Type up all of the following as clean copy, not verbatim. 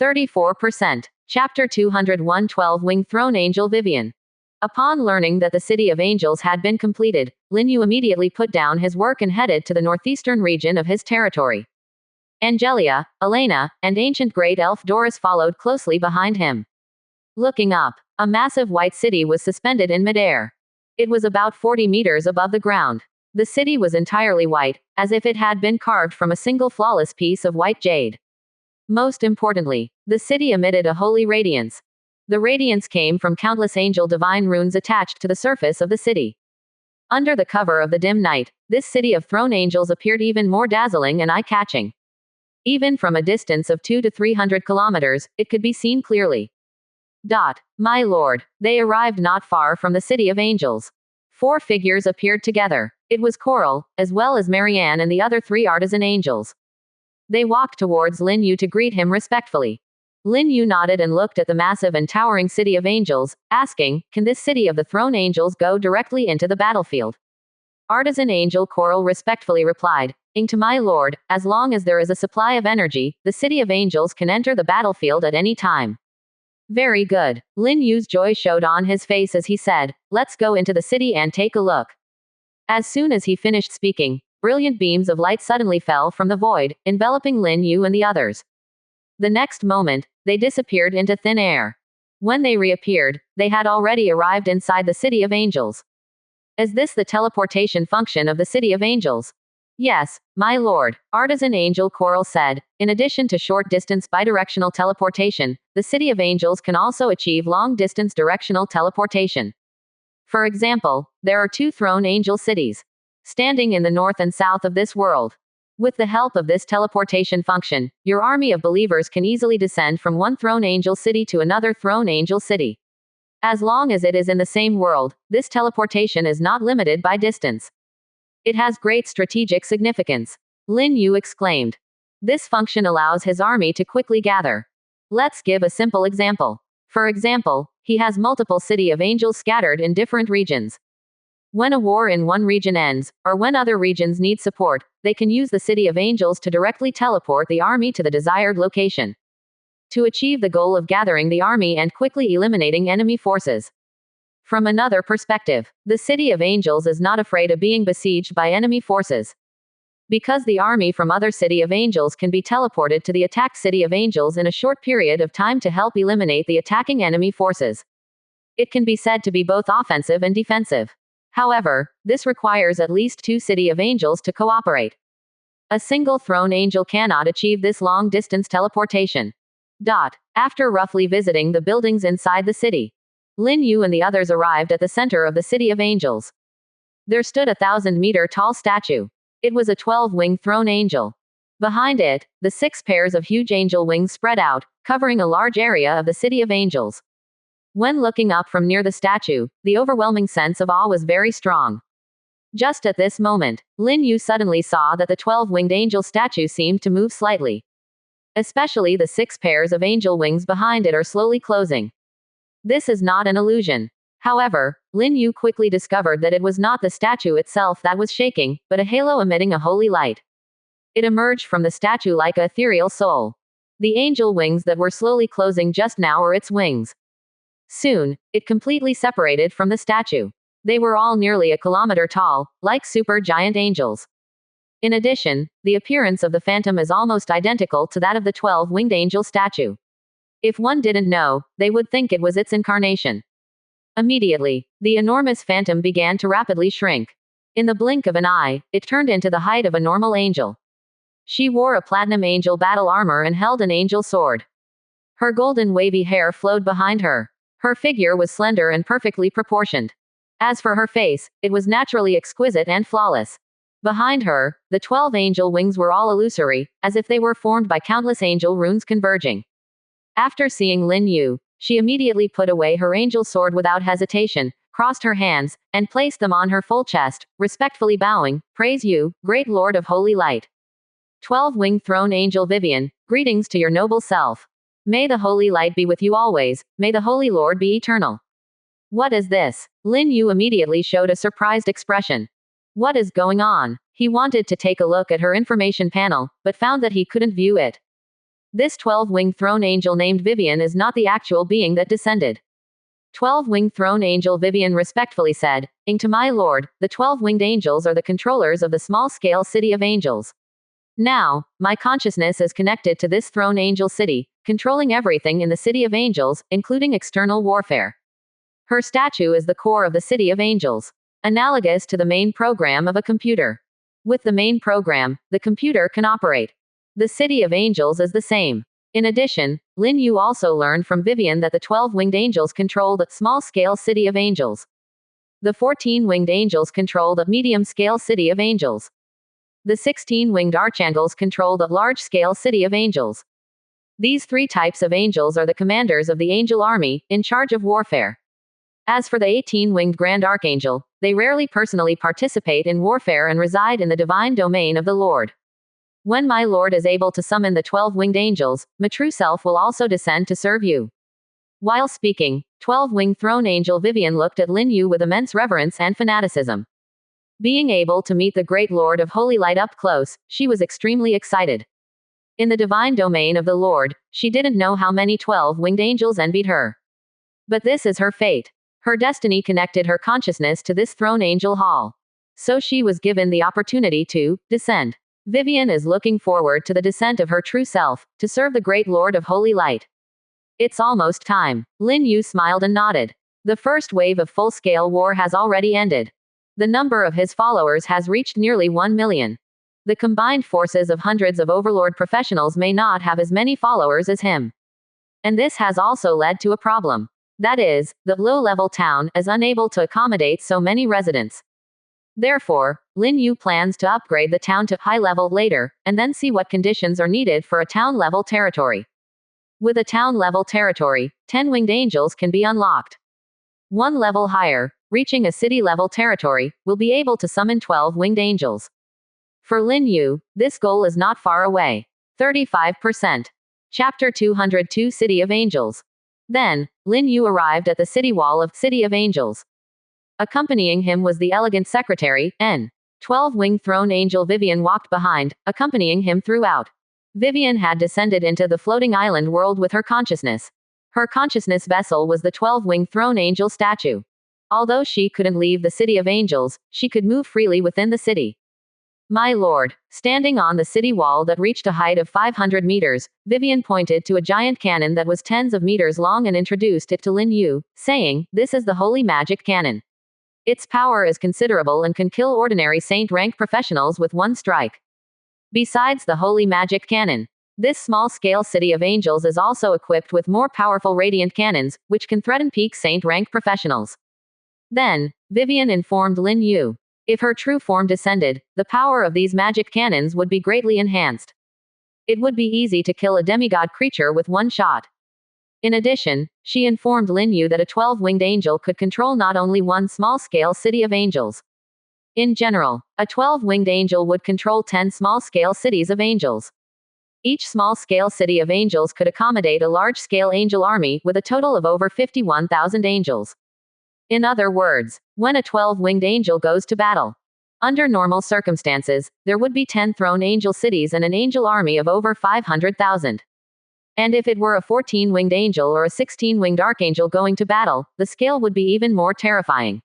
34%. Chapter 201 12-Winged Throne Angel Vivian. Upon learning that the City of Angels had been completed, Lin Yu immediately put down his work and headed to the northeastern region of his territory. Angelia, Elena, and ancient great elf Doris followed closely behind him. Looking up, a massive white city was suspended in midair. It was about 40 meters above the ground. The city was entirely white, as if it had been carved from a single flawless piece of white jade. Most importantly, the city emitted a holy radiance. The radiance came from countless angel divine runes attached to the surface of the city. Under the cover of the dim night, this city of throne angels appeared even more dazzling and eye-catching. Even from a distance of 200 to 300 kilometers, it could be seen clearly. My lord, they arrived not far from the City of Angels. 4 figures appeared together. It was Coral, as well as Marianne and the other 3 artisan angels. They walked towards Lin Yu to greet him respectfully. Lin Yu nodded and looked at the massive and towering City of Angels, asking, "Can this City of the Throne Angels go directly into the battlefield?" Artisan Angel Coral respectfully replied, "To my lord, as long as there is a supply of energy, the City of Angels can enter the battlefield at any time." Very good. Lin Yu's joy showed on his face as he said, "Let's go into the city and take a look." As soon as he finished speaking, brilliant beams of light suddenly fell from the void, enveloping Lin Yu and the others. The next moment, they disappeared into thin air. When they reappeared, they had already arrived inside the City of Angels. Is this the teleportation function of the City of Angels? Yes, my lord, Artisan Angel Coral said. In addition to short-distance bidirectional teleportation, the City of Angels can also achieve long-distance directional teleportation. For example, there are 2 throne angel cities, standing in the north and south of this world. With the help of this teleportation function, your army of believers can easily descend from one throne angel city to another throne angel city. As long as it is in the same world, this teleportation is not limited by distance. It has great strategic significance. Lin Yu exclaimed. This function allows his army to quickly gather. Let's give a simple example. For example, he has multiple City of Angels scattered in different regions. When a war in one region ends, or when other regions need support, they can use the City of Angels to directly teleport the army to the desired location. To achieve the goal of gathering the army and quickly eliminating enemy forces. From another perspective, the City of Angels is not afraid of being besieged by enemy forces. Because the army from other City of Angels can be teleported to the attacked City of Angels in a short period of time to help eliminate the attacking enemy forces. It can be said to be both offensive and defensive. However, this requires at least 2 City of Angels to cooperate. A single throne angel cannot achieve this long-distance teleportation. After roughly visiting the buildings inside the city, Lin Yu and the others arrived at the center of the City of Angels. There stood a 1,000-meter-tall statue. It was a 12-winged throne angel. Behind it, the 6 pairs of huge angel wings spread out, covering a large area of the City of Angels. When looking up from near the statue, the overwhelming sense of awe was very strong. Just at this moment, Lin Yu suddenly saw that the 12-winged angel statue seemed to move slightly. Especially the 6 pairs of angel wings behind it are slowly closing. This is not an illusion. However, Lin Yu quickly discovered that it was not the statue itself that was shaking, but a halo emitting a holy light. It emerged from the statue like an ethereal soul. The angel wings that were slowly closing just now were its wings. Soon, it completely separated from the statue. They were all nearly a kilometer tall, like super giant angels. In addition, the appearance of the phantom is almost identical to that of the 12-winged angel statue. If one didn't know, they would think it was its incarnation. Immediately, the enormous phantom began to rapidly shrink. In the blink of an eye, it turned into the height of a normal angel. She wore a platinum angel battle armor and held an angel sword. Her golden wavy hair flowed behind her. Her figure was slender and perfectly proportioned. As for her face, it was naturally exquisite and flawless. Behind her, the 12 angel wings were all illusory, as if they were formed by countless angel runes converging. After seeing Lin Yu, she immediately put away her angel sword without hesitation, crossed her hands, and placed them on her full chest, respectfully bowing, "Praise you, great Lord of Holy Light. 12-winged throne angel Vivian, greetings to your noble self. May the holy light be with you always, may the Holy Lord be eternal." What is this? Lin Yu immediately showed a surprised expression. What is going on? He wanted to take a look at her information panel, but found that he couldn't view it. This 12-winged throne angel named Vivian is not the actual being that descended. 12-winged throne angel Vivian respectfully said, "To my lord, the 12-winged angels are the controllers of the small-scale city of angels. Now, my consciousness is connected to this throne angel city, controlling everything in the city of angels, including external warfare. Her statue is the core of the city of angels, analogous to the main program of a computer. With the main program, the computer can operate. The city of angels is the same." In addition, Lin Yu also learned from Vivian that the 12-winged angels control the small-scale city of angels. The 14-winged angels control the medium-scale city of angels. The 16-winged archangels control the large-scale city of angels. These three types of angels are the commanders of the angel army, in charge of warfare. As for the 18-winged Grand Archangel, they rarely personally participate in warfare and reside in the divine domain of the Lord. When my Lord is able to summon the 12-winged angels, my true self will also descend to serve you. While speaking, 12-winged throne angel Vivian looked at Lin Yu with immense reverence and fanaticism. Being able to meet the great Lord of Holy Light up close, she was extremely excited. In the divine domain of the Lord, she didn't know how many 12-winged angels envied her. But this is her fate. Her destiny connected her consciousness to this throne angel hall. So she was given the opportunity to descend. Vivian is looking forward to the descent of her true self, to serve the great Lord of Holy Light. It's almost time. Lin Yu smiled and nodded. The first wave of full-scale war has already ended. The number of his followers has reached nearly 1 million. The combined forces of hundreds of overlord professionals may not have as many followers as him. And this has also led to a problem. That is, the low-level town is unable to accommodate so many residents. Therefore, Lin Yu plans to upgrade the town to high level later, and then see what conditions are needed for a town-level territory. With a town-level territory, 10 winged angels can be unlocked. One level higher, reaching a city-level territory, will be able to summon 12 winged angels. For Lin Yu, this goal is not far away. 35%. Chapter 202 City of Angels. Then, Lin Yu arrived at the city wall of City of Angels. Accompanying him was the elegant secretary, N. 12-winged throne angel Vivian walked behind, accompanying him throughout. Vivian had descended into the floating island world with her consciousness. Her consciousness vessel was the 12-winged throne angel statue. Although she couldn't leave the city of angels, she could move freely within the city. My lord, standing on the city wall that reached a height of 500 meters, Vivian pointed to a giant cannon that was tens of meters long and introduced it to Lin Yu, saying, "This is the holy magic cannon. Its power is considerable and can kill ordinary saint-rank professionals with one strike." Besides the holy magic cannon, this small-scale city of angels is also equipped with more powerful radiant cannons, which can threaten peak saint-rank professionals. Then, Vivian informed Lin Yu. If her true form descended, the power of these magic cannons would be greatly enhanced. It would be easy to kill a demigod creature with one shot. In addition, she informed Lin Yu that a 12-winged angel could control not only one small-scale city of angels. In general, a 12-winged angel would control 10 small-scale cities of angels. Each small-scale city of angels could accommodate a large-scale angel army with a total of over 51,000 angels. In other words, when a 12-winged angel goes to battle, under normal circumstances, there would be 10 throne angel cities and an angel army of over 500,000. And if it were a 14-winged angel or a 16-winged archangel going to battle, the scale would be even more terrifying.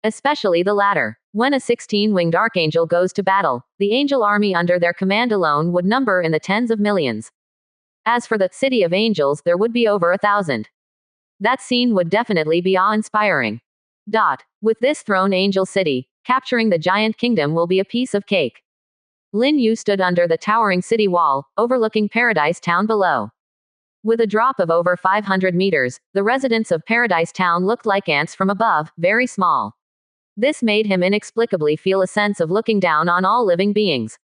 Especially the latter. When a 16-winged archangel goes to battle, the angel army under their command alone would number in the tens of millions. As for the city of angels, there would be over 1,000. That scene would definitely be awe-inspiring. With this throne angel city, capturing the giant kingdom will be a piece of cake. Lin Yu stood under the towering city wall, overlooking Paradise Town below. With a drop of over 500 meters, the residents of Paradise Town looked like ants from above, very small. This made him inexplicably feel a sense of looking down on all living beings.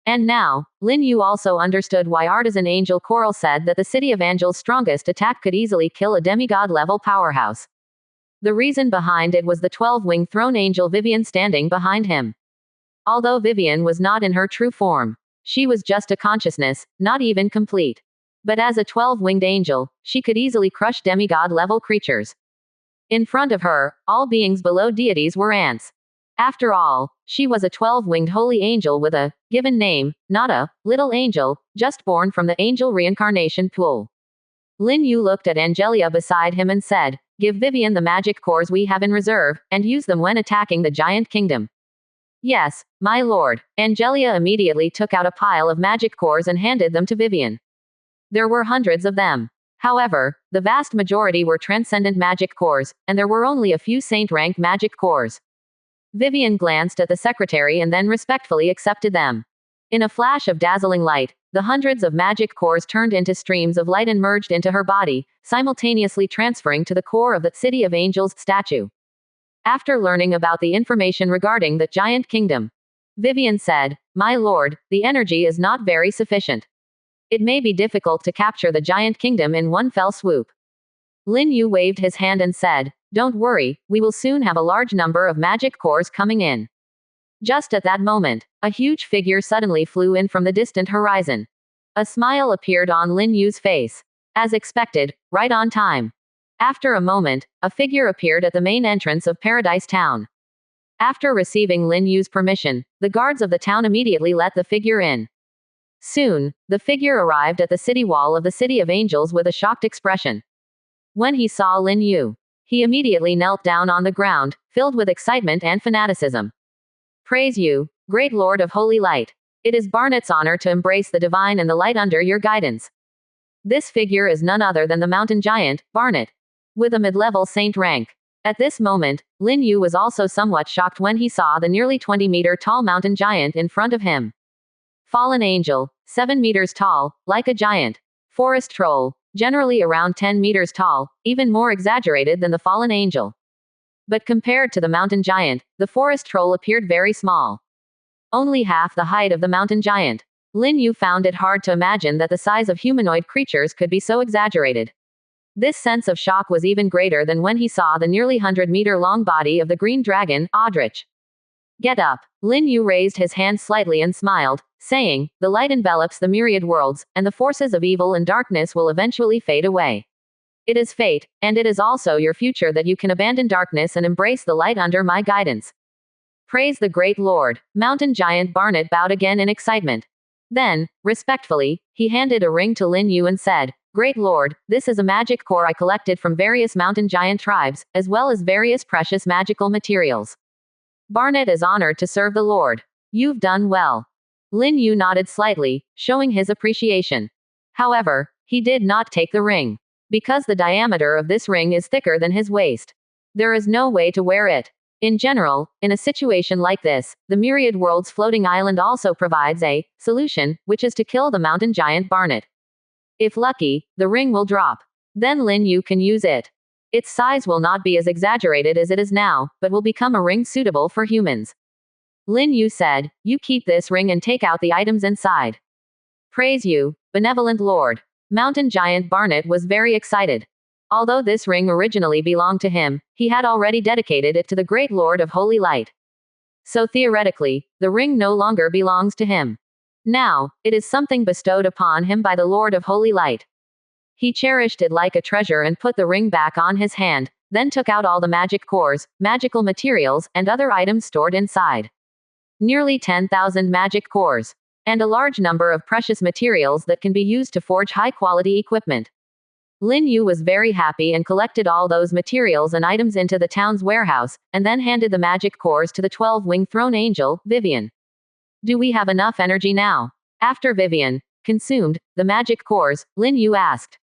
And now, Lin Yu also understood why Artisan Angel Coral said that the City of Angels' strongest attack could easily kill a demigod-level powerhouse. The reason behind it was the 12-winged throne angel Vivian standing behind him. Although Vivian was not in her true form, she was just a consciousness, not even complete. But as a 12-winged angel, she could easily crush demigod-level creatures. In front of her, all beings below deities were ants. After all, she was a 12-winged holy angel with a given name, not a little angel, just born from the angel reincarnation pool. Lin Yu looked at Angelia beside him and said, "Give Vivian the magic cores we have in reserve, and use them when attacking the giant kingdom." "Yes, my lord." Angelia immediately took out a pile of magic cores and handed them to Vivian. There were hundreds of them. However, the vast majority were transcendent magic cores, and there were only a few saint-rank magic cores. Vivian glanced at the secretary and then respectfully accepted them. In a flash of dazzling light, the hundreds of magic cores turned into streams of light and merged into her body, simultaneously transferring to the core of the City of Angels statue. After learning about the information regarding the giant kingdom, Vivian said, "My lord, the energy is not very sufficient. It may be difficult to capture the giant kingdom in one fell swoop." Lin Yu waved his hand and said, "Don't worry, we will soon have a large number of magic cores coming in." Just at that moment, a huge figure suddenly flew in from the distant horizon. A smile appeared on Lin Yu's face. As expected, right on time. After a moment, a figure appeared at the main entrance of Paradise Town. After receiving Lin Yu's permission, the guards of the town immediately let the figure in. Soon, the figure arrived at the city wall of the City of Angels with a shocked expression. When he saw Lin Yu, he immediately knelt down on the ground, filled with excitement and fanaticism. "Praise you, great Lord of Holy Light. It is Barnett's honor to embrace the divine and the light under your guidance." This figure is none other than the mountain giant, Barnett, with a mid-level saint rank. At this moment, Lin Yu was also somewhat shocked when he saw the nearly 20-meter-tall mountain giant in front of him. Fallen angel, 7 meters tall, like a giant. Forest troll, generally around 10 meters tall, even more exaggerated than the fallen angel. But compared to the mountain giant, the forest troll appeared very small. Only half the height of the mountain giant. Lin Yu found it hard to imagine that the size of humanoid creatures could be so exaggerated. This sense of shock was even greater than when he saw the nearly 100-meter-long body of the green dragon, Audrich. "Get up." Lin Yu raised his hand slightly and smiled, saying, "The light envelops the myriad worlds, and the forces of evil and darkness will eventually fade away. It is fate, and it is also your future that you can abandon darkness and embrace the light under my guidance." "Praise the great Lord." Mountain giant Barnett bowed again in excitement. Then, respectfully, he handed a ring to Lin Yu and said, "Great Lord, this is a magic core I collected from various mountain giant tribes, as well as various precious magical materials. Barnett is honored to serve the Lord. You've done well." Lin Yu nodded slightly, showing his appreciation. However, he did not take the ring. Because the diameter of this ring is thicker than his waist, there is no way to wear it. In general, in a situation like this, the Myriad Worlds floating island also provides a solution, which is to kill the mountain giant Barnett. If lucky, the ring will drop. Then Lin Yu can use it. Its size will not be as exaggerated as it is now, but will become a ring suitable for humans. Lin Yu said, "You keep this ring and take out the items inside." "Praise you, benevolent Lord." Mountain giant Barnett was very excited. Although this ring originally belonged to him, he had already dedicated it to the great Lord of Holy Light. So theoretically, the ring no longer belongs to him. Now, it is something bestowed upon him by the Lord of Holy Light. He cherished it like a treasure and put the ring back on his hand, then took out all the magic cores, magical materials, and other items stored inside. Nearly 10,000 magic cores. And a large number of precious materials that can be used to forge high-quality equipment. Lin Yu was very happy and collected all those materials and items into the town's warehouse, and then handed the magic cores to the 12-winged throne angel, Vivian. "Do we have enough energy now?" After Vivian consumed the magic cores, Lin Yu asked.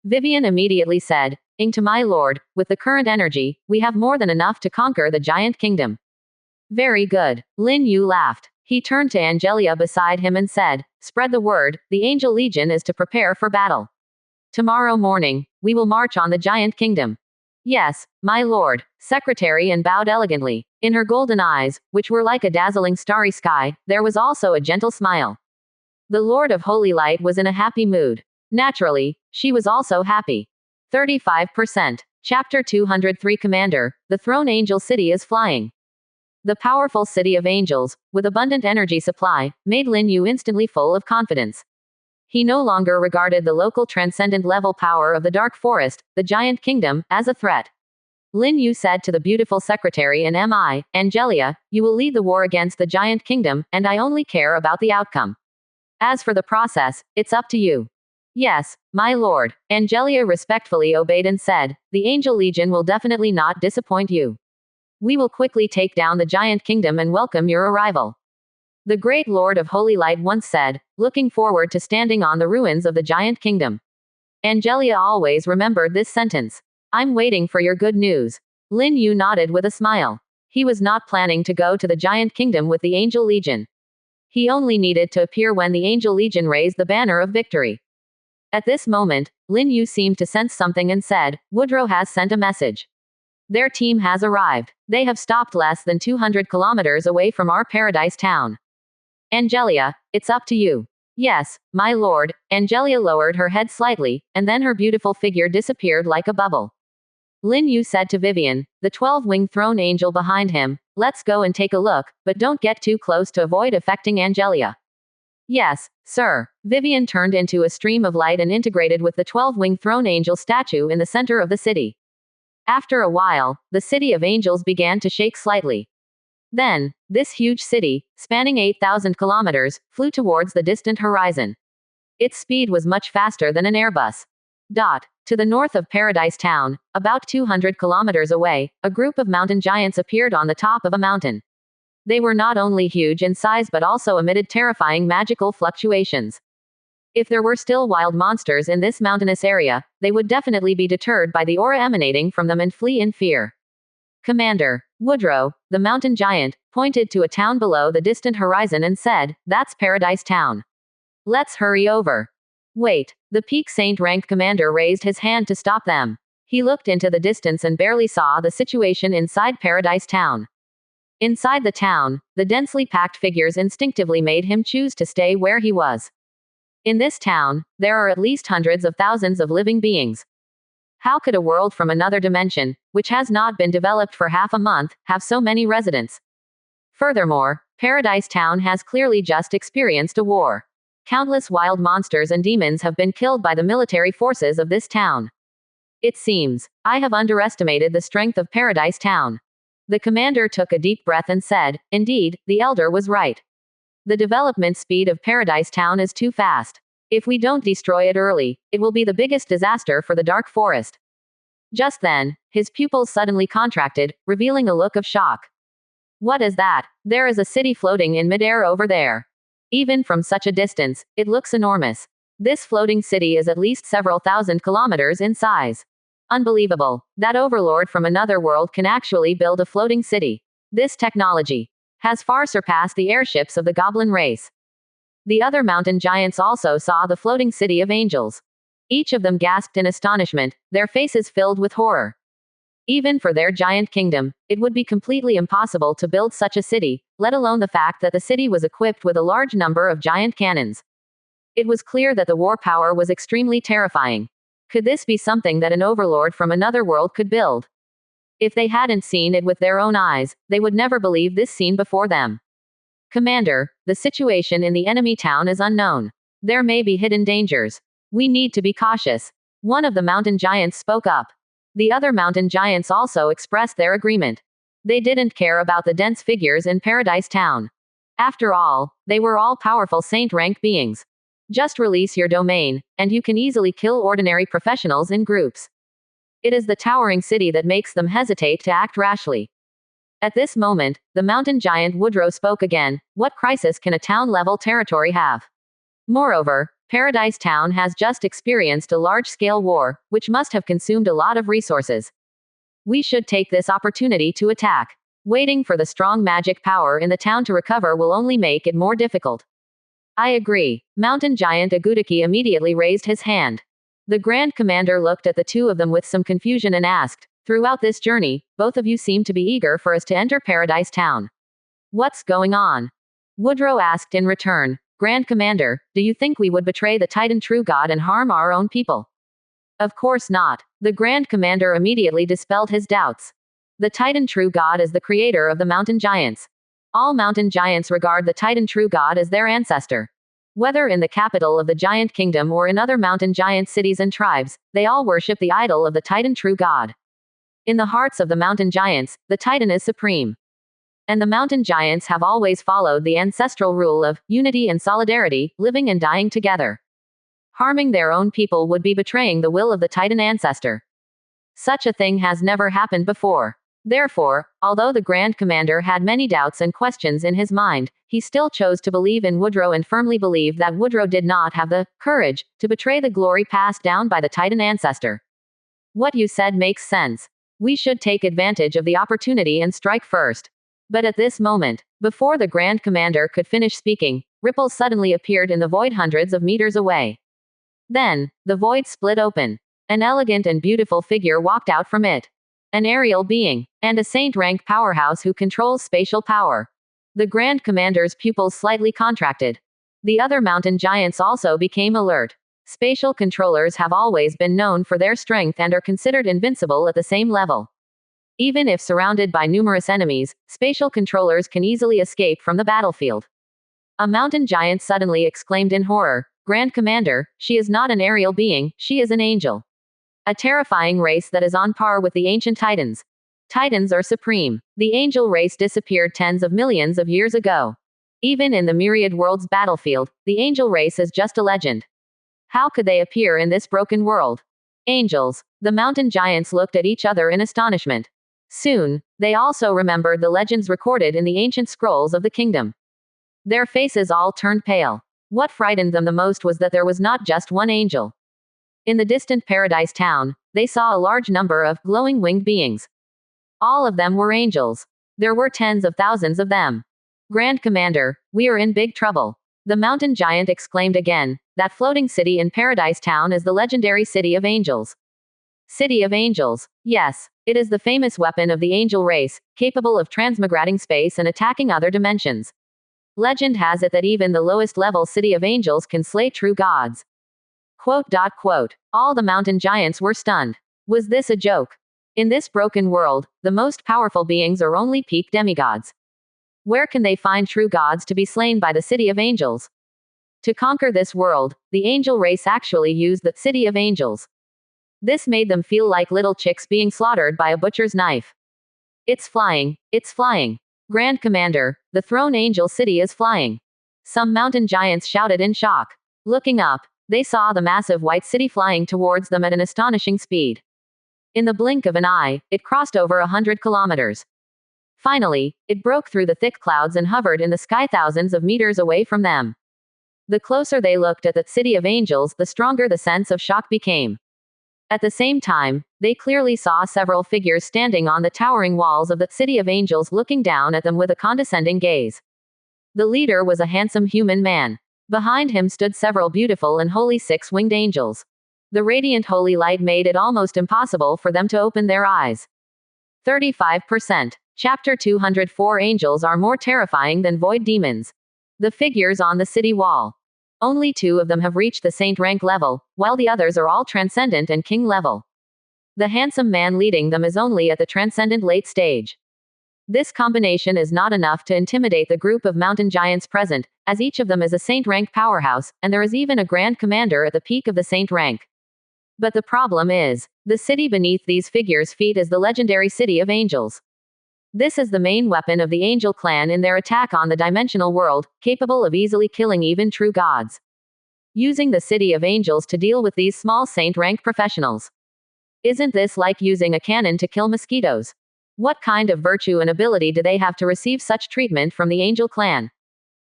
Vivian immediately said, "To my lord, with the current energy, we have more than enough to conquer the giant kingdom." "Very good." Lin Yu laughed. He turned to Angelia beside him and said, "Spread the word, the Angel Legion is to prepare for battle. Tomorrow morning, we will march on the giant kingdom." "Yes, my lord." Secretary and bowed elegantly. In her golden eyes, which were like a dazzling starry sky, there was also a gentle smile. The Lord of Holy Light was in a happy mood. Naturally, she was also happy. 35%. Chapter 203 Commander, the Throne Angel City is flying. The powerful City of Angels, with abundant energy supply, made Lin Yu instantly full of confidence. He no longer regarded the local transcendent level power of the Dark Forest, the Giant Kingdom, as a threat. Lin Yu said to the beautiful secretary and Mi, Angelia, you will lead the war against the giant kingdom, and I only care about the outcome. As for the process, it's up to you. Yes, my lord. Angelia respectfully obeyed and said, the Angel Legion will definitely not disappoint you. We will quickly take down the giant kingdom and welcome your arrival. The great Lord of Holy Light once said, looking forward to standing on the ruins of the giant kingdom. Angelia always remembered this sentence. I'm waiting for your good news. Lin Yu nodded with a smile. He was not planning to go to the giant kingdom with the Angel Legion. He only needed to appear when the Angel Legion raised the banner of victory. At this moment, Lin Yu seemed to sense something and said, Woodrow has sent a message. Their team has arrived. They have stopped less than 200 kilometers away from our paradise town. Angelia, it's up to you. Yes, my lord. Angelia lowered her head slightly, and then her beautiful figure disappeared like a bubble. Lin Yu said to Vivian, the 12-winged throne angel behind him, let's go and take a look, but don't get too close to avoid affecting Angelia. Yes, sir. Vivian turned into a stream of light and integrated with the 12-winged throne angel statue in the center of the city. After a while, the city of angels began to shake slightly. Then, this huge city, spanning 8,000 kilometers, flew towards the distant horizon. Its speed was much faster than an Airbus. To the north of Paradise Town, about 200 kilometers away, a group of mountain giants appeared on the top of a mountain. They were not only huge in size but also emitted terrifying magical fluctuations. If there were still wild monsters in this mountainous area, they would definitely be deterred by the aura emanating from them and flee in fear. Commander Woodrow, the mountain giant, pointed to a town below the distant horizon and said, that's Paradise Town. Let's hurry over. Wait. The peak saint ranked commander raised his hand to stop them. He looked into the distance and barely saw the situation inside Paradise Town. Inside the town, the densely packed figures instinctively made him choose to stay where he was. In this town, there are at least hundreds of thousands of living beings. How could a world from another dimension, which has not been developed for half a month, have so many residents? Furthermore, Paradise Town has clearly just experienced a war. Countless wild monsters and demons have been killed by the military forces of this town. It seems, I have underestimated the strength of Paradise Town. The commander took a deep breath and said, indeed, the elder was right. The development speed of Paradise Town is too fast. If we don't destroy it early, it will be the biggest disaster for the Dark Forest. Just then, his pupils suddenly contracted, revealing a look of shock. What is that? There is a city floating in midair over there. Even from such a distance, it looks enormous. This floating city is at least several thousand kilometers in size. Unbelievable. That overlord from another world can actually build a floating city. This technology has far surpassed the airships of the goblin race. The other mountain giants also saw the floating city of angels. Each of them gasped in astonishment, their faces filled with horror. Even for their giant kingdom, it would be completely impossible to build such a city, let alone the fact that the city was equipped with a large number of giant cannons. It was clear that the war power was extremely terrifying. Could this be something that an overlord from another world could build? If they hadn't seen it with their own eyes, they would never believe this scene before them. Commander, the situation in the enemy town is unknown. There may be hidden dangers. We need to be cautious. One of the mountain giants spoke up. The other mountain giants also expressed their agreement. They didn't care about the dense figures in Paradise Town. After all, they were all powerful saint-rank beings. Just release your domain, and you can easily kill ordinary professionals in groups. It is the towering city that makes them hesitate to act rashly. At this moment, the mountain giant Woodrow spoke again. What crisis can a town-level territory have? Moreover, Paradise Town has just experienced a large-scale war, which must have consumed a lot of resources. We should take this opportunity to attack. Waiting for the strong magic power in the town to recover will only make it more difficult. I agree. Mountain giant Agudaki immediately raised his hand. The Grand Commander looked at the two of them with some confusion and asked, throughout this journey, both of you seem to be eager for us to enter Paradise Town. What's going on? Woodrow asked in return, Grand Commander, do you think we would betray the Titan True God and harm our own people? Of course not. The Grand Commander immediately dispelled his doubts. The Titan True God is the creator of the mountain giants. All mountain giants regard the Titan True God as their ancestor. Whether in the capital of the giant kingdom or in other mountain giant cities and tribes, they all worship the idol of the Titan True God. In the hearts of the mountain giants, the Titan is supreme. And the mountain giants have always followed the ancestral rule of unity and solidarity, living and dying together. Harming their own people would be betraying the will of the Titan ancestor. Such a thing has never happened before. Therefore, although the Grand Commander had many doubts and questions in his mind, he still chose to believe in Woodrow and firmly believed that Woodrow did not have the courage to betray the glory passed down by the Titan ancestor. What you said makes sense. We should take advantage of the opportunity and strike first. But at this moment, before the Grand Commander could finish speaking, ripples suddenly appeared in the void hundreds of meters away. Then, the void split open. An elegant and beautiful figure walked out from it. An aerial being, and a saint-rank powerhouse who controls spatial power. The Grand Commander's pupils slightly contracted. The other mountain giants also became alert. Spatial controllers have always been known for their strength and are considered invincible at the same level. Even if surrounded by numerous enemies, spatial controllers can easily escape from the battlefield. A mountain giant suddenly exclaimed in horror, "Grand Commander, she is not an aerial being, she is an angel. A terrifying race that is on par with the ancient Titans. Titans are supreme. The angel race disappeared tens of millions of years ago. Even in the myriad worlds battlefield, the angel race is just a legend. How could they appear in this broken world? Angels." The mountain giants looked at each other in astonishment. Soon, they also remembered the legends recorded in the ancient scrolls of the kingdom. Their faces all turned pale. What frightened them the most was that there was not just one angel. In the distant paradise town, they saw a large number of glowing winged beings. All of them were angels. There were tens of thousands of them. "Grand Commander, we are in big trouble." The mountain giant exclaimed again. That floating city in Paradise Town is the legendary City of Angels. City of Angels. Yes, it is the famous weapon of the angel race, capable of transmigrating space and attacking other dimensions. Legend has it that even the lowest level City of Angels can slay true gods. Quote. All the mountain giants were stunned. Was this a joke? In this broken world, the most powerful beings are only peak demigods. Where can they find true gods to be slain by the City of Angels? To conquer this world, the angel race actually used the City of Angels. This made them feel like little chicks being slaughtered by a butcher's knife. It's flying, it's flying. Grand Commander, the throne angel city is flying. Some mountain giants shouted in shock. Looking up, they saw the massive white city flying towards them at an astonishing speed. In the blink of an eye, it crossed over 100 kilometers. Finally, it broke through the thick clouds and hovered in the sky thousands of meters away from them. The closer they looked at the City of Angels, the stronger the sense of shock became. At the same time, they clearly saw several figures standing on the towering walls of the City of Angels looking down at them with a condescending gaze. The leader was a handsome human man. Behind him stood several beautiful and holy six-winged angels. The radiant holy light made it almost impossible for them to open their eyes. 35%. Chapter 204. Angels are more terrifying than void demons. The figures on the city wall. Only 2 of them have reached the saint rank level, while the others are all transcendent and king level. The handsome man leading them is only at the transcendent late stage. This combination is not enough to intimidate the group of mountain giants present, as each of them is a saint rank powerhouse, and there is even a grand commander at the peak of the saint rank. But the problem is, the city beneath these figures' feet is the legendary City of Angels. This is the main weapon of the Angel clan in their attack on the dimensional world, capable of easily killing even true gods. Using the City of Angels to deal with these small saint-rank professionals. Isn't this like using a cannon to kill mosquitoes? What kind of virtue and ability do they have to receive such treatment from the Angel clan?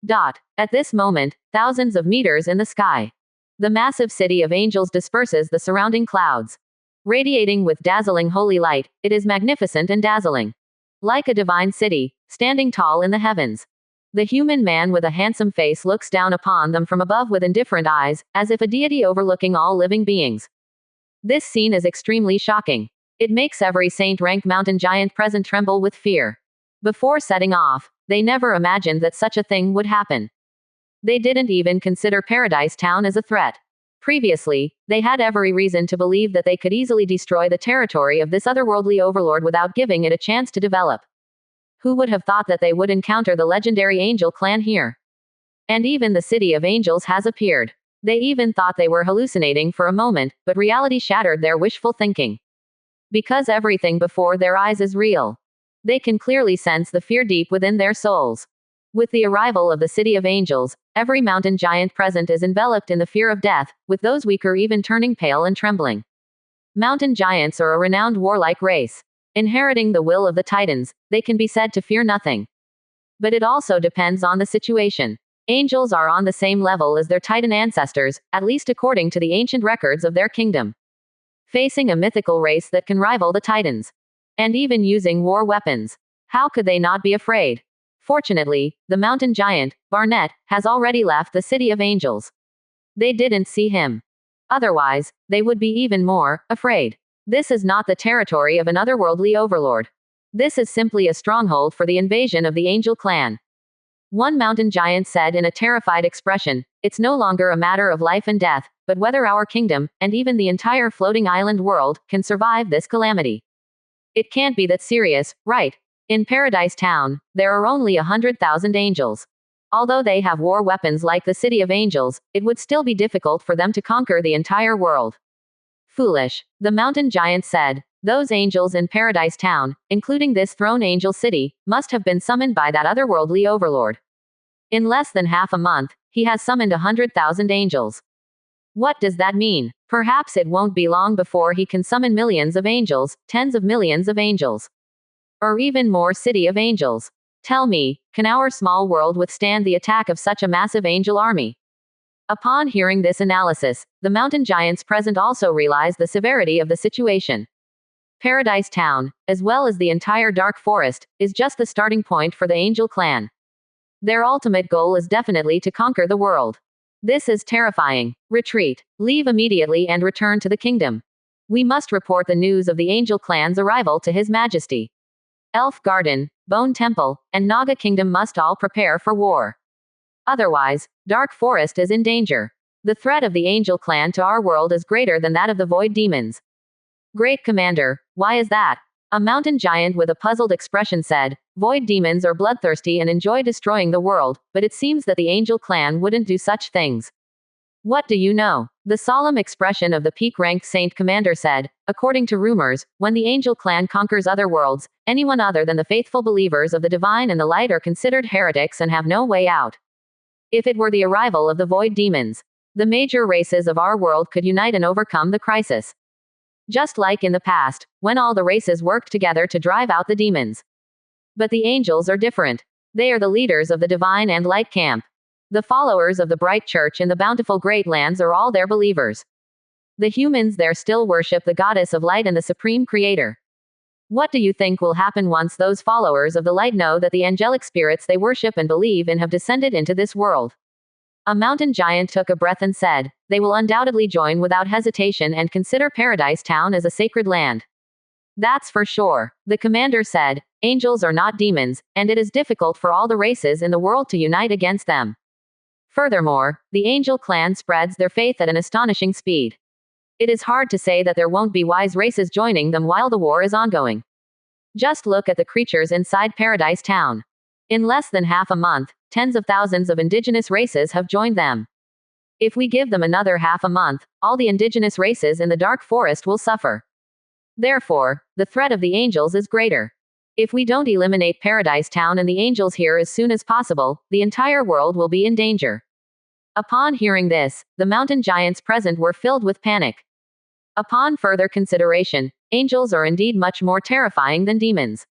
At this moment, thousands of meters in the sky. The massive City of Angels disperses the surrounding clouds. Radiating with dazzling holy light, it is magnificent and dazzling. Like a divine city, standing tall in the heavens. The human man with a handsome face looks down upon them from above with indifferent eyes, as if a deity overlooking all living beings. This scene is extremely shocking. It makes every saint-rank mountain giant present tremble with fear. Before setting off, they never imagined that such a thing would happen. They didn't even consider Paradise Town as a threat. Previously, they had every reason to believe that they could easily destroy the territory of this otherworldly overlord without giving it a chance to develop. Who would have thought that they would encounter the legendary Angel clan here? And even the City of Angels has appeared. They even thought they were hallucinating for a moment, but reality shattered their wishful thinking. Because everything before their eyes is real. They can clearly sense the fear deep within their souls. With the arrival of the city of angels, every mountain giant present is enveloped in the fear of death, with those weaker even turning pale and trembling. Mountain giants are a renowned warlike race. Inheriting the will of the Titans, they can be said to fear nothing. But it also depends on the situation. Angels are on the same level as their Titan ancestors, at least according to the ancient records of their kingdom. Facing a mythical race that can rival the Titans. And even using war weapons. How could they not be afraid? Fortunately, the mountain giant, Barnett, has already left the city of angels. They didn't see him. Otherwise, they would be even more afraid. This is not the territory of an otherworldly overlord. This is simply a stronghold for the invasion of the angel clan. One mountain giant said in a terrified expression, "It's no longer a matter of life and death, but whether our kingdom, and even the entire floating island world, can survive this calamity. It can't be that serious, right? In Paradise Town, there are only 100,000 angels. Although they have war weapons like the City of Angels, it would still be difficult for them to conquer the entire world." Foolish, the mountain giant said. Those angels in Paradise Town, including this throne angel city, must have been summoned by that otherworldly overlord. In less than half a month, he has summoned 100,000 angels. What does that mean? Perhaps it won't be long before he can summon millions of angels, tens of millions of angels. Or even more city of angels. Tell me, can our small world withstand the attack of such a massive angel army? Upon hearing this analysis, the mountain giants present also realized the severity of the situation. Paradise Town, as well as the entire Dark Forest, is just the starting point for the Angel Clan. Their ultimate goal is definitely to conquer the world. This is terrifying. Retreat. Leave immediately and return to the kingdom. We must report the news of the Angel Clan's arrival to His Majesty. Elf Garden, Bone Temple, and Naga Kingdom must all prepare for war. Otherwise, Dark Forest is in danger. The threat of the Angel Clan to our world is greater than that of the Void Demons. Great Commander, why is that? A mountain giant with a puzzled expression said, "Void demons are bloodthirsty and enjoy destroying the world, but it seems that the Angel Clan wouldn't do such things." What do you know? The solemn expression of the peak-ranked Saint Commander said, "According to rumors, when the Angel Clan conquers other worlds, anyone other than the faithful believers of the Divine and the Light are considered heretics and have no way out. If it were the arrival of the Void Demons, the major races of our world could unite and overcome the crisis. Just like in the past, when all the races worked together to drive out the demons. But the angels are different. They are the leaders of the Divine and Light camp. The followers of the Bright Church in the bountiful Great Lands are all their believers. The humans there still worship the Goddess of Light and the Supreme Creator. What do you think will happen once those followers of the light know that the angelic spirits they worship and believe in have descended into this world?" A mountain giant took a breath and said, "They will undoubtedly join without hesitation and consider Paradise Town as a sacred land." "That's for sure," the commander said. "Angels are not demons, and it is difficult for all the races in the world to unite against them. Furthermore, the Angel Clan spreads their faith at an astonishing speed. It is hard to say that there won't be wise races joining them while the war is ongoing. Just look at the creatures inside Paradise Town. In less than half a month, tens of thousands of indigenous races have joined them. If we give them another half a month, all the indigenous races in the Dark Forest will suffer. Therefore, the threat of the angels is greater. If we don't eliminate Paradise Town and the angels here as soon as possible, the entire world will be in danger." Upon hearing this, the mountain giants present were filled with panic. Upon further consideration, angels are indeed much more terrifying than demons.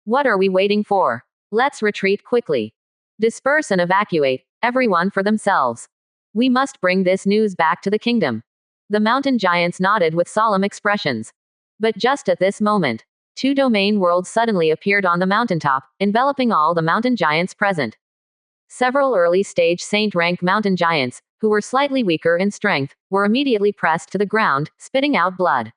What are we waiting for? Let's retreat quickly. Disperse and evacuate, everyone for themselves. We must bring this news back to the kingdom. The mountain giants nodded with solemn expressions. But just at this moment, two domain worlds suddenly appeared on the mountaintop, enveloping all the mountain giants present. Several early-stage saint-rank mountain giants, who were slightly weaker in strength, were immediately pressed to the ground, spitting out blood.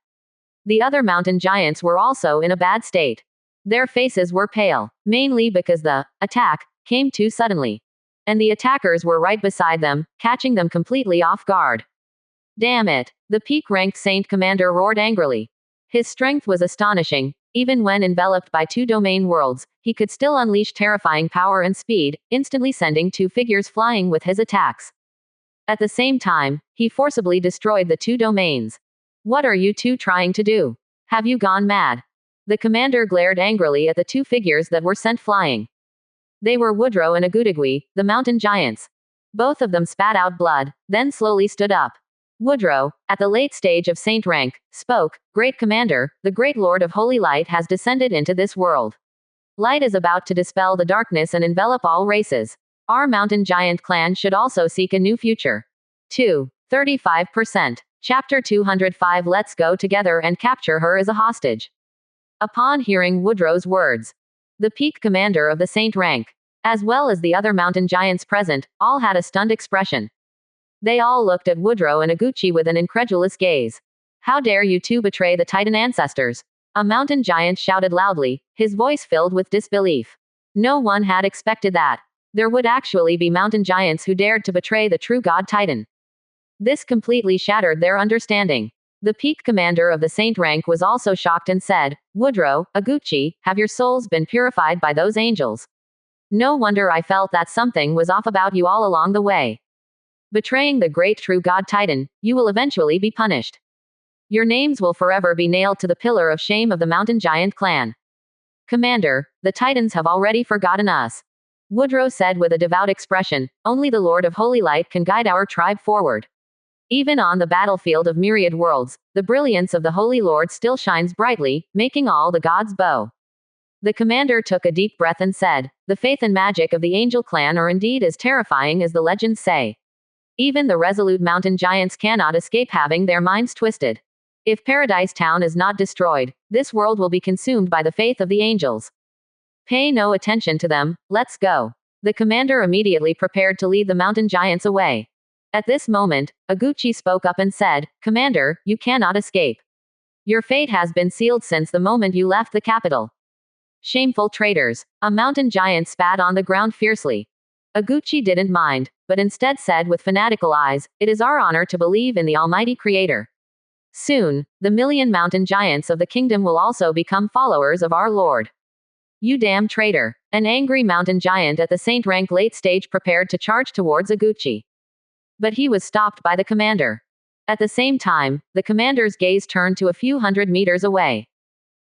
The other mountain giants were also in a bad state. Their faces were pale, mainly because the attack came too suddenly. And the attackers were right beside them, catching them completely off guard. "Damn it!" the peak-ranked Saint Commander roared angrily. His strength was astonishing. Even when enveloped by two domain worlds, he could still unleash terrifying power and speed, instantly sending two figures flying with his attacks. At the same time, he forcibly destroyed the two domains. "What are you two trying to do? Have you gone mad? The commander glared angrily at the two figures that were sent flying. They were Woodrow and Agutagui, the mountain giants. Both of them spat out blood, then slowly stood up. Woodrow, at the late stage of saint rank, spoke, "Great Commander, the great Lord of Holy Light has descended into this world. Light is about to dispel the darkness and envelop all races. Our mountain giant clan should also seek a new future." 35%. Chapter 205. Let's go together and capture her as a hostage. Upon hearing Woodrow's words, the peak commander of the saint rank, as well as the other mountain giants present, all had a stunned expression. They all looked at Woodrow and Aguchi with an incredulous gaze. "How dare you two betray the Titan ancestors?" A mountain giant shouted loudly, his voice filled with disbelief. No one had expected that. There would actually be mountain giants who dared to betray the true god Titan. This completely shattered their understanding. The peak commander of the saint rank was also shocked and said, "Woodrow, Aguchi, have your souls been purified by those angels? No wonder I felt that something was off about you all along the way. Betraying the great true god Titan, you will eventually be punished. Your names will forever be nailed to the pillar of shame of the mountain giant clan." "Commander, the Titans have already forgotten us," Woodrow said with a devout expression. "Only the Lord of Holy Light can guide our tribe forward. Even on the battlefield of myriad worlds, the brilliance of the Holy Lord still shines brightly, making all the gods bow." The commander took a deep breath and said, "The faith and magic of the angel clan are indeed as terrifying as the legends say. Even the resolute mountain giants cannot escape having their minds twisted. If Paradise Town is not destroyed, this world will be consumed by the faith of the angels. Pay no attention to them, let's go." The commander immediately prepared to lead the mountain giants away. At this moment, Aguchi spoke up and said, "Commander, you cannot escape. Your fate has been sealed since the moment you left the capital." "Shameful traitors." A mountain giant spat on the ground fiercely. Aguchi didn't mind, but instead said with fanatical eyes, "It is our honor to believe in the Almighty Creator. Soon, the million mountain giants of the kingdom will also become followers of our Lord." "You damn traitor." An angry mountain giant at the saint rank late stage prepared to charge towards Aguchi. But he was stopped by the commander. At the same time, the commander's gaze turned to a few hundred meters away.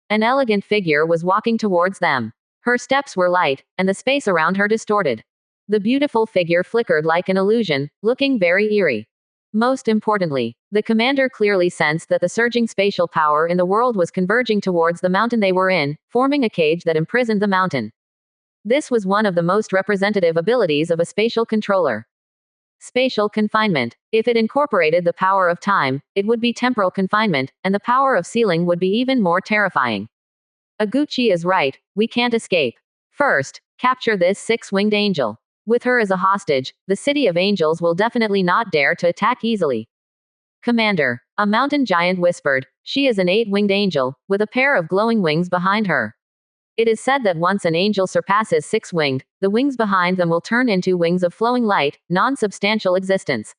An elegant figure was walking towards them. Her steps were light, and the space around her distorted. The beautiful figure flickered like an illusion, looking very eerie. Most importantly, the commander clearly sensed that the surging spatial power in the world was converging towards the mountain they were in, forming a cage that imprisoned the mountain. This was one of the most representative abilities of a spatial controller. Spatial confinement. If it incorporated the power of time, it would be temporal confinement, and the power of sealing would be even more terrifying. Aguchi is right, we can't escape. First, capture this six-winged angel. With her as a hostage, the city of angels will definitely not dare to attack easily. "Commander," a mountain giant whispered, "she is an eight-winged angel, with a pair of glowing wings behind her. It is said that once an angel surpasses six-winged, the wings behind them will turn into wings of flowing light, non-substantial existence."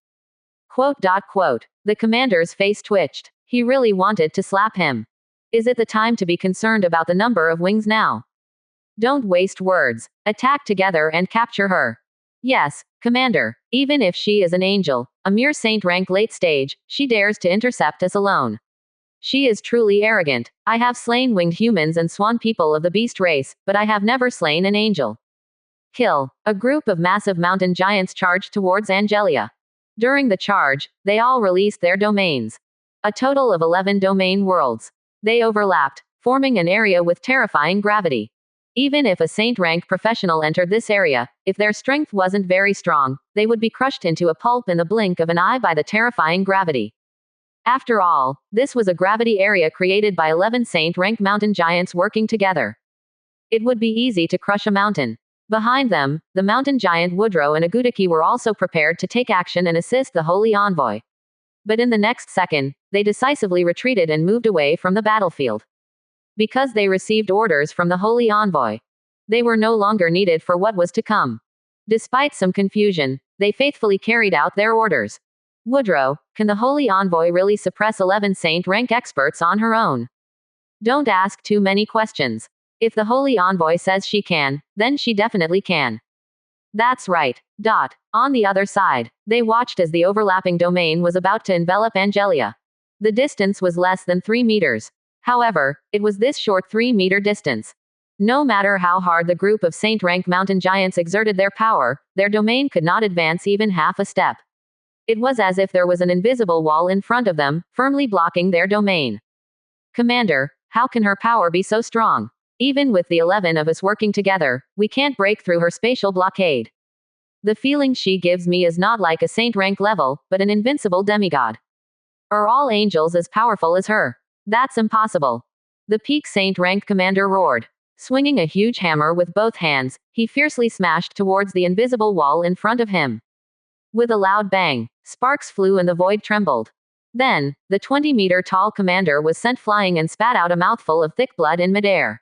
The commander's face twitched. He really wanted to slap him. Is it the time to be concerned about the number of wings now? Don't waste words. Attack together and capture her. Yes, Commander. Even if she is an angel, a mere saint rank late stage, she dares to intercept us alone. She is truly arrogant. I have slain winged humans and swan people of the beast race, but I have never slain an angel. Kill. A group of massive mountain giants charged towards Angelia. During the charge, they all released their domains. A total of 11 domain worlds. They overlapped, forming an area with terrifying gravity. Even if a saint rank professional entered this area, if their strength wasn't very strong, they would be crushed into a pulp in the blink of an eye by the terrifying gravity. After all, this was a gravity area created by 11 saint rank mountain giants working together. It would be easy to crush a mountain. Behind them, the mountain giant Woodrow and Agutaki were also prepared to take action and assist the Holy Envoy. But in the next second, they decisively retreated and moved away from the battlefield. Because they received orders from the Holy Envoy. They were no longer needed for what was to come. Despite some confusion, they faithfully carried out their orders. Woodrow, can the Holy Envoy really suppress 11 saint rank experts on her own? Don't ask too many questions. If the Holy Envoy says she can, then she definitely can. That's right. On the other side, they watched as the overlapping domain was about to envelop Angelia. The distance was less than 3 meters. However, it was this short 3-meter distance. No matter how hard the group of saint-rank mountain giants exerted their power, their domain could not advance even half a step. It was as if there was an invisible wall in front of them, firmly blocking their domain. Commander, how can her power be so strong? Even with the 11 of us working together, we can't break through her spatial blockade. The feeling she gives me is not like a saint rank level, but an invincible demigod. Are all angels as powerful as her? That's impossible. The peak saint rank commander roared. Swinging a huge hammer with both hands, he fiercely smashed towards the invisible wall in front of him. With a loud bang, sparks flew and the void trembled. Then, the 20-meter tall commander was sent flying and spat out a mouthful of thick blood in midair.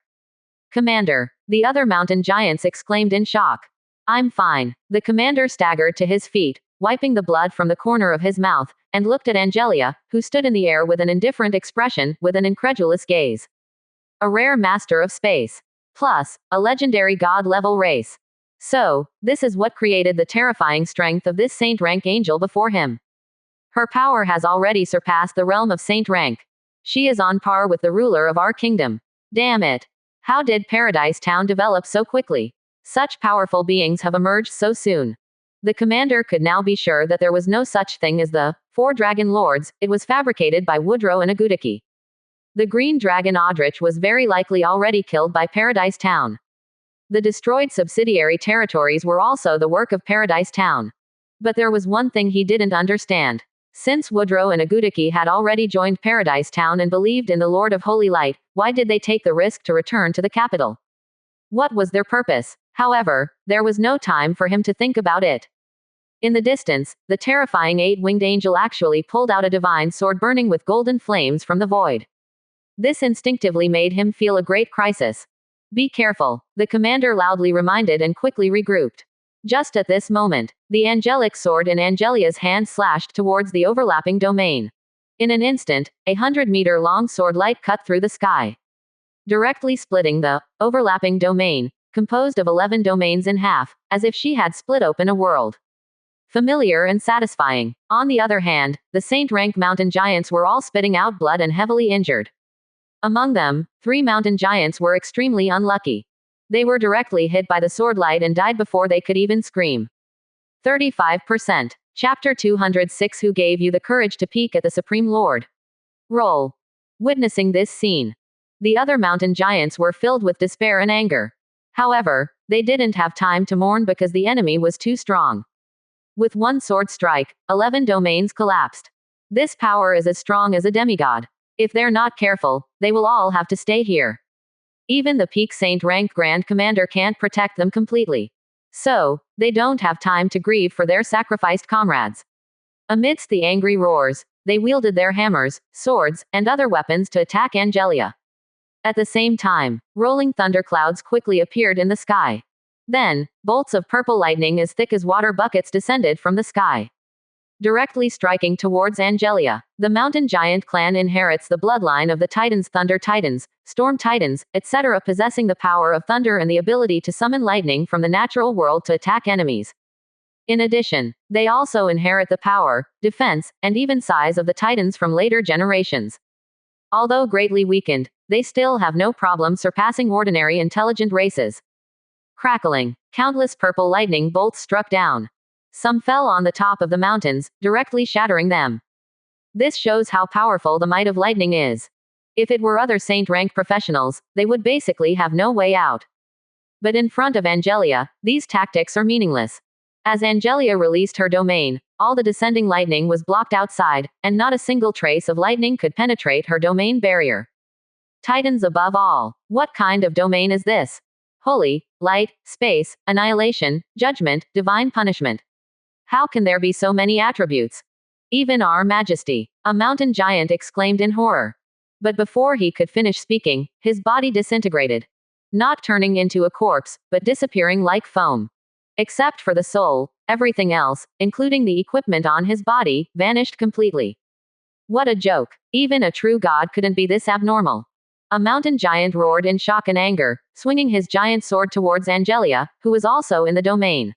Commander, the other mountain giants exclaimed in shock. I'm fine. The commander staggered to his feet, wiping the blood from the corner of his mouth, and looked at Angelia, who stood in the air with an indifferent expression, with an incredulous gaze. A rare master of space. Plus, a legendary god-level race. So, this is what created the terrifying strength of this saint rank angel before him. Her power has already surpassed the realm of saint rank. She is on par with the ruler of our kingdom. Damn it. How did Paradise Town develop so quickly? Such powerful beings have emerged so soon. The commander could now be sure that there was no such thing as the 4 Dragon Lords. It was fabricated by Woodrow and Agudaki. The green dragon Aldrich was very likely already killed by Paradise Town. The destroyed subsidiary territories were also the work of Paradise Town. But there was one thing he didn't understand. Since Woodrow and Agudaki had already joined Paradise Town and believed in the Lord of Holy Light, why did they take the risk to return to the capital? What was their purpose? However, there was no time for him to think about it. In the distance, the terrifying 8-winged angel actually pulled out a divine sword burning with golden flames from the void. This instinctively made him feel a great crisis. Be careful, the commander loudly reminded and quickly regrouped. Just at this moment, the angelic sword in Angelia's hand slashed towards the overlapping domain. In an instant, a 100-meter-long sword light cut through the sky, directly splitting the overlapping domain, composed of 11 domains in half, as if she had split open a world. Familiar and satisfying. On the other hand, the saint-rank mountain giants were all spitting out blood and heavily injured. Among them, 3 mountain giants were extremely unlucky. They were directly hit by the sword light and died before they could even scream. 35%. Chapter 206. Who gave you the courage to peek at the Supreme Lord? Roll. Witnessing this scene, the other mountain giants were filled with despair and anger. However, they didn't have time to mourn because the enemy was too strong. With one sword strike, 11 domains collapsed. This power is as strong as a demigod. If they're not careful, they will all have to stay here. Even the peak saint rank Grand Commander can't protect them completely. So, they don't have time to grieve for their sacrificed comrades. Amidst the angry roars, they wielded their hammers, swords, and other weapons to attack Angelia. At the same time, rolling thunderclouds quickly appeared in the sky. Then, bolts of purple lightning as thick as water buckets descended from the sky, directly striking towards Angelia. The mountain giant clan inherits the bloodline of the Titans, Thunder Titans, Storm Titans, etc., possessing the power of thunder and the ability to summon lightning from the natural world to attack enemies. In addition, they also inherit the power, defense, and even size of the Titans from later generations. Although greatly weakened, they still have no problem surpassing ordinary intelligent races. Crackling, countless purple lightning bolts struck down. Some fell on the top of the mountains, directly shattering them. This shows how powerful the might of lightning is. If it were other saint-rank professionals, they would basically have no way out. But in front of Angelia, these tactics are meaningless. As Angelia released her domain, all the descending lightning was blocked outside, and not a single trace of lightning could penetrate her domain barrier. Titans above all. What kind of domain is this? Holy, light, space, annihilation, judgment, divine punishment. How can there be so many attributes? Even our majesty, a mountain giant exclaimed in horror. But before he could finish speaking, his body disintegrated. Not turning into a corpse, but disappearing like foam. Except for the soul, everything else, including the equipment on his body, vanished completely. What a joke. Even a true god couldn't be this abnormal. A mountain giant roared in shock and anger, swinging his giant sword towards Angelia, who was also in the domain.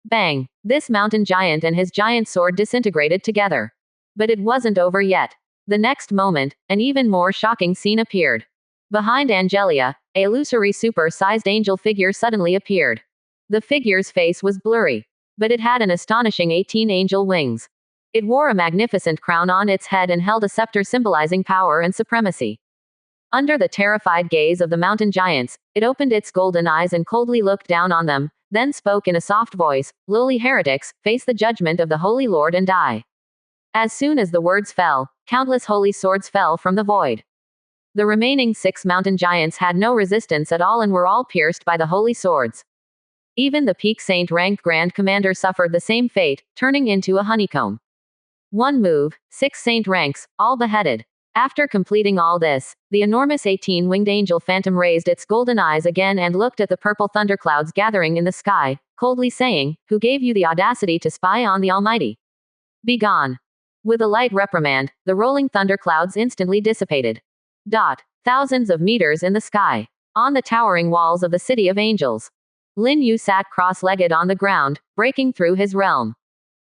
Bang! This mountain giant and his giant sword disintegrated together. But it wasn't over yet. The next moment, an even more shocking scene appeared. Behind Angelia, a illusory super-sized angel figure suddenly appeared. The figure's face was blurry, but it had an astonishing 18 angel wings. It wore a magnificent crown on its head and held a scepter symbolizing power and supremacy. Under the terrified gaze of the mountain giants, it opened its golden eyes and coldly looked down on them, then spoke in a soft voice, "Lowly heretics, face the judgment of the Holy Lord and die." As soon as the words fell, countless holy swords fell from the void. The remaining 6 mountain giants had no resistance at all and were all pierced by the holy swords. Even the peak saint-ranked Grand Commander suffered the same fate, turning into a honeycomb. One move, 6 saint ranks, all beheaded. After completing all this, the enormous 18-winged angel phantom raised its golden eyes again and looked at the purple thunderclouds gathering in the sky, coldly saying, "Who gave you the audacity to spy on the Almighty? Begone." With a light reprimand, the rolling thunderclouds instantly dissipated. Thousands of meters in the sky. On the towering walls of the City of Angels, Lin Yu sat cross-legged on the ground, breaking through his realm.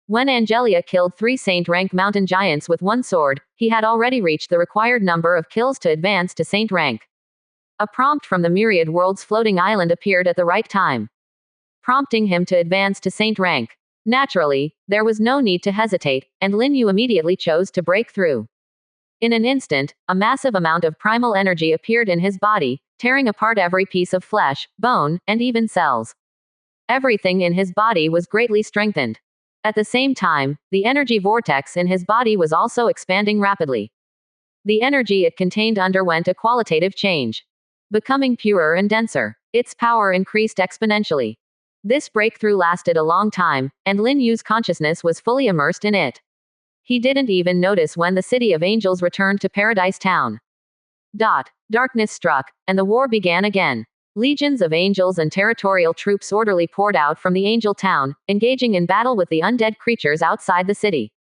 When Angelia killed 3 saint-rank mountain giants with 1 sword, he had already reached the required number of kills to advance to saint rank. A prompt from the myriad worlds floating island appeared at the right time, prompting him to advance to saint rank. Naturally, there was no need to hesitate, and Lin Yu immediately chose to break through. In an instant, a massive amount of primal energy appeared in his body, tearing apart every piece of flesh, bone, and even cells. Everything in his body was greatly strengthened. At the same time, the energy vortex in his body was also expanding rapidly. The energy it contained underwent a qualitative change, becoming purer and denser. Its power increased exponentially. This breakthrough lasted a long time, and Lin Yu's consciousness was fully immersed in it. He didn't even notice when the City of Angels returned to Paradise Town. Darkness struck, and the war began again. Legions of angels and territorial troops orderly poured out from the angel town, engaging in battle with the undead creatures outside the city.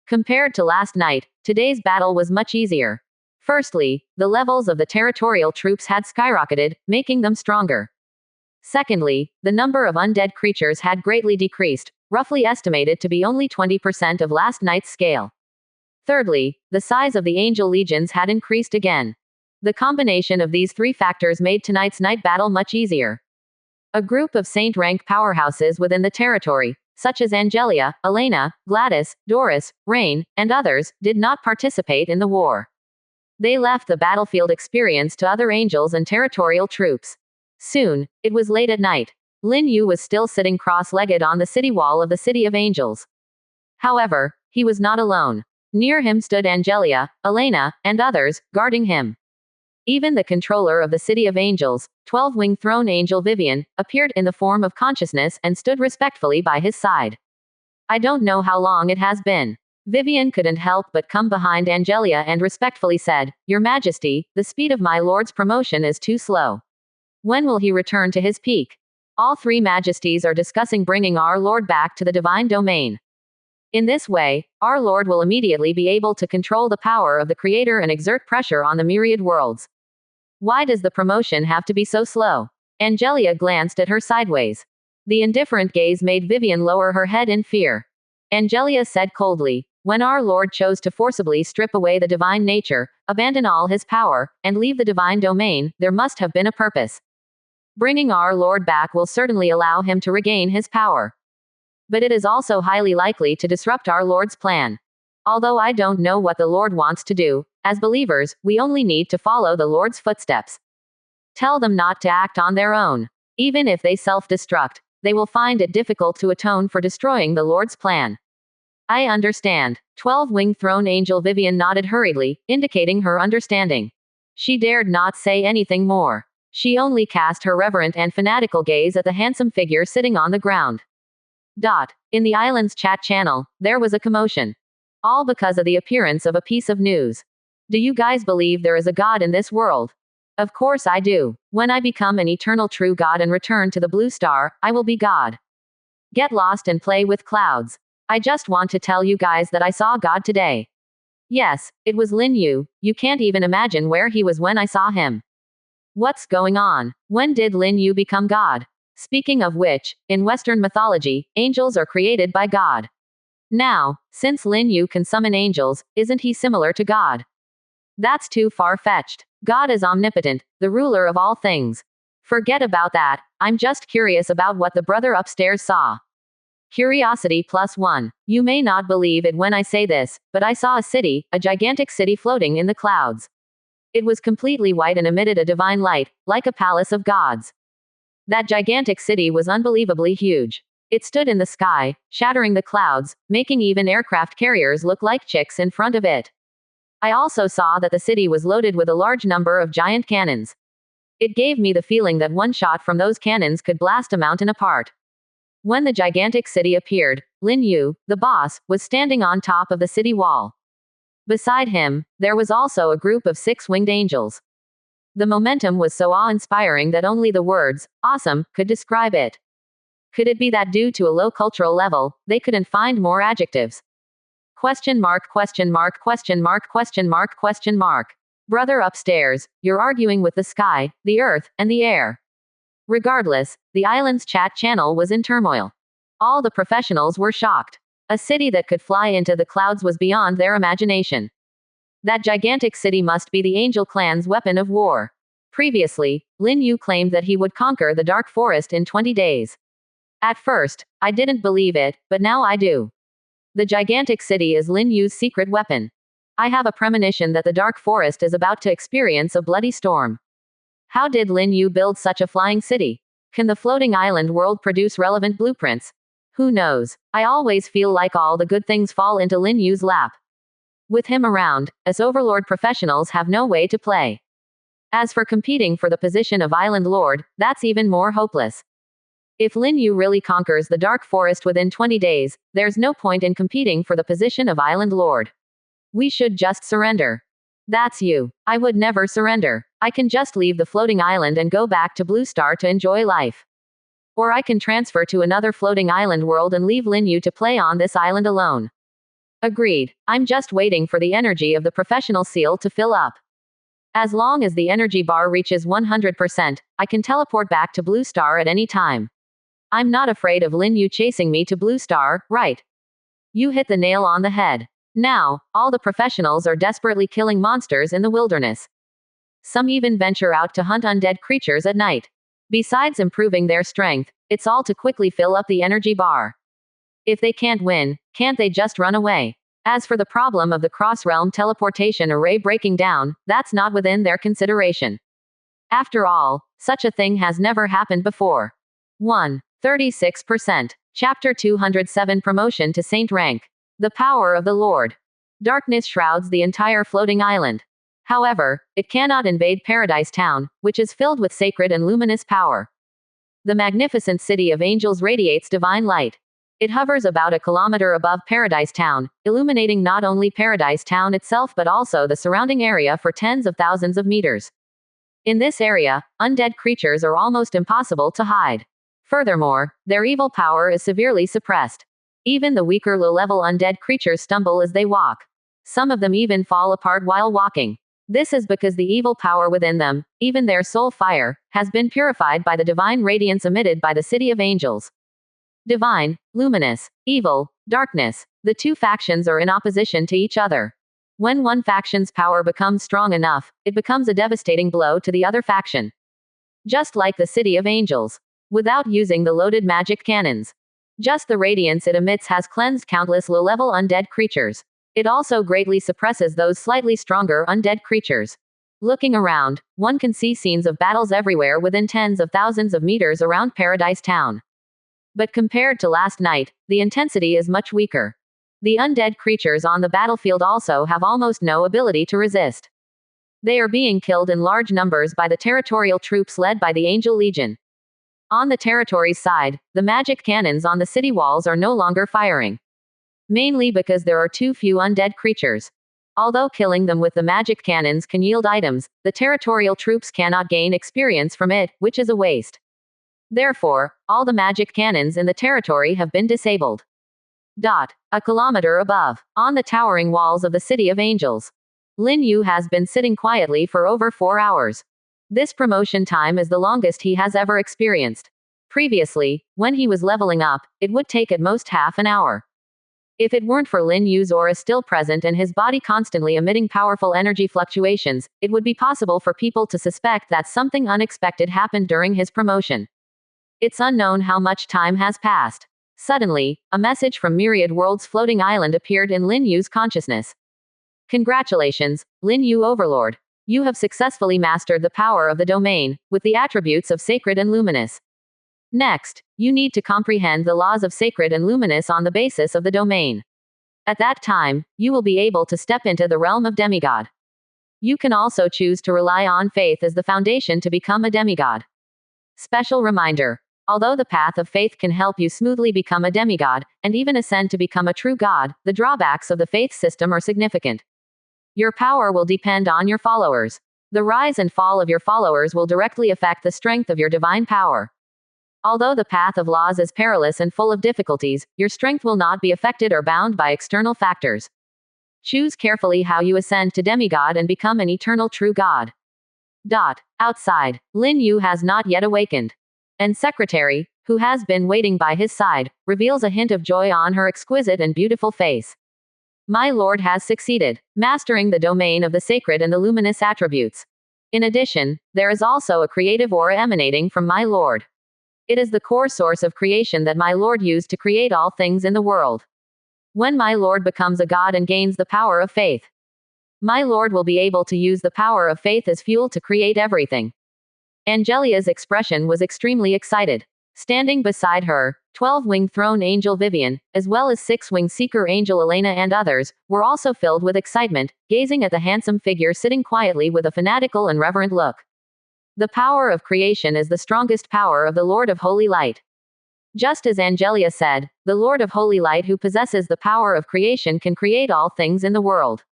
Compared to last night, today's battle was much easier. Firstly, the levels of the territorial troops had skyrocketed, making them stronger. Secondly, the number of undead creatures had greatly decreased, roughly estimated to be only 20% of last night's scale. Thirdly, the size of the angel legions had increased again. The combination of these 3 factors made tonight's night battle much easier. A group of saint-rank powerhouses within the territory, such as Angelia, Elena, Gladys, Doris, Rain, and others, did not participate in the war. They left the battlefield experience to other angels and territorial troops. Soon, it was late at night. Lin Yu was still sitting cross-legged on the city wall of the City of Angels. However, he was not alone. Near him stood Angelia, Elena, and others, guarding him. Even the controller of the City of Angels, 12-winged throne angel Vivian, appeared in the form of consciousness and stood respectfully by his side. "I don't know how long it has been." Vivian couldn't help but come behind Angelia and respectfully said, "Your Majesty, the speed of my lord's promotion is too slow. When will he return to his peak? All 3 majesties are discussing bringing our lord back to the divine domain. In this way, our lord will immediately be able to control the power of the creator and exert pressure on the myriad worlds. Why does the promotion have to be so slow?" Angelia glanced at her sideways. The indifferent gaze made Vivian lower her head in fear. Angelia said coldly, "When our Lord chose to forcibly strip away the divine nature, abandon all his power, and leave the divine domain, there must have been a purpose. Bringing our Lord back will certainly allow him to regain his power. But it is also highly likely to disrupt our Lord's plan. Although I don't know what the Lord wants to do, as believers, we only need to follow the Lord's footsteps. Tell them not to act on their own. Even if they self-destruct, they will find it difficult to atone for destroying the Lord's plan." "I understand." 12-winged throne angel Vivian nodded hurriedly, indicating her understanding. She dared not say anything more. She only cast her reverent and fanatical gaze at the handsome figure sitting on the ground. In the island's chat channel, there was a commotion. All because of the appearance of a piece of news. "Do you guys believe there is a God in this world?" "Of course I do. When I become an eternal true God and return to the blue star, I will be God. Get lost and play with clouds. I just want to tell you guys that I saw God today. Yes, it was Lin Yu. You can't even imagine where he was when I saw him." "What's going on? When did Lin Yu become God?" Speaking of which, in Western mythology, angels are created by God. Now, since Lin Yu can summon angels, isn't he similar to God? That's too far-fetched. God is omnipotent, the ruler of all things. Forget about that, I'm just curious about what the brother upstairs saw. Curiosity +1. You may not believe it when I say this, but I saw a city, a gigantic city floating in the clouds. It was completely white and emitted a divine light, like a palace of gods. That gigantic city was unbelievably huge. It stood in the sky, shattering the clouds, making even aircraft carriers look like chicks in front of it. I also saw that the city was loaded with a large number of giant cannons. It gave me the feeling that one shot from those cannons could blast a mountain apart. When the gigantic city appeared, Lin Yu, the boss, was standing on top of the city wall. Beside him, there was also a group of 6 winged angels. The momentum was so awe-inspiring that only the words, awesome, could describe it. Could it be that due to a low cultural level, they couldn't find more adjectives? Question mark, question mark, question mark, question mark, question mark. Brother upstairs, you're arguing with the sky, the earth, and the air. Regardless, the island's chat channel was in turmoil. All the professionals were shocked. A city that could fly into the clouds was beyond their imagination. That gigantic city must be the Angel Clan's weapon of war. Previously, Lin Yu claimed that he would conquer the Dark Forest in 20 days. At first, I didn't believe it, but now I do. The gigantic city is Lin Yu's secret weapon. I have a premonition that the Dark Forest is about to experience a bloody storm. How did Lin Yu build such a flying city? Can the floating island world produce relevant blueprints? Who knows? I always feel like all the good things fall into Lin Yu's lap. With him around, us overlord professionals have no way to play. As for competing for the position of Island Lord, that's even more hopeless. If Lin Yu really conquers the Dark Forest within 20 days, there's no point in competing for the position of Island Lord. We should just surrender. That's you. I would never surrender. I can just leave the floating island and go back to Blue Star to enjoy life. Or I can transfer to another floating island world and leave Lin Yu to play on this island alone. Agreed. I'm just waiting for the energy of the professional seal to fill up. As long as the energy bar reaches 100%, I can teleport back to Blue Star at any time. I'm not afraid of Lin Yu chasing me to Blue Star, right? You hit the nail on the head. Now, all the professionals are desperately killing monsters in the wilderness. Some even venture out to hunt undead creatures at night. Besides improving their strength, it's all to quickly fill up the energy bar. If they can't win, can't they just run away? As for the problem of the cross-realm teleportation array breaking down, that's not within their consideration. After all, such a thing has never happened before. 36%. Chapter 207 Promotion to Saint Rank. The power of the Lord. Darkness shrouds the entire floating island. However, it cannot invade Paradise Town, which is filled with sacred and luminous power. The magnificent city of angels radiates divine light. It hovers about a kilometer above Paradise Town, illuminating not only Paradise Town itself but also the surrounding area for tens of thousands of meters. In this area, undead creatures are almost impossible to hide. Furthermore, their evil power is severely suppressed. Even the weaker low-level undead creatures stumble as they walk. Some of them even fall apart while walking. This is because the evil power within them, even their soul fire, has been purified by the divine radiance emitted by the city of angels. Divine, luminous, evil, darkness. The two factions are in opposition to each other. When one faction's power becomes strong enough, it becomes a devastating blow to the other faction. Just like the city of angels. Without using the loaded magic cannons. Just the radiance it emits has cleansed countless low-level undead creatures. It also greatly suppresses those slightly stronger undead creatures. Looking around, one can see scenes of battles everywhere within tens of thousands of meters around Paradise Town. But compared to last night, the intensity is much weaker. The undead creatures on the battlefield also have almost no ability to resist. They are being killed in large numbers by the territorial troops led by the Angel Legion. On the territory's side, the magic cannons on the city walls are no longer firing. Mainly because there are too few undead creatures. Although killing them with the magic cannons can yield items, the territorial troops cannot gain experience from it, which is a waste. Therefore, all the magic cannons in the territory have been disabled. A kilometer above, on the towering walls of the City of Angels. Lin Yu has been sitting quietly for over 4 hours. This promotion time is the longest he has ever experienced. Previously, when he was leveling up, it would take at most half an hour. If it weren't for Lin Yu's aura still present and his body constantly emitting powerful energy fluctuations, it would be possible for people to suspect that something unexpected happened during his promotion. It's unknown how much time has passed. Suddenly, a message from Myriad World's floating island appeared in Lin Yu's consciousness. Congratulations, Lin Yu Overlord. You have successfully mastered the power of the domain, with the attributes of sacred and luminous. Next, you need to comprehend the laws of sacred and luminous on the basis of the domain. At that time, you will be able to step into the realm of demigod. You can also choose to rely on faith as the foundation to become a demigod. Special reminder. Although the path of faith can help you smoothly become a demigod, and even ascend to become a true god, the drawbacks of the faith system are significant. Your power will depend on your followers. The rise and fall of your followers will directly affect the strength of your divine power. Although the path of laws is perilous and full of difficulties, your strength will not be affected or bound by external factors. Choose carefully how you ascend to demigod and become an eternal true god. Outside, Lin Yu has not yet awakened. And secretary, who has been waiting by his side, reveals a hint of joy on her exquisite and beautiful face. My lord has succeeded, mastering the domain of the sacred and the luminous attributes. In addition, there is also a creative aura emanating from my lord. It is the core source of creation that my lord used to create all things in the world. When my lord becomes a god and gains the power of faith, my lord will be able to use the power of faith as fuel to create everything. Angelia's expression was extremely excited. Standing beside her, 12-winged throne angel Vivian, as well as 6-winged seeker angel Elena and others, were also filled with excitement, gazing at the handsome figure sitting quietly with a fanatical and reverent look. The power of creation is the strongest power of the Lord of Holy Light. Just as Angelia said, the Lord of Holy Light who possesses the power of creation can create all things in the world.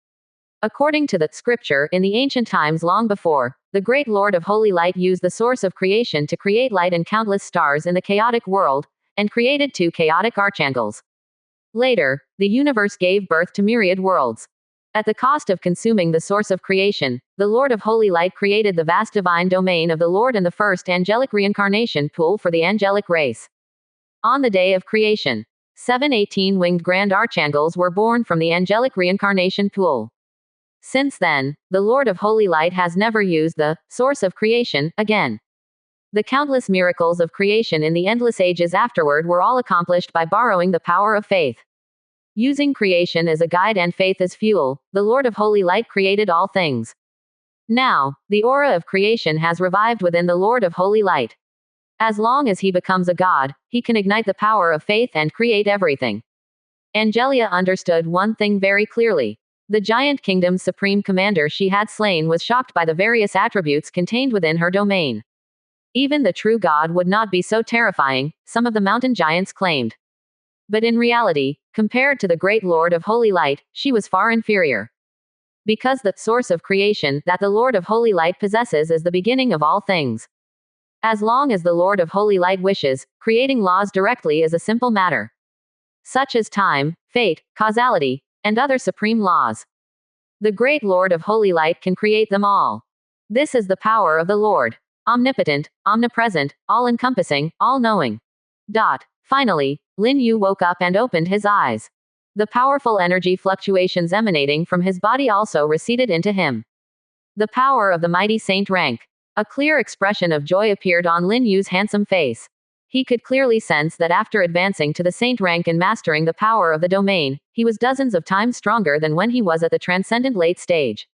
According to the scripture, in the ancient times long before, the great Lord of Holy Light used the source of creation to create light and countless stars in the chaotic world, and created 2 chaotic archangels. Later, the universe gave birth to myriad worlds. At the cost of consuming the source of creation, the Lord of Holy Light created the vast divine domain of the Lord and the first angelic reincarnation pool for the angelic race. On the day of creation, 7 18-winged grand archangels were born from the angelic reincarnation pool. Since then, the Lord of Holy Light has never used the source of creation again. The countless miracles of creation in the endless ages afterward were all accomplished by borrowing the power of faith. Using creation as a guide and faith as fuel, the Lord of Holy Light created all things. Now, the aura of creation has revived within the Lord of Holy Light. As long as he becomes a god, he can ignite the power of faith and create everything. Angelia understood one thing very clearly. The giant kingdom's supreme commander she had slain was shocked by the various attributes contained within her domain. Even the true god would not be so terrifying, some of the mountain giants claimed. But in reality, compared to the great Lord of Holy Light, she was far inferior. Because the source of creation that the Lord of Holy Light possesses is the beginning of all things. As long as the Lord of Holy Light wishes, creating laws directly is a simple matter. Such as time, fate, causality, and other supreme laws. The great Lord of Holy Light can create them all. This is the power of the Lord. Omnipotent, omnipresent, all-encompassing, all-knowing. Finally, Lin Yu woke up and opened his eyes. The powerful energy fluctuations emanating from his body also receded into him. The power of the mighty saint rank. A clear expression of joy appeared on Lin Yu's handsome face. He could clearly sense that after advancing to the saint rank and mastering the power of the domain, he was dozens of times stronger than when he was at the transcendent late stage.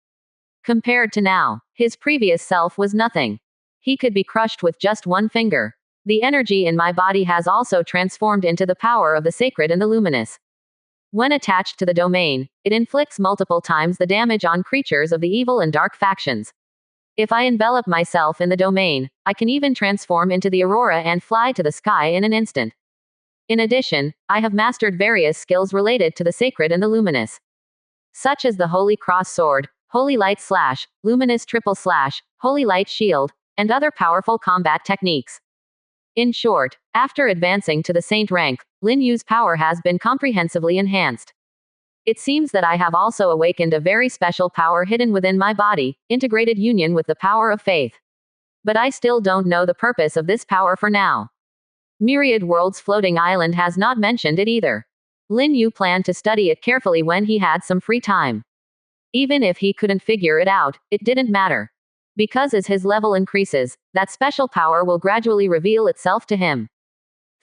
Compared to now, his previous self was nothing. He could be crushed with just one finger. The energy in my body has also transformed into the power of the sacred and the luminous. When attached to the domain, it inflicts multiple times the damage on creatures of the evil and dark factions. If I envelop myself in the domain, I can even transform into the aurora and fly to the sky in an instant. In addition, I have mastered various skills related to the sacred and the luminous, such as the Holy Cross Sword, Holy Light Slash, Luminous Triple Slash, Holy Light Shield, and other powerful combat techniques. In short, after advancing to the saint rank, Lin Yu's power has been comprehensively enhanced. It seems that I have also awakened a very special power hidden within my body, integrated union with the power of faith. But I still don't know the purpose of this power for now. Myriad World's floating island has not mentioned it either. Lin Yu planned to study it carefully when he had some free time. Even if he couldn't figure it out, it didn't matter. Because as his level increases, that special power will gradually reveal itself to him.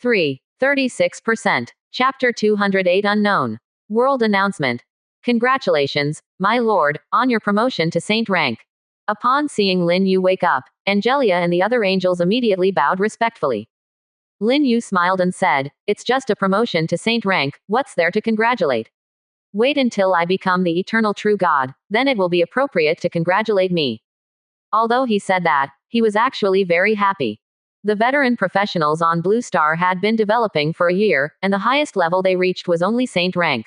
36%. Chapter 208 Unknown. World Announcement. Congratulations, my lord, on your promotion to saint rank. Upon seeing Lin Yu wake up, Angelia and the other angels immediately bowed respectfully. Lin Yu smiled and said, "It's just a promotion to saint rank, what's there to congratulate? Wait until I become the eternal true God, then it will be appropriate to congratulate me." Although he said that, he was actually very happy. The veteran professionals on Blue Star had been developing for a year, and the highest level they reached was only saint rank.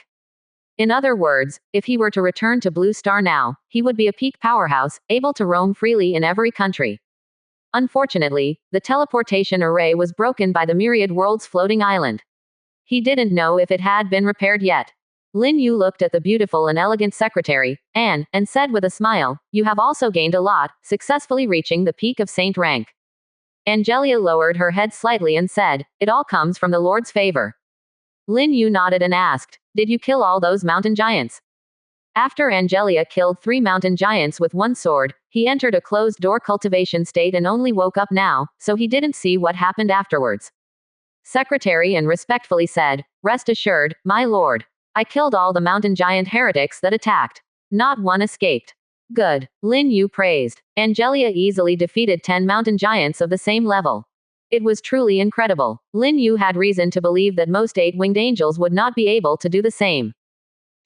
In other words, if he were to return to Blue Star now, he would be a peak powerhouse, able to roam freely in every country. Unfortunately, the teleportation array was broken by the myriad worlds floating island. He didn't know if it had been repaired yet. Lin Yu looked at the beautiful and elegant secretary, Anne, and said with a smile, "You have also gained a lot, successfully reaching the peak of saint rank." Angelia lowered her head slightly and said, "It all comes from the Lord's favor." Lin Yu nodded and asked, "Did you kill all those mountain giants?" After Angelia killed 3 mountain giants with one sword, he entered a closed-door cultivation state and only woke up now, so he didn't see what happened afterwards. Secretary and respectfully said, "Rest assured, my lord. I killed all the mountain giant heretics that attacked. Not one escaped." "Good," Lin Yu praised. Angelia easily defeated 10 mountain giants of the same level. It was truly incredible. Lin Yu had reason to believe that most 8-winged angels would not be able to do the same.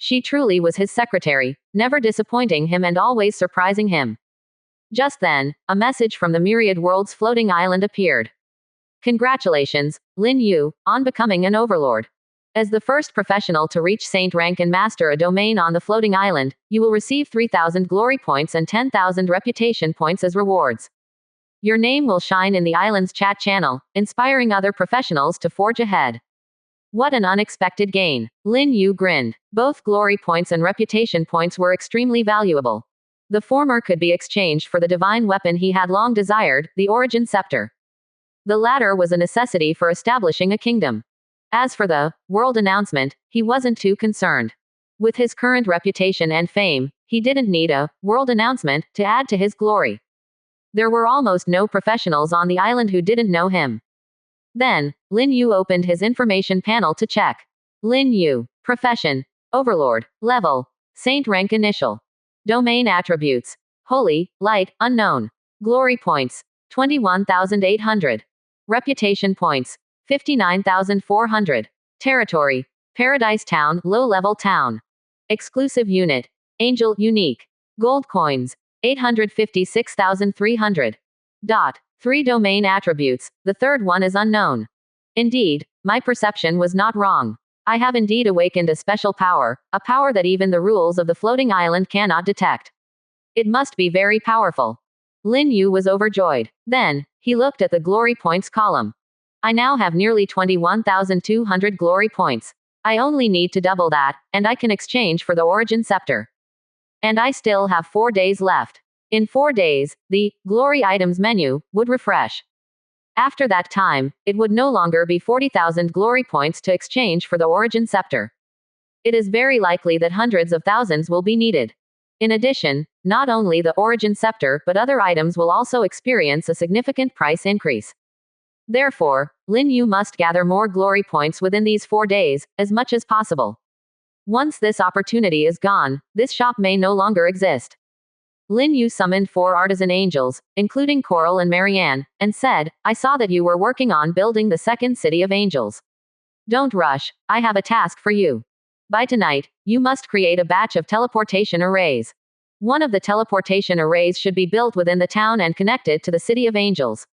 She truly was his secretary, never disappointing him and always surprising him. Just then, a message from the myriad worlds floating island appeared. "Congratulations, Lin Yu, on becoming an overlord. As the first professional to reach saint rank and master a domain on the floating island, you will receive 3,000 glory points and 10,000 reputation points as rewards. Your name will shine in the island's chat channel, inspiring other professionals to forge ahead." What an unexpected gain. Lin Yu grinned. Both glory points and reputation points were extremely valuable. The former could be exchanged for the divine weapon he had long desired, the Origin Scepter. The latter was a necessity for establishing a kingdom. As for the world announcement, he wasn't too concerned. With his current reputation and fame, he didn't need a world announcement to add to his glory. There were almost no professionals on the island who didn't know him. Then, Lin Yu opened his information panel to check. Lin Yu. Profession. Overlord. Level. Saint rank initial. Domain attributes. Holy, light, unknown. Glory points. 21,800. Reputation points. 59,400. Territory. Paradise Town, low-level town. Exclusive unit. Angel, unique. Gold coins. 856,300. 3 domain attributes, the third one is unknown. Indeed, my perception was not wrong. I have indeed awakened a special power, a power that even the rules of the floating island cannot detect. It must be very powerful. Lin Yu was overjoyed. Then, he looked at the glory points column. I now have nearly 21,200 glory points. I only need to double that, and I can exchange for the Origin Scepter. And I still have 4 days left. In 4 days, the glory items menu would refresh. After that time, it would no longer be 40,000 glory points to exchange for the Origin Scepter. It is very likely that hundreds of thousands will be needed. In addition, not only the Origin Scepter but other items will also experience a significant price increase. Therefore, Lin Yu must gather more glory points within these 4 days, as much as possible. Once this opportunity is gone, this shop may no longer exist. Lin Yu summoned 4 artisan angels, including Coral and Marianne, and said, "I saw that you were working on building the second city of angels. Don't rush, I have a task for you. By tonight, you must create a batch of teleportation arrays. One of the teleportation arrays should be built within the town and connected to the city of angels.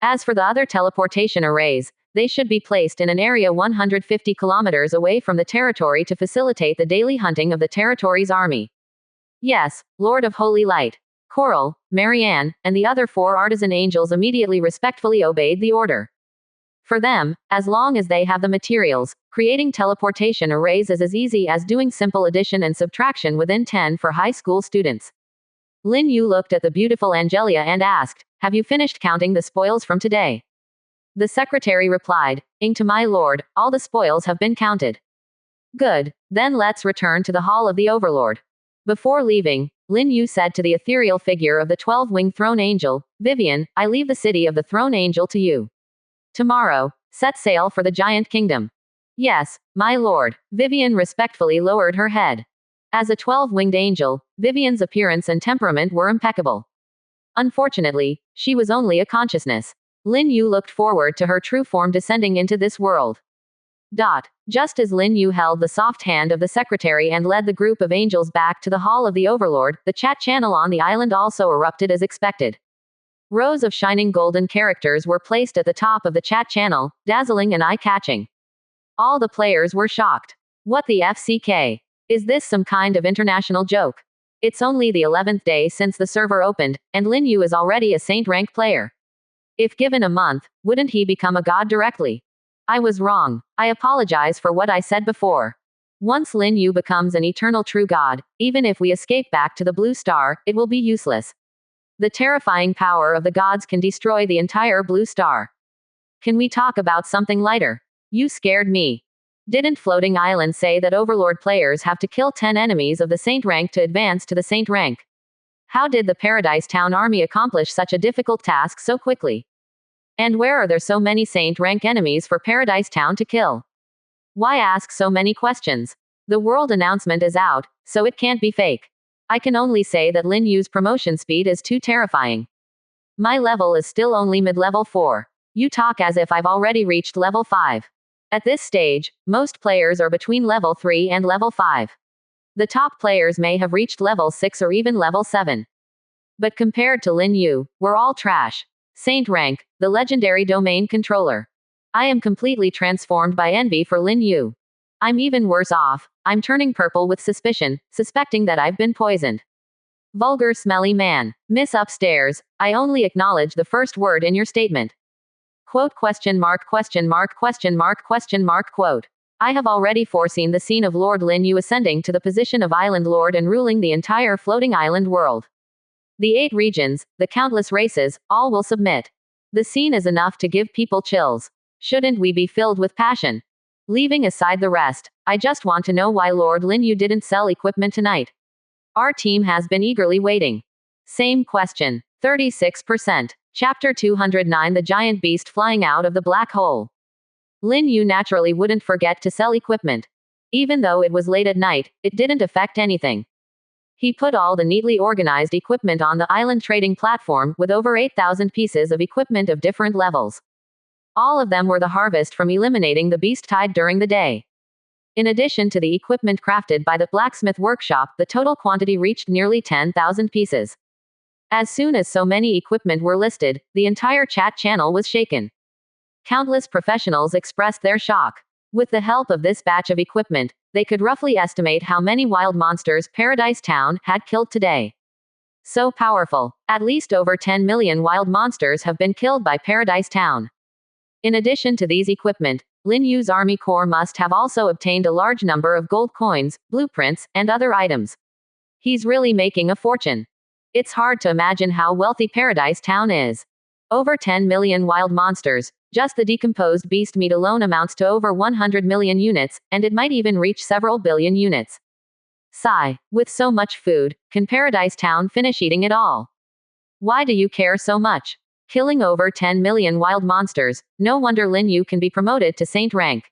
As for the other teleportation arrays, they should be placed in an area 150 kilometers away from the territory to facilitate the daily hunting of the territory's army." "Yes, Lord of Holy Light." Coral, Marianne, and the other 4 artisan angels immediately respectfully obeyed the order. For them, as long as they have the materials, creating teleportation arrays is as easy as doing simple addition and subtraction within 10 for high school students. Lin Yu looked at the beautiful Angelia and asked, "Have you finished counting the spoils from today?" The secretary replied, "To my lord, all the spoils have been counted." Good, then let's return to the Hall of the Overlord. Before leaving, Lin Yu said to the ethereal figure of the 12-winged throne angel, Vivian, I leave the city of the throne angel to you. Tomorrow, set sail for the giant kingdom. Yes, my lord. Vivian respectfully lowered her head. As a 12-winged angel, Vivian's appearance and temperament were impeccable. Unfortunately, she was only a consciousness. Lin Yu looked forward to her true form descending into this world. Just as Lin Yu held the soft hand of the secretary and led the group of angels back to the Hall of the Overlord, the chat channel on the island also erupted as expected. Rows of shining golden characters were placed at the top of the chat channel, dazzling and eye-catching. All the players were shocked. What the FCK? Is this some kind of international joke? It's only the 11th day since the server opened, and Lin Yu is already a saint rank player. If given a month, wouldn't he become a god directly? I was wrong. I apologize for what I said before. Once Lin Yu becomes an eternal true god, even if we escape back to the blue star, it will be useless. The terrifying power of the gods can destroy the entire blue star. Can we talk about something lighter? You scared me. Didn't Floating Island say that Overlord players have to kill 10 enemies of the saint rank to advance to the saint rank? How did the Paradise Town army accomplish such a difficult task so quickly? And where are there so many saint rank enemies for Paradise Town to kill? Why ask so many questions? The world announcement is out, so it can't be fake. I can only say that Lin Yu's promotion speed is too terrifying. My level is still only mid-level 4. You talk as if I've already reached level 5. At this stage, most players are between level 3 and level 5. The top players may have reached level 6 or even level 7. But compared to Lin Yu, we're all trash. Saint rank, the legendary domain controller. I am completely transformed by envy for Lin Yu. I'm even worse off. I'm turning purple with suspicion, suspecting that I've been poisoned. Vulgar smelly man. Miss Upstairs, I only acknowledge the first word in your statement. Quote question mark question mark question mark question mark quote. I have already foreseen the scene of Lord Lin Yu ascending to the position of Island Lord and ruling the entire floating island world. The 8 regions, the countless races, all will submit. The scene is enough to give people chills. Shouldn't we be filled with passion? Leaving aside the rest, I just want to know why Lord Lin Yu didn't sell equipment tonight. Our team has been eagerly waiting. Same question. 36%. Chapter 209 The Giant Beast Flying Out of the Black Hole. Lin Yu naturally wouldn't forget to sell equipment. Even though it was late at night, it didn't affect anything. He put all the neatly organized equipment on the island trading platform, with over 8,000 pieces of equipment of different levels. All of them were the harvest from eliminating the beast tide during the day. In addition to the equipment crafted by the blacksmith workshop, the total quantity reached nearly 10,000 pieces. As soon as so many equipment were listed, the entire chat channel was shaken. Countless professionals expressed their shock. With the help of this batch of equipment, they could roughly estimate how many wild monsters Paradise Town had killed today. So powerful. At least over 10 million wild monsters have been killed by Paradise Town. In addition to these equipment, Lin Yu's army corps must have also obtained a large number of gold coins, blueprints, and other items. He's really making a fortune. It's hard to imagine how wealthy Paradise Town is. Over 10 million wild monsters. Just the decomposed beast meat alone amounts to over 100 million units, and it might even reach several billion units. Sigh. With so much food, can Paradise Town finish eating it all? Why do you care so much? Killing over 10 million wild monsters, no wonder Lin Yu can be promoted to saint rank.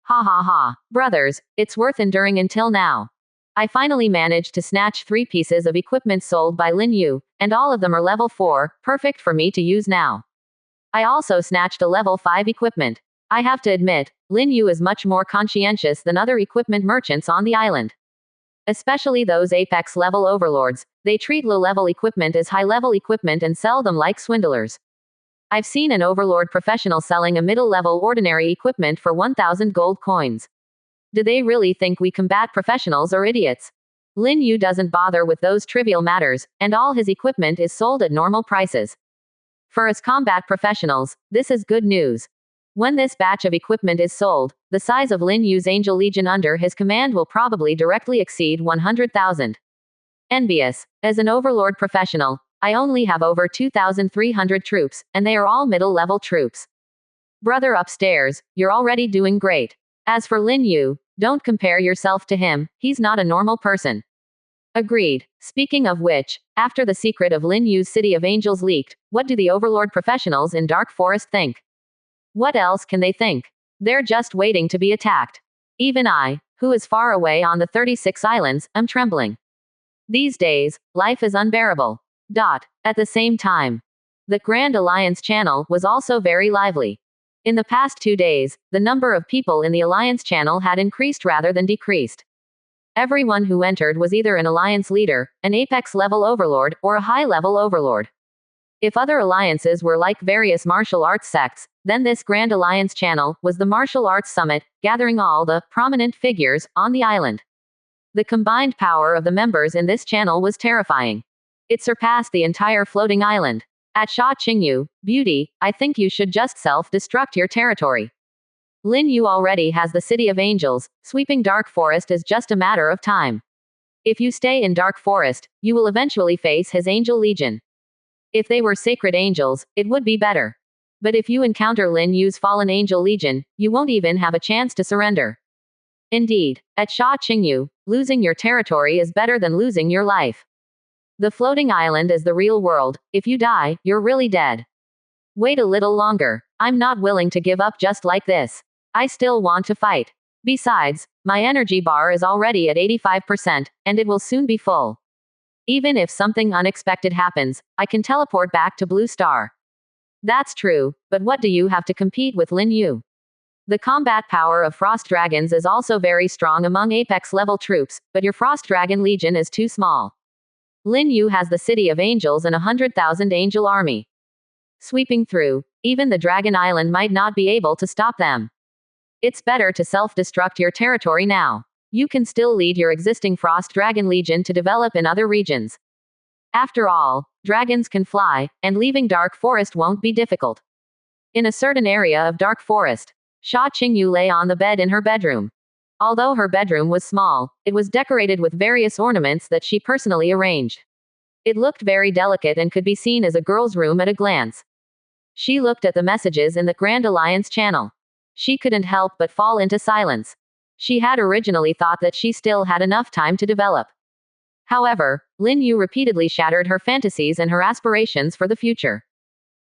Ha ha ha. Brothers, it's worth enduring until now. I finally managed to snatch 3 pieces of equipment sold by Lin Yu, and all of them are level 4, perfect for me to use now. I also snatched a level 5 equipment. I have to admit, Lin Yu is much more conscientious than other equipment merchants on the island. Especially those apex level overlords, they treat low-level equipment as high-level equipment and sell them like swindlers. I've seen an overlord professional selling a middle-level ordinary equipment for 1,000 gold coins. Do they really think we combat professionals or idiots? Lin Yu doesn't bother with those trivial matters, and all his equipment is sold at normal prices. For us combat professionals, this is good news. When this batch of equipment is sold, the size of Lin Yu's Angel Legion under his command will probably directly exceed 100,000. Envious. As an overlord professional, I only have over 2,300 troops, and they are all middle-level troops. Brother upstairs, you're already doing great. As for Lin Yu, Don't compare yourself to him, he's not a normal person. Agreed. Speaking of which, after the secret of Lin Yu's City of Angels leaked, what do the Overlord professionals in Dark Forest think? What else can they think? They're just waiting to be attacked. Even I, who is far away on the 36 islands, am trembling. These days, life is unbearable. At the same time, the Grand Alliance channel was also very lively. In the past 2 days, the number of people in the Alliance channel had increased rather than decreased. Everyone who entered was either an Alliance leader, an Apex-level Overlord, or a high-level Overlord. If other alliances were like various martial arts sects, then this Grand Alliance channel was the martial arts summit, gathering all the prominent figures on the island. The combined power of the members in this channel was terrifying. It surpassed the entire floating island. At Sha Qingyu, beauty, I think you should just self-destruct your territory. Lin Yu already has the City of Angels, sweeping Dark Forest is just a matter of time. If you stay in Dark Forest, you will eventually face his Angel Legion. If they were sacred angels, it would be better. But if you encounter Lin Yu's fallen Angel Legion, you won't even have a chance to surrender. Indeed, at Sha Qingyu, losing your territory is better than losing your life. The floating island is the real world. If you die, you're really dead. Wait a little longer. I'm not willing to give up just like this. I still want to fight. Besides, my energy bar is already at 85%, and it will soon be full. Even if something unexpected happens, I can teleport back to Blue Star. That's true, but what do you have to compete with Lin Yu? The combat power of Frost Dragons is also very strong among Apex-level troops, but your Frost Dragon Legion is too small. Lin Yu has the City of Angels and 100,000 angel army. Sweeping through, even the Dragon Island might not be able to stop them. It's better to self-destruct your territory now. You can still lead your existing Frost Dragon Legion to develop in other regions. After all, dragons can fly, and leaving Dark Forest won't be difficult. In a certain area of Dark Forest, Sha Qingyu lay on the bed in her bedroom. Although her bedroom was small, it was decorated with various ornaments that she personally arranged. It looked very delicate and could be seen as a girl's room at a glance. She looked at the messages in the Grand Alliance channel. She couldn't help but fall into silence. She had originally thought that she still had enough time to develop. However, Lin Yu repeatedly shattered her fantasies and her aspirations for the future.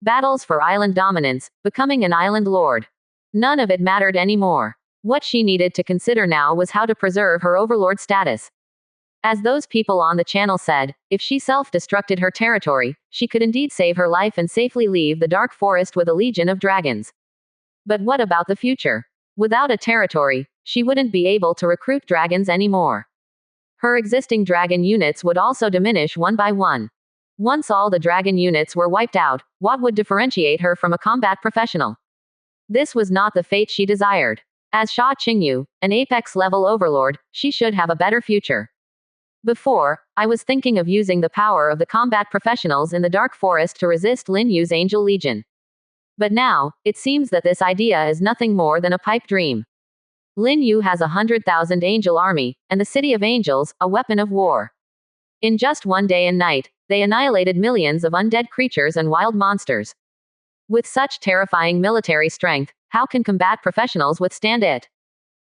Battles for island dominance, becoming an island lord. None of it mattered anymore. What she needed to consider now was how to preserve her overlord status. As those people on the channel said, if she self-destructed her territory, she could indeed save her life and safely leave the Dark Forest with a legion of dragons. But what about the future? Without a territory, she wouldn't be able to recruit dragons anymore. Her existing dragon units would also diminish one by one. Once all the dragon units were wiped out, what would differentiate her from a combat professional? This was not the fate she desired. As Sha Qingyu, an Apex-level overlord, she should have a better future. Before, I was thinking of using the power of the combat professionals in the Dark Forest to resist Lin Yu's Angel Legion. But now, it seems that this idea is nothing more than a pipe dream. Lin Yu has 100,000 angel army, and the City of Angels, a weapon of war. In just one day and night, they annihilated millions of undead creatures and wild monsters. With such terrifying military strength, how can combat professionals withstand it?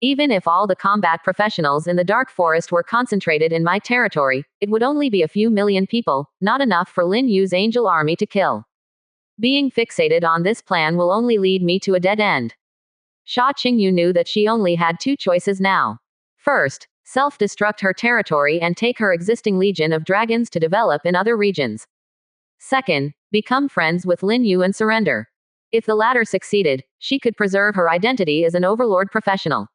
Even if all the combat professionals in the Dark Forest were concentrated in my territory, it would only be a few million people, not enough for Lin Yu's angel army to kill. Being fixated on this plan will only lead me to a dead end. Sha Qingyu knew that she only had two choices now. First, self-destruct her territory and take her existing legion of dragons to develop in other regions. Second, become friends with Lin Yu and surrender. If the latter succeeded, she could preserve her identity as an overlord professional.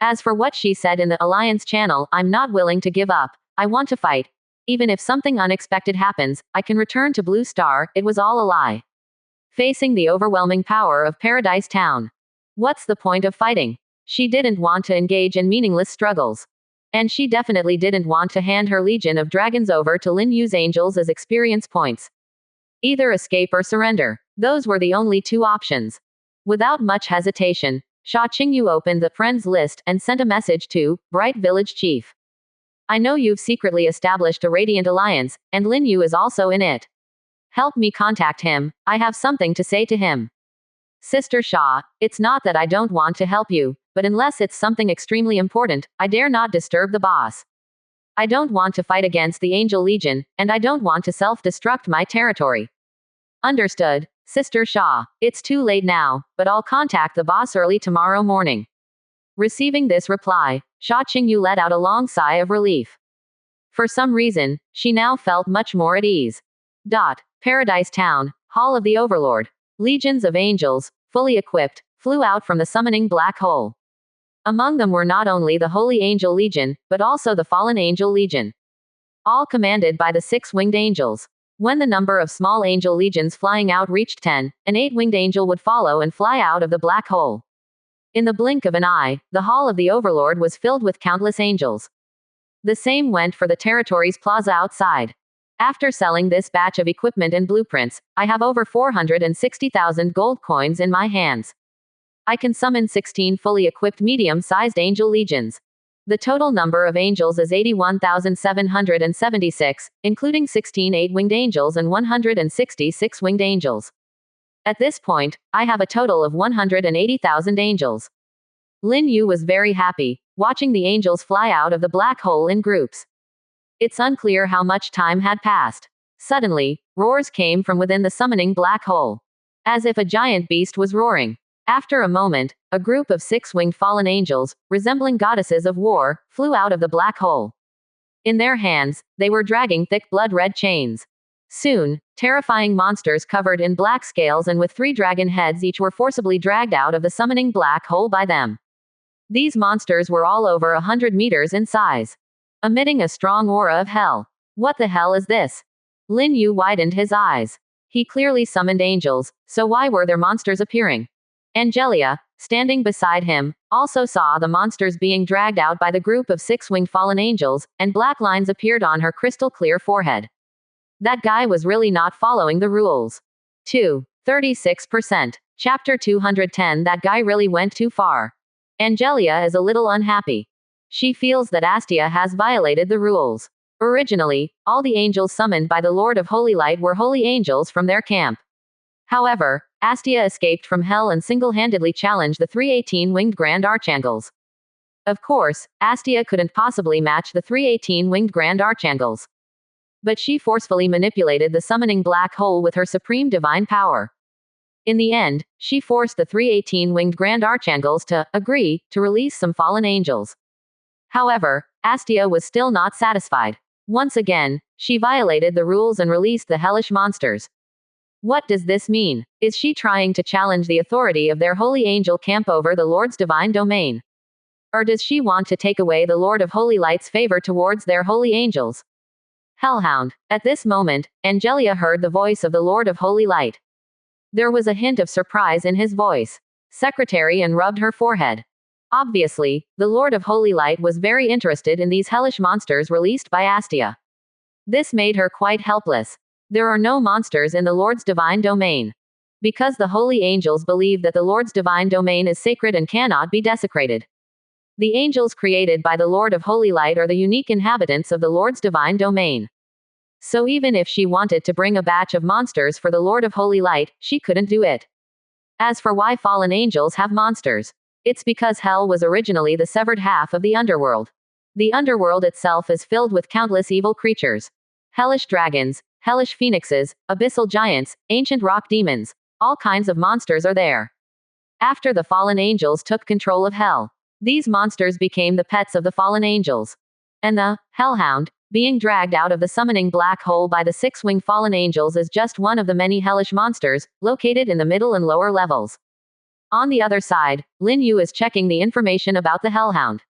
As for what she said in the Alliance channel, I'm not willing to give up. I want to fight. Even if something unexpected happens, I can return to Blue Star. It was all a lie. Facing the overwhelming power of Paradise Town. What's the point of fighting? She didn't want to engage in meaningless struggles. And she definitely didn't want to hand her legion of dragons over to Lin Yu's angels as experience points. Either escape or surrender. Those were the only two options. Without much hesitation, Sha Qingyu opened the friends list and sent a message to Bright Village Chief. I know you've secretly established a Radiant Alliance, and Lin Yu is also in it. Help me contact him. I have something to say to him. Sister Sha, it's not that I don't want to help you, but unless it's something extremely important, I dare not disturb the boss. I don't want to fight against the Angel Legion, and I don't want to self-destruct my territory. Understood, Sister Shaw. It's too late now, but I'll contact the boss early tomorrow morning. Receiving this reply, Sha Qingyu let out a long sigh of relief. For some reason, she now felt much more at ease. Paradise Town, Hall of the Overlord. Legions of angels, fully equipped, flew out from the summoning black hole. Among them were not only the Holy Angel Legion, but also the Fallen Angel Legion. All commanded by the 6-winged angels. When the number of small angel legions flying out reached 10, an 8-winged angel would follow and fly out of the black hole. In the blink of an eye, the Hall of the Overlord was filled with countless angels. The same went for the territory's plaza outside. After selling this batch of equipment and blueprints, I have over 460,000 gold coins in my hands. I can summon 16 fully equipped medium-sized angel legions. The total number of angels is 81,776, including 16 8-winged angels and 160 6-winged angels. At this point, I have a total of 180,000 angels. Lin Yu was very happy, watching the angels fly out of the black hole in groups. It's unclear how much time had passed. Suddenly, roars came from within the summoning black hole. As if a giant beast was roaring. After a moment, a group of 6-winged fallen angels, resembling goddesses of war, flew out of the black hole. In their hands, they were dragging thick blood-red chains. Soon, terrifying monsters covered in black scales and with 3 dragon heads each were forcibly dragged out of the summoning black hole by them. These monsters were all over 100 meters in size, emitting a strong aura of hell. What the hell is this? Lin Yu widened his eyes. He clearly summoned angels, so why were there monsters appearing? Angelia, standing beside him, also saw the monsters being dragged out by the group of 6-winged fallen angels, and black lines appeared on her crystal-clear forehead. That guy was really not following the rules. 36%. Chapter 210. That guy really went too far. Angelia is a little unhappy. She feels that Astia has violated the rules. Originally, all the angels summoned by the Lord of Holy Light were holy angels from their camp. However, Astia escaped from hell and single-handedly challenged the 3 18-winged Grand Archangels. Of course, Astia couldn't possibly match the 3 18-winged Grand Archangels. But she forcefully manipulated the summoning black hole with her supreme divine power. In the end, she forced the 3 18-winged Grand Archangels to agree to release some fallen angels. However, Astia was still not satisfied. Once again, she violated the rules and released the hellish monsters. What does this mean? Is she trying to challenge the authority of their holy angel camp over the Lord's divine domain? Or does she want to take away the Lord of Holy Light's favor towards their holy angels? Hellhound. At this moment, Angelia heard the voice of the Lord of Holy Light. There was a hint of surprise in his voice. Secretary and rubbed her forehead. Obviously, the Lord of Holy Light was very interested in these hellish monsters released by Astia. This made her quite helpless. There are no monsters in the Lord's divine domain. Because the holy angels believe that the Lord's divine domain is sacred and cannot be desecrated. The angels created by the Lord of Holy Light are the unique inhabitants of the Lord's divine domain. So even if she wanted to bring a batch of monsters for the Lord of Holy Light, she couldn't do it. As for why fallen angels have monsters, it's because hell was originally the severed half of the underworld. The underworld itself is filled with countless evil creatures. Hellish dragons, hellish phoenixes, abyssal giants, ancient rock demons. All kinds of monsters are there. After the fallen angels took control of hell, these monsters became the pets of the fallen angels. And the Hellhound, being dragged out of the summoning black hole by the 6-winged fallen angels, is just one of the many hellish monsters, located in the middle and lower levels. On the other side, Lin Yu is checking the information about the Hellhound.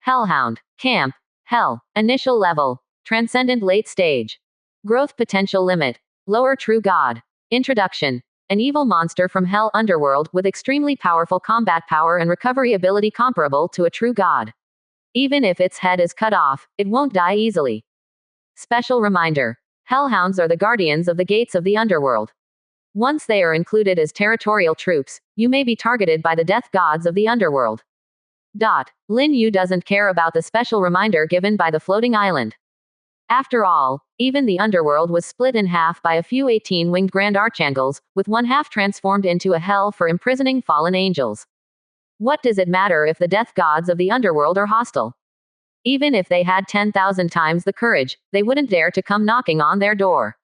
Hellhound. Camp. Hell. Initial level. Transcendent late stage. Growth potential limit. Lower true god. Introduction. An evil monster from Hell Underworld with extremely powerful combat power and recovery ability comparable to a true god. Even if its head is cut off, it won't die easily. Special reminder. Hellhounds are the guardians of the gates of the underworld. Once they are included as territorial troops, you may be targeted by the death gods of the underworld. Lin Yu doesn't care about the special reminder given by the floating island. After all, even the underworld was split in half by a few 18-winged Grand Archangels, with one half transformed into a hell for imprisoning fallen angels. What does it matter if the death gods of the underworld are hostile? Even if they had 10,000 times the courage, they wouldn't dare to come knocking on their door.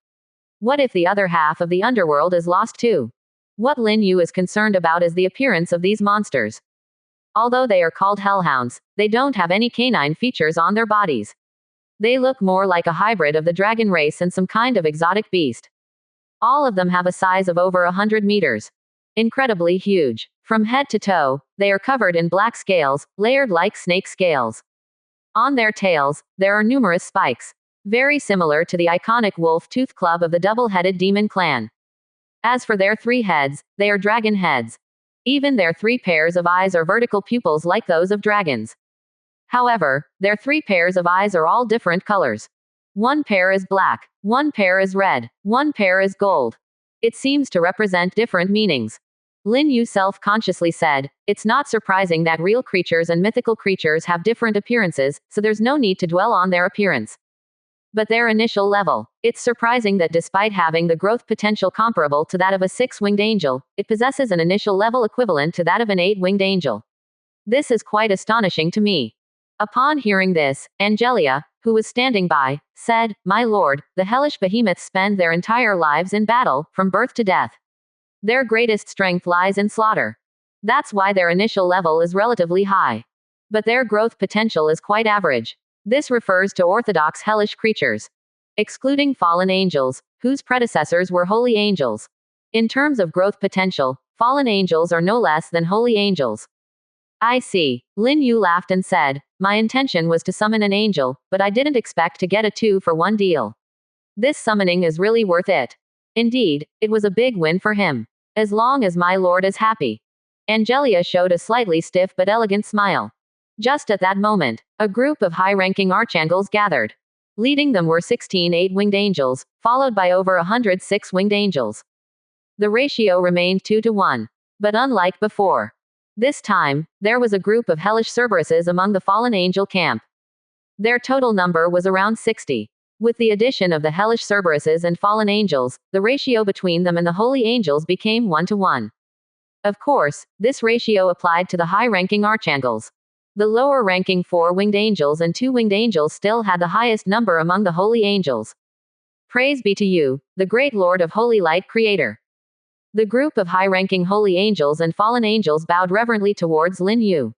What if the other half of the underworld is lost too? What Lin Yu is concerned about is the appearance of these monsters. Although they are called hellhounds, they don't have any canine features on their bodies. They look more like a hybrid of the dragon race and some kind of exotic beast. All of them have a size of over 100 meters. Incredibly huge. From head to toe, they are covered in black scales, layered like snake scales. On their tails, there are numerous spikes. Very similar to the iconic wolf-tooth club of the double-headed demon clan. As for their 3 heads, they are dragon heads. Even their 3 pairs of eyes are vertical pupils like those of dragons. However, their 3 pairs of eyes are all different colors. 1 pair is black, 1 pair is red, 1 pair is gold. It seems to represent different meanings. Lin Yu self-consciously said, "It's not surprising that real creatures and mythical creatures have different appearances, so there's no need to dwell on their appearance. But their initial level. It's surprising that despite having the growth potential comparable to that of a 6-winged angel, it possesses an initial level equivalent to that of an 8-winged angel. This is quite astonishing to me." Upon hearing this, Angelia, who was standing by, said, "My lord, the hellish behemoths spend their entire lives in battle, from birth to death. Their greatest strength lies in slaughter. That's why their initial level is relatively high. But their growth potential is quite average. This refers to orthodox hellish creatures, excluding fallen angels, whose predecessors were holy angels. In terms of growth potential, fallen angels are no less than holy angels." "I see." Lin Yu laughed and said, "My intention was to summon an angel, but I didn't expect to get a 2-for-1 deal. This summoning is really worth it." Indeed, it was a big win for him. As long as my lord is happy. Angelia showed a slightly stiff but elegant smile. Just at that moment, a group of high-ranking archangels gathered. Leading them were 16 8-winged angels, followed by over 100 6-winged angels. The ratio remained 2 to 1. But unlike before, this time, there was a group of hellish Cerberuses among the fallen angel camp. Their total number was around 60. With the addition of the hellish Cerberuses and fallen angels, the ratio between them and the holy angels became 1 to 1. Of course, this ratio applied to the high-ranking archangels. The lower-ranking 4-winged angels and 2-winged angels still had the highest number among the holy angels. "Praise be to you, the great Lord of Holy Light Creator." The group of high-ranking holy angels and fallen angels bowed reverently towards Lin Yu.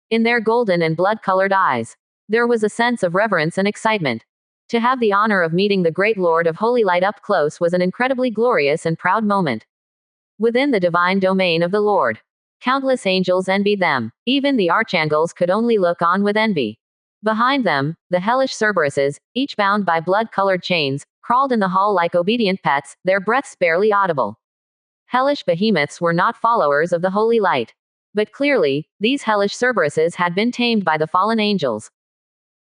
In their golden and blood-colored eyes, there was a sense of reverence and excitement. To have the honor of meeting the great Lord of Holy Light up close was an incredibly glorious and proud moment. Within the divine domain of the Lord, countless angels envied them. Even the archangels could only look on with envy. Behind them, the hellish Cerberuses, each bound by blood-colored chains, crawled in the hall like obedient pets, their breaths barely audible. Hellish behemoths were not followers of the holy light. But clearly, these hellish Cerberuses had been tamed by the fallen angels.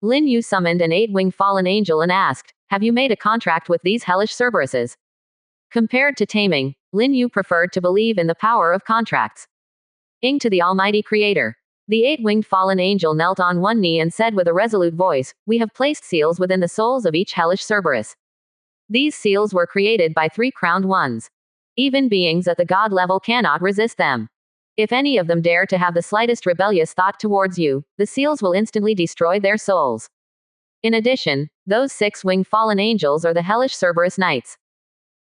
Lin Yu summoned an 8-winged fallen angel and asked, "Have you made a contract with these hellish Cerberuses?" Compared to taming, Lin Yu preferred to believe in the power of contracts. "Ing to the Almighty Creator." The 8-winged fallen angel knelt on one knee and said with a resolute voice, "We have placed seals within the souls of each hellish Cerberus. These seals were created by 3 crowned ones. Even beings at the god level cannot resist them. If any of them dare to have the slightest rebellious thought towards you, the seals will instantly destroy their souls. In addition, those 6-winged fallen angels are the hellish Cerberus knights.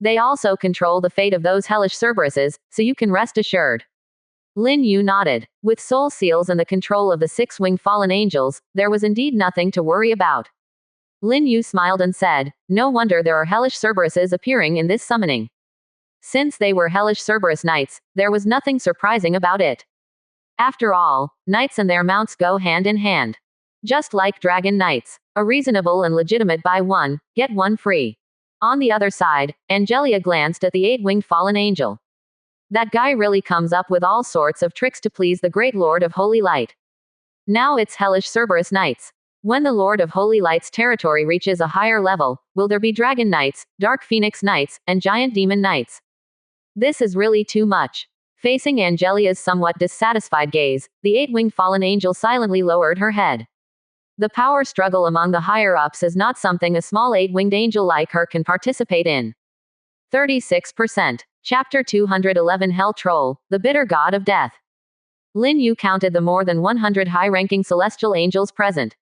They also control the fate of those hellish Cerberuses, so you can rest assured." Lin Yu nodded. With soul seals and the control of the 6-winged fallen angels, there was indeed nothing to worry about. Lin Yu smiled and said, "No wonder there are hellish Cerberuses appearing in this summoning. Since they were hellish Cerberus knights, there was nothing surprising about it. After all, knights and their mounts go hand in hand. Just like dragon knights. A reasonable and legitimate buy one, get one free." On the other side, Angelia glanced at the 8-winged fallen angel. That guy really comes up with all sorts of tricks to please the great Lord of Holy Light. Now it's hellish Cerberus knights. When the Lord of Holy Light's territory reaches a higher level, will there be dragon knights, dark phoenix knights, and giant demon knights? This is really too much. Facing Angelia's somewhat dissatisfied gaze, the 8-winged fallen angel silently lowered her head. The power struggle among the higher-ups is not something a small 8-winged angel like her can participate in. 36%. Chapter 211 Hell Troll, the Bitter God of Death. Lin Yu counted the more than 100 high-ranking celestial angels present.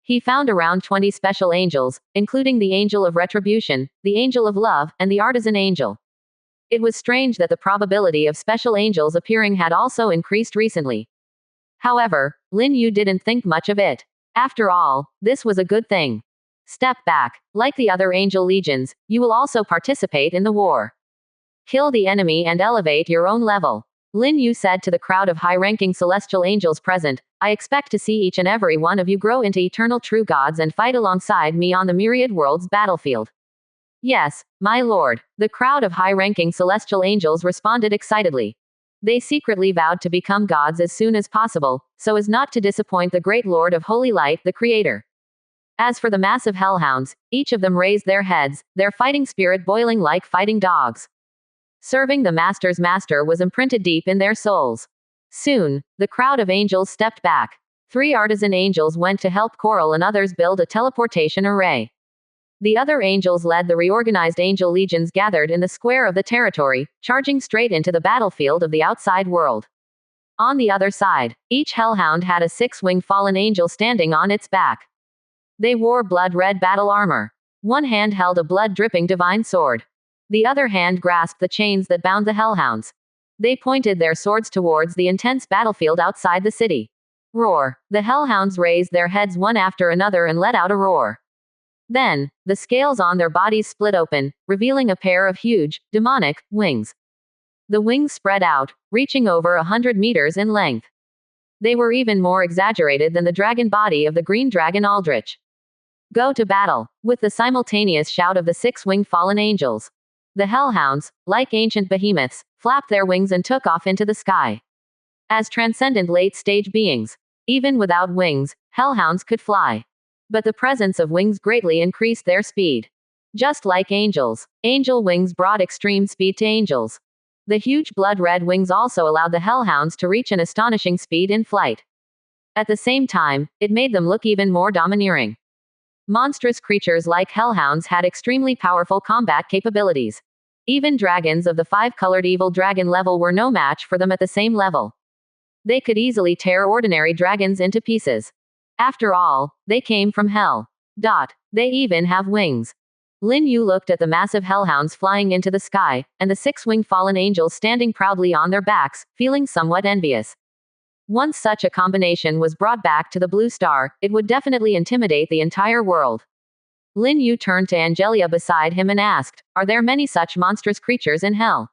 He found around 20 special angels, including the Angel of Retribution, the Angel of Love, and the Artisan Angel. It was strange that the probability of special angels appearing had also increased recently. However, Lin Yu didn't think much of it. After all, this was a good thing. Step back. Like the other angel legions, you will also participate in the war. Kill the enemy and elevate your own level. Lin Yu said to the crowd of high-ranking celestial angels present, I expect to see each and every one of you grow into eternal true gods and fight alongside me on the myriad worlds battlefield. Yes, my lord. The crowd of high-ranking celestial angels responded excitedly. They secretly vowed to become gods as soon as possible, so as not to disappoint the great Lord of Holy Light, the Creator. As for the massive hellhounds, each of them raised their heads, their fighting spirit boiling like fighting dogs. Serving the master's master was imprinted deep in their souls. Soon, the crowd of angels stepped back. 3 artisan angels went to help Coral and others build a teleportation array. The other angels led the reorganized angel legions gathered in the square of the territory, charging straight into the battlefield of the outside world. On the other side, each hellhound had a 6-winged fallen angel standing on its back. They wore blood-red battle armor. One hand held a blood-dripping divine sword. The other hand grasped the chains that bound the hellhounds. They pointed their swords towards the intense battlefield outside the city. Roar. The hellhounds raised their heads one after another and let out a roar. Then, the scales on their bodies split open, revealing a pair of huge, demonic, wings. The wings spread out, reaching over 100 meters in length. They were even more exaggerated than the dragon body of the green dragon Aldrich. Go to battle, with the simultaneous shout of the 6-winged fallen angels. The hellhounds, like ancient behemoths, flapped their wings and took off into the sky. As transcendent late-stage beings, even without wings, hellhounds could fly. But the presence of wings greatly increased their speed. Just like angels, angel wings brought extreme speed to angels. The huge blood-red wings also allowed the hellhounds to reach an astonishing speed in flight. At the same time, it made them look even more domineering. Monstrous creatures like hellhounds had extremely powerful combat capabilities. Even dragons of the 5-colored evil dragon level were no match for them at the same level. They could easily tear ordinary dragons into pieces. After all, they came from hell. They even have wings. Lin Yu looked at the massive hellhounds flying into the sky, and the 6-winged fallen angels standing proudly on their backs, feeling somewhat envious. Once such a combination was brought back to the Blue Star, it would definitely intimidate the entire world. Lin Yu turned to Angelia beside him and asked, are there many such monstrous creatures in hell?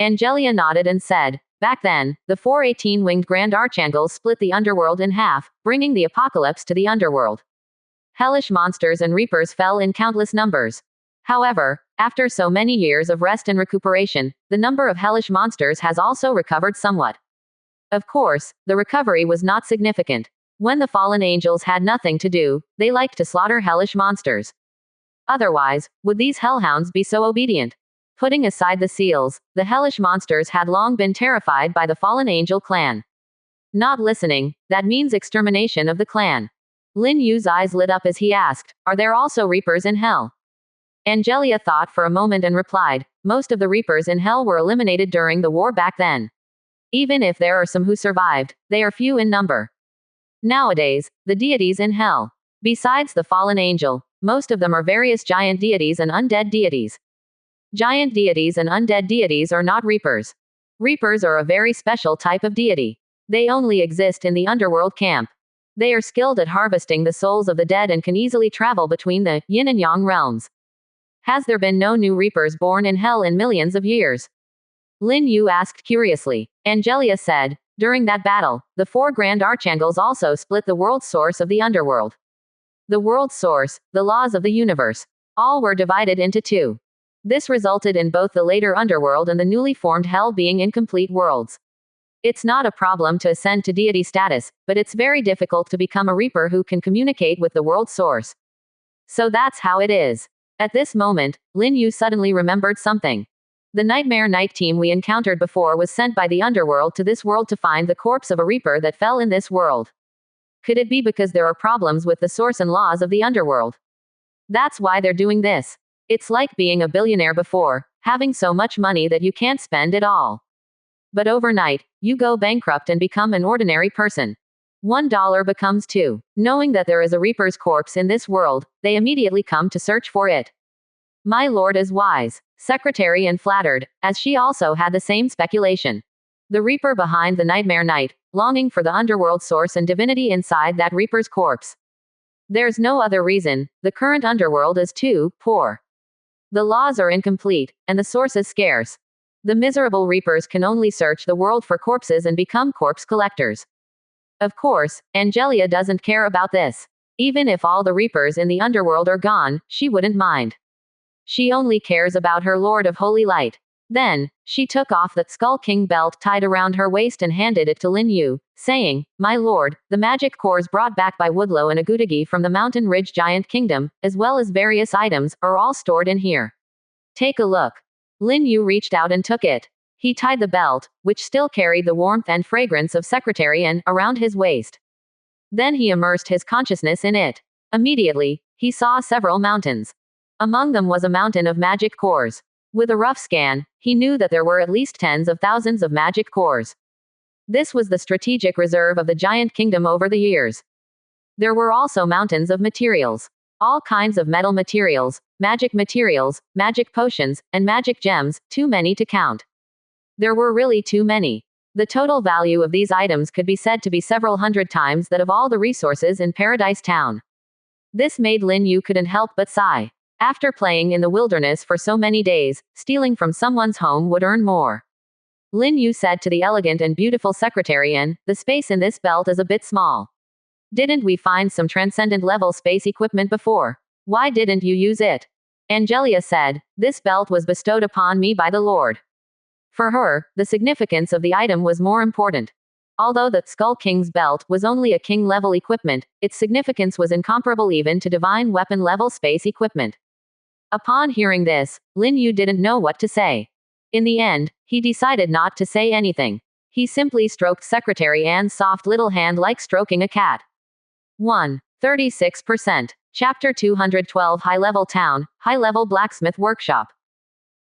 Angelia nodded and said, back then, the 4 18-winged Grand Archangels split the underworld in half, bringing the apocalypse to the underworld. Hellish monsters and reapers fell in countless numbers. However, after so many years of rest and recuperation, the number of hellish monsters has also recovered somewhat. Of course, the recovery was not significant. When the fallen angels had nothing to do, they liked to slaughter hellish monsters. Otherwise, would these hellhounds be so obedient? Putting aside the seals, the hellish monsters had long been terrified by the fallen angel clan. Not listening, that means extermination of the clan. Lin Yu's eyes lit up as he asked, are there also reapers in hell? Angelia thought for a moment and replied, most of the reapers in hell were eliminated during the war back then. Even if there are some who survived, they are few in number. Nowadays, the deities in hell, besides the fallen angel, most of them are various giant deities and undead deities. Giant deities and undead deities are not reapers. Reapers are a very special type of deity. They only exist in the underworld camp. They are skilled at harvesting the souls of the dead and can easily travel between the yin and yang realms. Has there been no new reapers born in hell in millions of years? Lin Yu asked curiously. Angelia said, during that battle, the 4 Grand Archangels also split the world source of the underworld. The world source, the laws of the universe, all were divided into 2. This resulted in both the later underworld and the newly formed hell being incomplete worlds. It's not a problem to ascend to deity status, but it's very difficult to become a reaper who can communicate with the world source. So that's how it is. At this moment, Lin Yu suddenly remembered something. The Nightmare Knight team we encountered before was sent by the underworld to this world to find the corpse of a reaper that fell in this world. Could it be because there are problems with the source and laws of the underworld? That's why they're doing this. It's like being a billionaire before, having so much money that you can't spend it all. But overnight, you go bankrupt and become an ordinary person. $1 becomes 2. Knowing that there is a Reaper's corpse in this world, they immediately come to search for it. My lord is wise, secretary, and flattered, as she also had the same speculation. The Reaper behind the Nightmare Knight, longing for the underworld source and divinity inside that Reaper's corpse. There's no other reason, the current underworld is too poor. The laws are incomplete, and the source is scarce. The miserable Reapers can only search the world for corpses and become corpse collectors. Of course, Angelia doesn't care about this. Even if all the Reapers in the underworld are gone, she wouldn't mind. She only cares about her Lord of Holy Light. Then, she took off the Skull King belt tied around her waist and handed it to Lin Yu, saying, My lord, the magic cores brought back by Woodlow and Agutagi from the Mountain Ridge Giant Kingdom, as well as various items, are all stored in here. Take a look. Lin Yu reached out and took it. He tied the belt, which still carried the warmth and fragrance of Secretary N, around his waist. Then he immersed his consciousness in it. Immediately, he saw several mountains. Among them was a mountain of magic cores. With a rough scan, he knew that there were at least tens of thousands of magic cores. This was the strategic reserve of the Giant Kingdom over the years. There were also mountains of materials. All kinds of metal materials, magic potions, and magic gems, too many to count. There were really too many. The total value of these items could be said to be several hundred times that of all the resources in Paradise Town. This made Lin Yu couldn't help but sigh. After playing in the wilderness for so many days, stealing from someone's home would earn more. Lin Yu said to the elegant and beautiful Secretary N, the space in this belt is a bit small. Didn't we find some transcendent level space equipment before? Why didn't you use it? Angelia said, This belt was bestowed upon me by the Lord. For her, the significance of the item was more important. Although the Skull King's belt was only a king-level equipment, its significance was incomparable even to divine weapon-level space equipment. Upon hearing this, Lin Yu didn't know what to say. In the end, he decided not to say anything. He simply stroked Secretary Anne's soft little hand like stroking a cat. 36%. Chapter 212 High-Level Town, High-Level Blacksmith Workshop.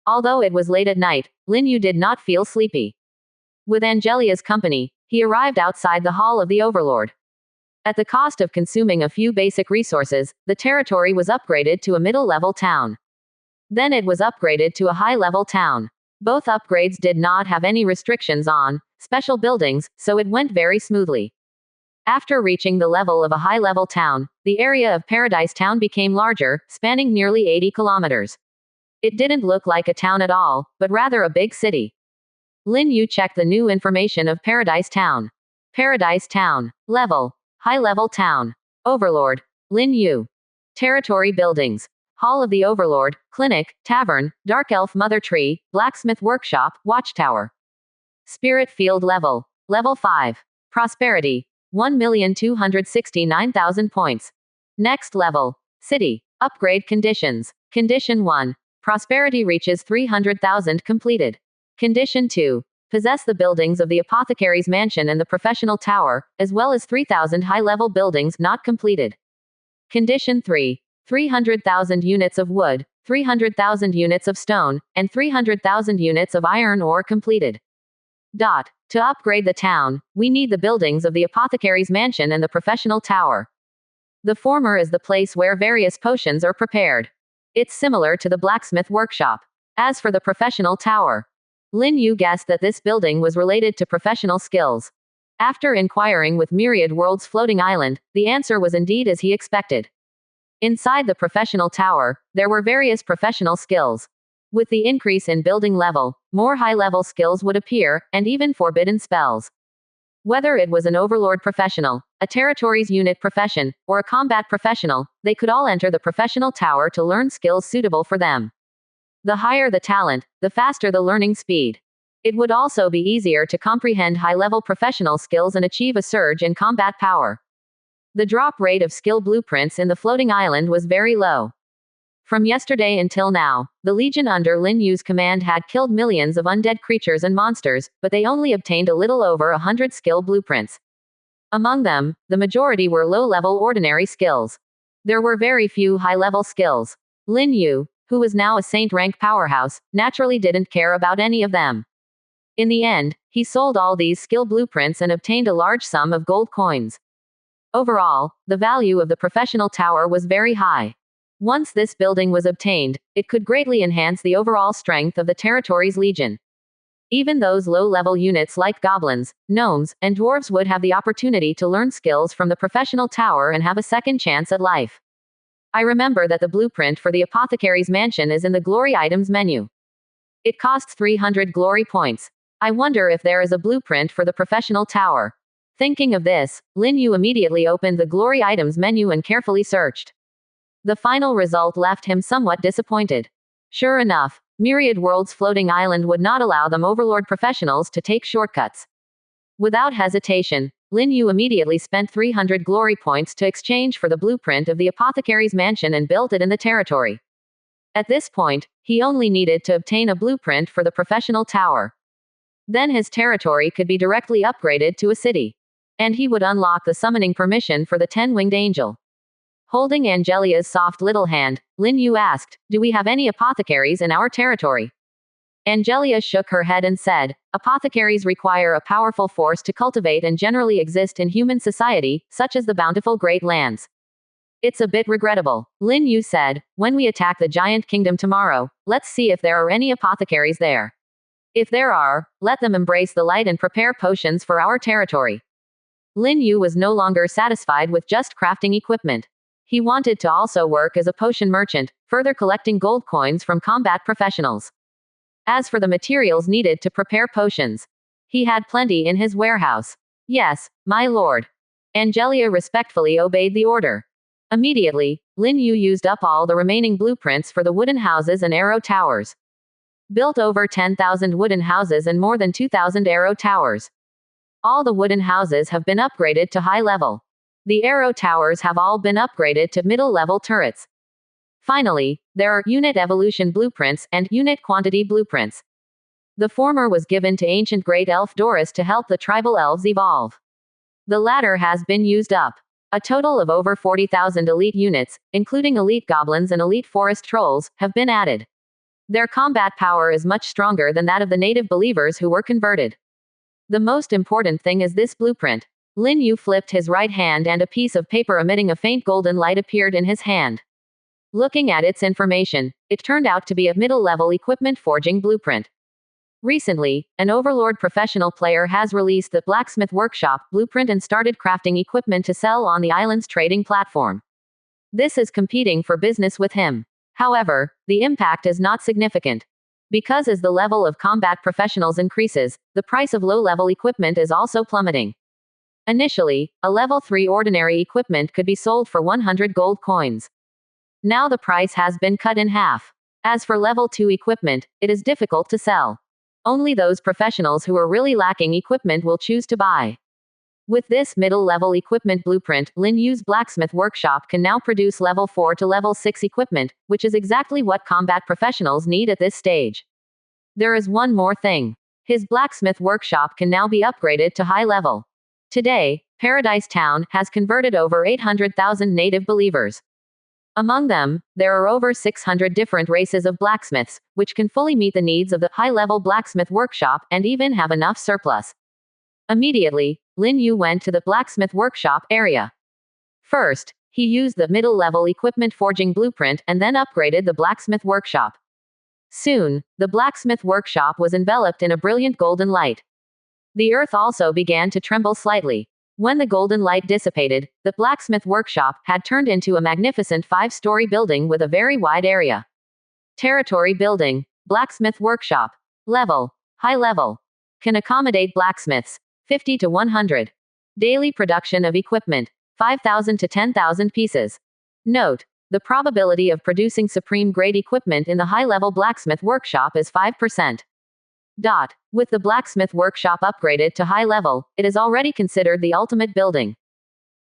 Although it was late at night, Lin Yu did not feel sleepy. With Angelia's company, he arrived outside the Hall of the Overlord. At the cost of consuming a few basic resources, the territory was upgraded to a middle-level town. Then it was upgraded to a high-level town. Both upgrades did not have any restrictions on special buildings, so it went very smoothly. After reaching the level of a high-level town, the area of Paradise Town became larger, spanning nearly 80 kilometers. It didn't look like a town at all, but rather a big city. Lin Yu checked the new information of Paradise Town. Paradise Town. Level. High-level town. Overlord. Lin Yu. Territory buildings. Hall of the Overlord, Clinic, Tavern, Dark Elf Mother Tree, Blacksmith Workshop, Watchtower. Spirit Field Level. Level 5. Prosperity. 1,269,000 points. Next level. City. Upgrade conditions. Condition 1. Prosperity reaches 300,000 completed. Condition 2. Possess the buildings of the Apothecary's Mansion and the Professional Tower, as well as 3,000 high-level buildings not completed. Condition 3. 300,000 units of wood, 300,000 units of stone, and 300,000 units of iron ore completed. To upgrade the town, we need the buildings of the Apothecary's Mansion and the Professional Tower. The former is the place where various potions are prepared. It's similar to the blacksmith workshop. As for the Professional Tower, Lin Yu guessed that this building was related to professional skills. After inquiring with Myriad World's floating island, the answer was indeed as he expected. Inside the Professional Tower, there were various professional skills. With the increase in building level, more high-level skills would appear, and even forbidden spells. Whether it was an Overlord professional, a Territories unit profession, or a combat professional, they could all enter the Professional Tower to learn skills suitable for them. The higher the talent, the faster the learning speed. It would also be easier to comprehend high-level professional skills and achieve a surge in combat power. The drop rate of skill blueprints in the floating island was very low. From yesterday until now, the Legion under Lin Yu's command had killed millions of undead creatures and monsters, but they only obtained a little over 100 skill blueprints. Among them, the majority were low-level ordinary skills. There were very few high-level skills. Lin Yu, who was now a saint-rank powerhouse, naturally didn't care about any of them. In the end, He sold all these skill blueprints and obtained a large sum of gold coins. Overall, the value of the professional tower was very high. Once this building was obtained, it could greatly enhance the overall strength of the territory's legion. Even those low-level units like goblins, gnomes, and dwarves would have the opportunity to learn skills from the professional tower and have a second chance at life. I remember that the blueprint for the apothecary's mansion is in the glory items menu. It costs 300 glory points. I wonder if there is a blueprint for the professional tower. Thinking of this, Lin Yu immediately opened the glory items menu and carefully searched. The final result left him somewhat disappointed. Sure enough, Myriad World's floating island would not allow them overlord professionals to take shortcuts. Without hesitation, Lin Yu immediately spent 300 glory points to exchange for the blueprint of the apothecary's mansion and built it in the territory. At this point, he only needed to obtain a blueprint for the professional tower. Then his territory could be directly upgraded to a city. And he would unlock the summoning permission for the 10-winged angel. Holding Angelia's soft little hand, Lin Yu asked, "Do we have any apothecaries in our territory?" Angelia shook her head and said, "Apothecaries require a powerful force to cultivate and generally exist in human society, such as the bountiful Great Lands. It's a bit regrettable," Lin Yu said. "When we attack the giant kingdom tomorrow, let's see if there are any apothecaries there. If there are, let them embrace the light and prepare potions for our territory." Lin Yu was no longer satisfied with just crafting equipment. He wanted to also work as a potion merchant, further collecting gold coins from combat professionals. As for the materials needed to prepare potions, he had plenty in his warehouse. "Yes, my lord." Angelia respectfully obeyed the order. Immediately, Lin Yu used up all the remaining blueprints for the wooden houses and arrow towers. Built over 10,000 wooden houses and more than 2,000 arrow towers. All the wooden houses have been upgraded to high level. The arrow towers have all been upgraded to middle-level turrets. Finally, there are unit evolution blueprints and unit quantity blueprints. The former was given to ancient great elf Doris to help the tribal elves evolve. The latter has been used up. A total of over 40,000 elite units, including elite goblins and elite forest trolls, have been added. Their combat power is much stronger than that of the native believers who were converted. The most important thing is this blueprint. Lin Yu flipped his right hand and a piece of paper emitting a faint golden light appeared in his hand. Looking at its information, it turned out to be a middle-level equipment forging blueprint. Recently, an overlord professional player has released the blacksmith workshop blueprint and started crafting equipment to sell on the island's trading platform. This is competing for business with him. However, the impact is not significant. Because as the level of combat professionals increases, the price of low-level equipment is also plummeting. Initially, a level 3 ordinary equipment could be sold for 100 gold coins. Now the price has been cut in half. As for level 2 equipment, it is difficult to sell. Only those professionals who are really lacking equipment will choose to buy. With this middle-level equipment blueprint, Lin Yu's blacksmith workshop can now produce level 4 to level 6 equipment, which is exactly what combat professionals need at this stage. There is one more thing. His blacksmith workshop can now be upgraded to high level. Today, Paradise Town has converted over 800,000 native believers. Among them, there are over 600 different races of blacksmiths, which can fully meet the needs of the high-level blacksmith workshop and even have enough surplus. Immediately, Lin Yu went to the blacksmith workshop area. First, he used the middle-level equipment forging blueprint and then upgraded the blacksmith workshop. Soon, the blacksmith workshop was enveloped in a brilliant golden light. The earth also began to tremble slightly. When the golden light dissipated, the blacksmith workshop had turned into a magnificent 5-story building with a very wide area. Territory building, blacksmith workshop. Level, high level. Can accommodate blacksmiths, 50 to 100. Daily production of equipment, 5,000 to 10,000 pieces. Note, the probability of producing supreme-grade equipment in the high-level blacksmith workshop is 5%. With the blacksmith workshop upgraded to high level, it is already considered the ultimate building.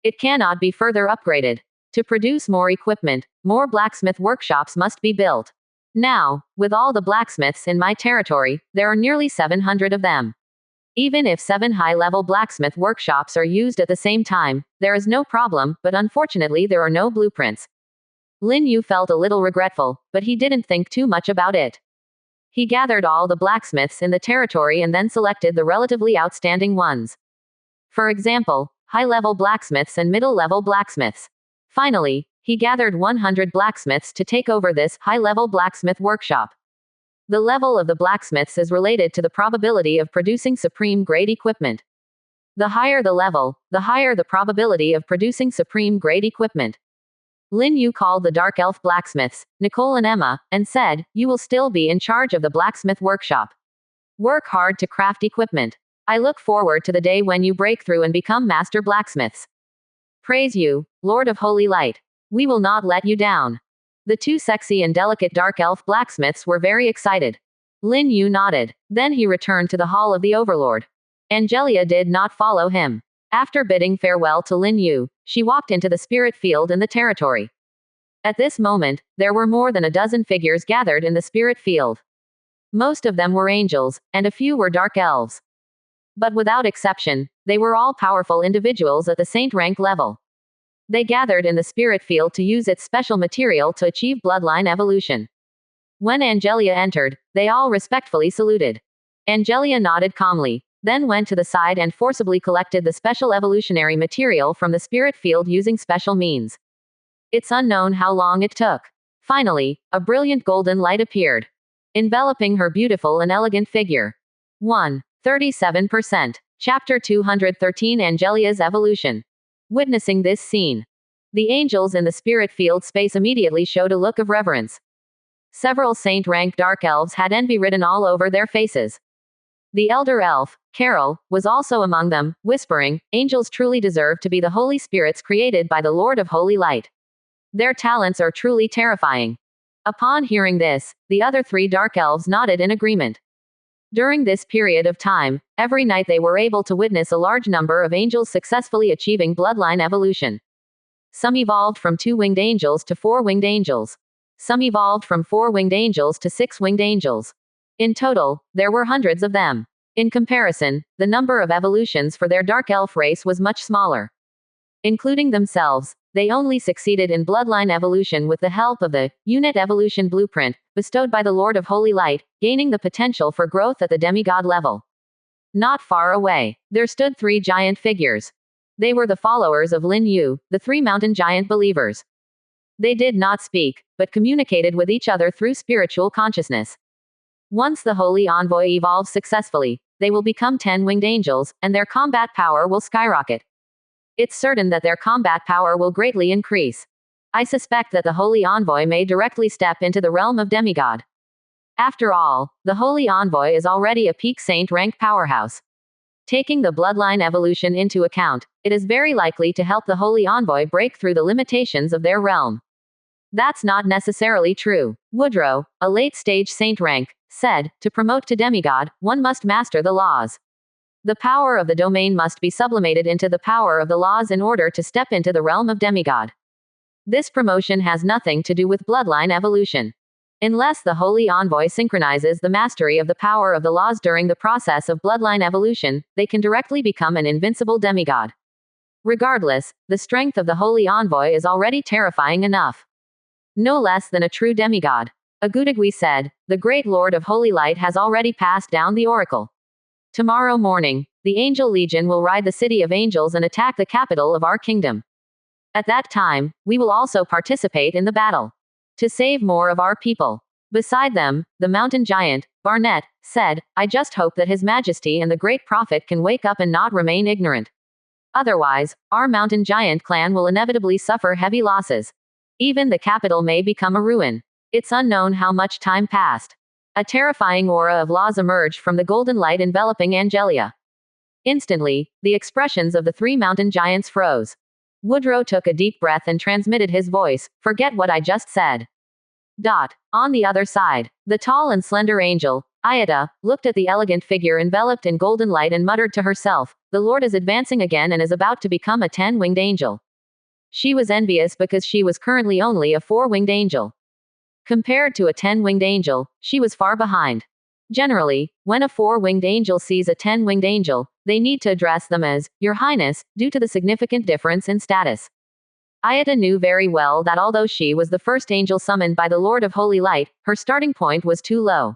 It cannot be further upgraded. To produce more equipment, more blacksmith workshops must be built. Now, with all the blacksmiths in my territory, there are nearly 700 of them. Even if 7 high-level blacksmith workshops are used at the same time, there is no problem, but unfortunately there are no blueprints. Lin Yu felt a little regretful, but he didn't think too much about it. He gathered all the blacksmiths in the territory and then selected the relatively outstanding ones. For example, high-level blacksmiths and middle-level blacksmiths. Finally, he gathered 100 blacksmiths to take over this high-level blacksmith workshop. The level of the blacksmiths is related to the probability of producing supreme-grade equipment. The higher the level, the higher the probability of producing supreme-grade equipment. Lin Yu called the dark elf blacksmiths, Nicole and Emma, and said, "You will still be in charge of the blacksmith workshop. Work hard to craft equipment. I look forward to the day when you break through and become master blacksmiths. Praise you, Lord of Holy Light. We will not let you down." The two sexy and delicate dark elf blacksmiths were very excited. Lin Yu nodded. Then he returned to the hall of the overlord. Angelia did not follow him. After bidding farewell to Lin Yu, she walked into the spirit field in the territory. At this moment, there were more than a dozen figures gathered in the spirit field. Most of them were angels, and a few were dark elves. But without exception, they were all powerful individuals at the saint rank level. They gathered in the spirit field to use its special material to achieve bloodline evolution. When Angelia entered, they all respectfully saluted. Angelia nodded calmly, then went to the side and forcibly collected the special evolutionary material from the spirit field using special means. It's unknown how long it took. Finally, a brilliant golden light appeared, enveloping her beautiful and elegant figure. 37%. Chapter 213 Angelia's Evolution. Witnessing this scene, the angels in the spirit field space immediately showed a look of reverence. Several saint-rank dark elves had envy written all over their faces. The elder elf, Carol, was also among them, whispering, "Angels truly deserve to be the holy spirits created by the Lord of Holy Light. Their talents are truly terrifying." Upon hearing this, the other three dark elves nodded in agreement. During this period of time, every night they were able to witness a large number of angels successfully achieving bloodline evolution. Some evolved from 2-winged angels to 4-winged angels. Some evolved from 4-winged angels to 6-winged angels. In total, there were hundreds of them. In comparison, the number of evolutions for their dark elf race was much smaller. Including themselves, they only succeeded in bloodline evolution with the help of the unit evolution blueprint, bestowed by the Lord of Holy Light, gaining the potential for growth at the demigod level. Not far away, there stood 3 giant figures. They were the followers of Lin Yu, the 3 mountain giant believers. They did not speak, but communicated with each other through spiritual consciousness. Once the Holy Envoy evolves successfully, they will become 10-winged angels, and their combat power will skyrocket. It's certain that their combat power will greatly increase. I suspect that the Holy Envoy may directly step into the realm of demigod. After all, the Holy Envoy is already a peak saint rank powerhouse. Taking the bloodline evolution into account, it is very likely to help the Holy Envoy break through the limitations of their realm. That's not necessarily true. Woodrow, a late-stage saint rank, said, "To promote to demigod, one must master the laws. The power of the domain must be sublimated into the power of the laws in order to step into the realm of demigod. This promotion has nothing to do with bloodline evolution. Unless the Holy Envoy synchronizes the mastery of the power of the laws during the process of bloodline evolution, they can directly become an invincible demigod. Regardless, the strength of the Holy Envoy is already terrifying enough. No less than a true demigod." Agudagui said, "The great Lord of Holy Light has already passed down the oracle. Tomorrow morning, the Angel Legion will ride the city of angels and attack the capital of our kingdom. At that time, we will also participate in the battle to save more of our people." Beside them, the mountain giant, Barnett, said, "I just hope that His Majesty and the great prophet can wake up and not remain ignorant. Otherwise, our mountain giant clan will inevitably suffer heavy losses. Even the capital may become a ruin." It's unknown how much time passed. A terrifying aura of laws emerged from the golden light enveloping Angelia. Instantly, the expressions of the 3 mountain giants froze. Woodrow took a deep breath and transmitted his voice, "Forget what I just said." On the other side, the tall and slender angel, Ayata, looked at the elegant figure enveloped in golden light and muttered to herself, "The Lord is advancing again and is about to become a 10-winged angel." She was envious because she was currently only a 4-winged angel. Compared to a 10-winged angel, she was far behind. Generally, when a 4-winged angel sees a 10-winged angel, they need to address them as, "Your Highness," due to the significant difference in status. Ayata knew very well that although she was the first angel summoned by the Lord of Holy Light, her starting point was too low.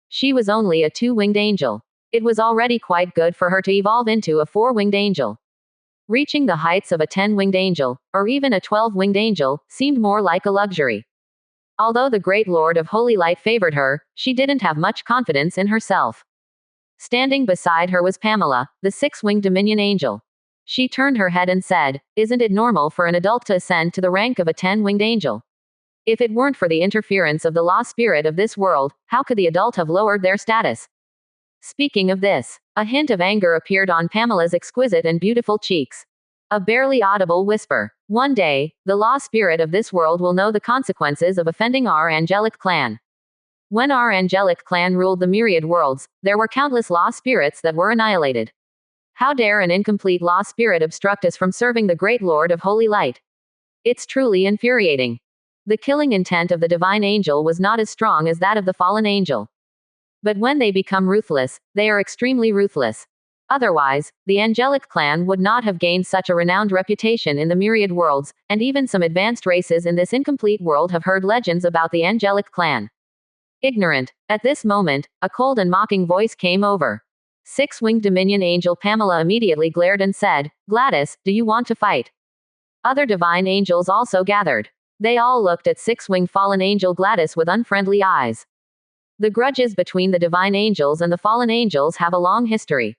She was only a two-winged angel. It was already quite good for her to evolve into a four-winged angel. Reaching the heights of a 10-winged angel, or even a 12-winged angel, seemed more like a luxury. Although the great Lord of Holy Light favored her, she didn't have much confidence in herself. Standing beside her was Pamela, the six-winged Dominion angel. She turned her head and said, "Isn't it normal for an adult to ascend to the rank of a 10-winged angel? If it weren't for the interference of the law spirit of this world, how could the adult have lowered their status?" Speaking of this, a hint of anger appeared on Pamela's exquisite and beautiful cheeks. A barely audible whisper. "One day, the law spirit of this world will know the consequences of offending our angelic clan." When our angelic clan ruled the myriad worlds, there were countless law spirits that were annihilated. How dare an incomplete law spirit obstruct us from serving the great Lord of Holy Light? It's truly infuriating. The killing intent of the divine angel was not as strong as that of the fallen angel. But when they become ruthless, they are extremely ruthless. Otherwise, the angelic clan would not have gained such a renowned reputation in the myriad worlds, and even some advanced races in this incomplete world have heard legends about the angelic clan. Ignorant. At this moment, a cold and mocking voice came over. Six-winged Dominion angel Pamela immediately glared and said, "Gladys, do you want to fight?" Other divine angels also gathered. They all looked at six-winged fallen angel Gladys with unfriendly eyes. The grudges between the divine angels and the fallen angels have a long history.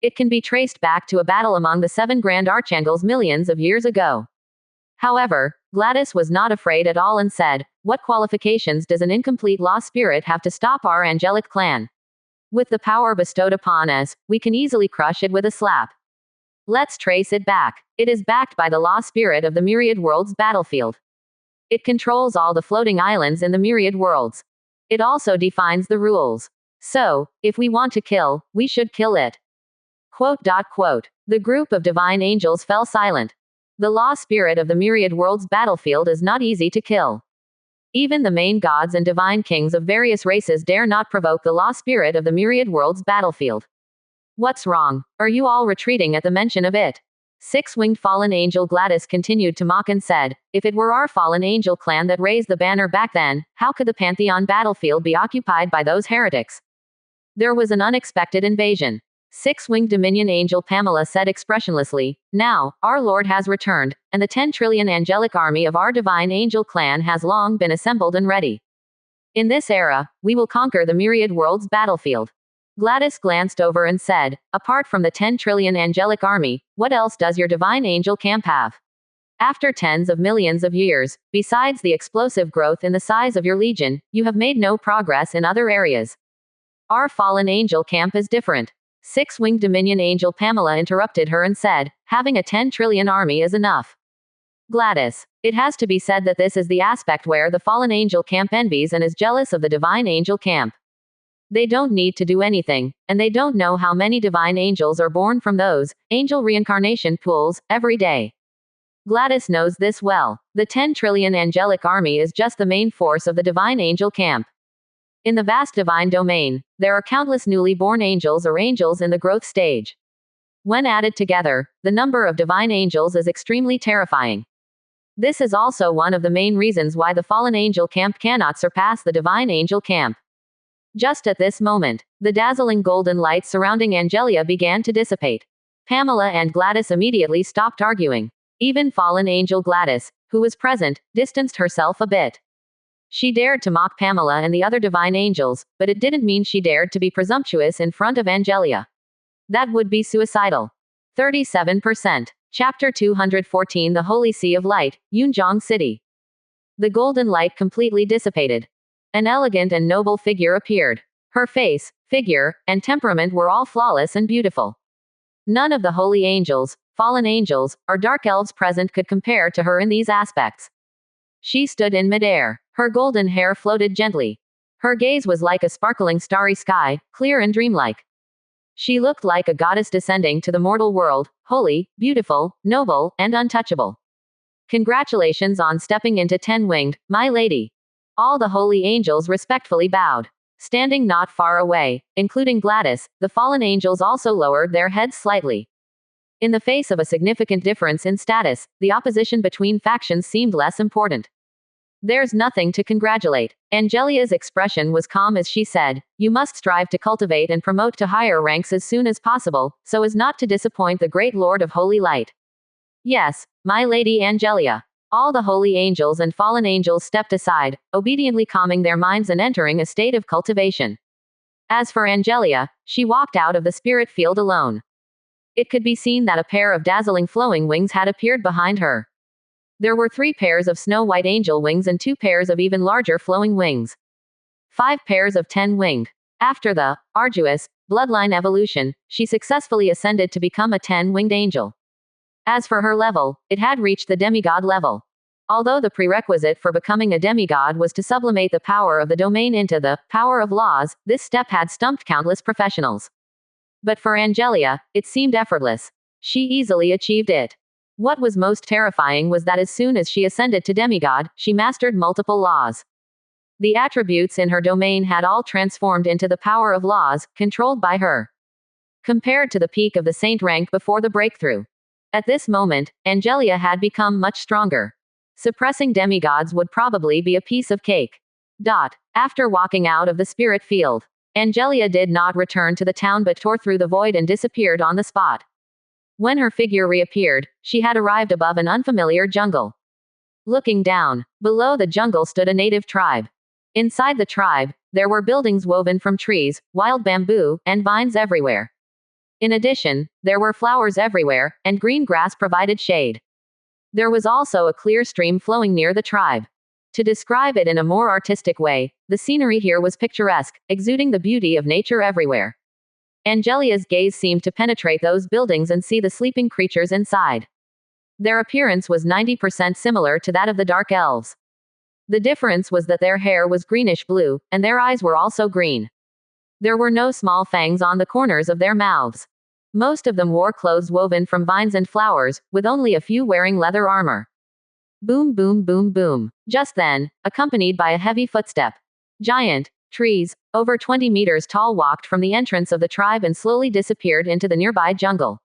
It can be traced back to a battle among the seven grand archangels millions of years ago. However, Gladys was not afraid at all and said, "What qualifications does an incomplete law spirit have to stop our angelic clan? With the power bestowed upon us, we can easily crush it with a slap. Let's trace it back. It is backed by the law spirit of the myriad worlds battlefield. It controls all the floating islands in the myriad worlds. It also defines the rules. So, if we want to kill, we should kill it." The group of divine angels fell silent. The law spirit of the myriad worlds battlefield is not easy to kill. Even the main gods and divine kings of various races dare not provoke the law spirit of the myriad worlds battlefield. What's wrong? Are you all retreating at the mention of it? Six-winged fallen angel Gladys continued to mock and said, "If it were our fallen angel clan that raised the banner back then, how could the Pantheon battlefield be occupied by those heretics? There was an unexpected invasion." Six-winged Dominion angel Pamela said expressionlessly, "Now, our Lord has returned, and the 10 trillion angelic army of our divine angel clan has long been assembled and ready. In this era, we will conquer the myriad worlds battlefield." Gladys glanced over and said, "Apart from the 10 trillion angelic army, what else does your divine angel camp have? After tens of millions of years, besides the explosive growth in the size of your legion, you have made no progress in other areas. Our fallen angel camp is different." Six-winged Dominion angel Pamela interrupted her and said, "Having a 10 trillion army is enough. Gladys, it has to be said that this is the aspect where the fallen angel camp envies and is jealous of the divine angel camp. They don't need to do anything, and they don't know how many divine angels are born from those angel reincarnation pools every day. Gladys knows this well. The 10 trillion angelic army is just the main force of the divine angel camp. In the vast divine domain, there are countless newly born angels or angels in the growth stage. When added together, the number of divine angels is extremely terrifying. This is also one of the main reasons why the fallen angel camp cannot surpass the divine angel camp." Just at this moment, the dazzling golden light surrounding Angelia began to dissipate. Pamela and Gladys immediately stopped arguing. Even fallen angel Gladys, who was present, distanced herself a bit. She dared to mock Pamela and the other divine angels, but it didn't mean she dared to be presumptuous in front of Angelia. That would be suicidal. 37%. Chapter 214 The Holy Sea of Light, Yunjiang City. The golden light completely dissipated. An elegant and noble figure appeared. Her face, figure, and temperament were all flawless and beautiful. None of the holy angels, fallen angels, or dark elves present could compare to her in these aspects. She stood in midair. Her golden hair floated gently. Her gaze was like a sparkling starry sky, clear and dreamlike. She looked like a goddess descending to the mortal world, holy, beautiful, noble, and untouchable. "Congratulations on stepping into 10-winged, my lady." All the holy angels respectfully bowed. Standing not far away, including Gladys, the fallen angels also lowered their heads slightly. In the face of a significant difference in status, the opposition between factions seemed less important. There's nothing to congratulate. Angelia's expression was calm as she said, you must strive to cultivate and promote to higher ranks as soon as possible, so as not to disappoint the great Lord of Holy Light. Yes, my lady Angelia. All the holy angels and fallen angels stepped aside, obediently calming their minds and entering a state of cultivation. As for Angelia, she walked out of the spirit field alone. It could be seen that a pair of dazzling flowing wings had appeared behind her. There were 3 pairs of snow-white angel wings and 2 pairs of even larger flowing wings. 5 pairs of 10-winged. After the arduous bloodline evolution, she successfully ascended to become a 10-winged angel. As for her level, it had reached the demigod level. Although the prerequisite for becoming a demigod was to sublimate the power of the domain into the power of laws, this step had stumped countless professionals. But for Angelia, it seemed effortless. She easily achieved it. What was most terrifying was that as soon as she ascended to demigod, she mastered multiple laws. The attributes in her domain had all transformed into the power of laws, controlled by her. Compared to the peak of the saint rank before the breakthrough. At this moment, Angelia had become much stronger. Suppressing demigods would probably be a piece of cake. After walking out of the spirit field, Angelia did not return to the town but tore through the void and disappeared on the spot. When her figure reappeared, she had arrived above an unfamiliar jungle. Looking down, below the jungle stood a native tribe. Inside the tribe, there were buildings woven from trees, wild bamboo, and vines everywhere. In addition, there were flowers everywhere, and green grass provided shade. There was also a clear stream flowing near the tribe. To describe it in a more artistic way, the scenery here was picturesque, exuding the beauty of nature everywhere. Angelia's gaze seemed to penetrate those buildings and see the sleeping creatures inside. Their appearance was 90% similar to that of the dark elves. The difference was that their hair was greenish-blue, and their eyes were also green. There were no small fangs on the corners of their mouths. Most of them wore clothes woven from vines and flowers, with only a few wearing leather armor. Boom, boom, boom, boom. Just then, accompanied by a heavy footstep, giant trees, over 20 meters tall, walked from the entrance of the tribe and slowly disappeared into the nearby jungle.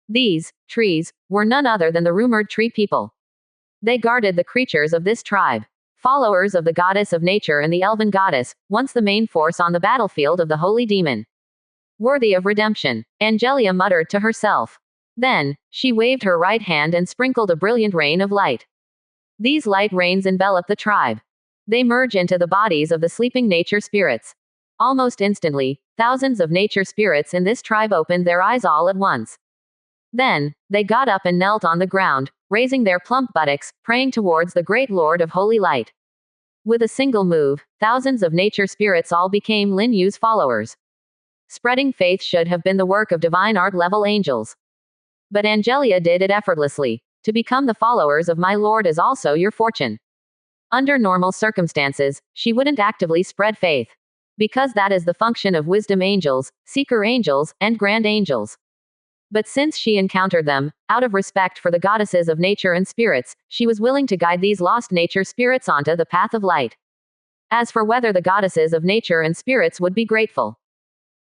These trees were none other than the rumored tree people. They guarded the creatures of this tribe. Followers of the goddess of nature and the elven goddess, once the main force on the battlefield of the holy demon. Worthy of redemption, Angelia muttered to herself. Then, she waved her right hand and sprinkled a brilliant rain of light. These light rains envelop the tribe. They merge into the bodies of the sleeping nature spirits. Almost instantly, thousands of nature spirits in this tribe opened their eyes all at once. Then, they got up and knelt on the ground, raising their plump buttocks, praying towards the great Lord of Holy Light. With a single move, thousands of nature spirits all became Lin Yu's followers. Spreading faith should have been the work of divine art-level angels. But Angelia did it effortlessly. To become the followers of my Lord is also your fortune. Under normal circumstances, she wouldn't actively spread faith. Because that is the function of wisdom angels, seeker angels, and grand angels. But since she encountered them, out of respect for the goddesses of nature and spirits, she was willing to guide these lost nature spirits onto the path of light. As for whether the goddesses of nature and spirits would be grateful,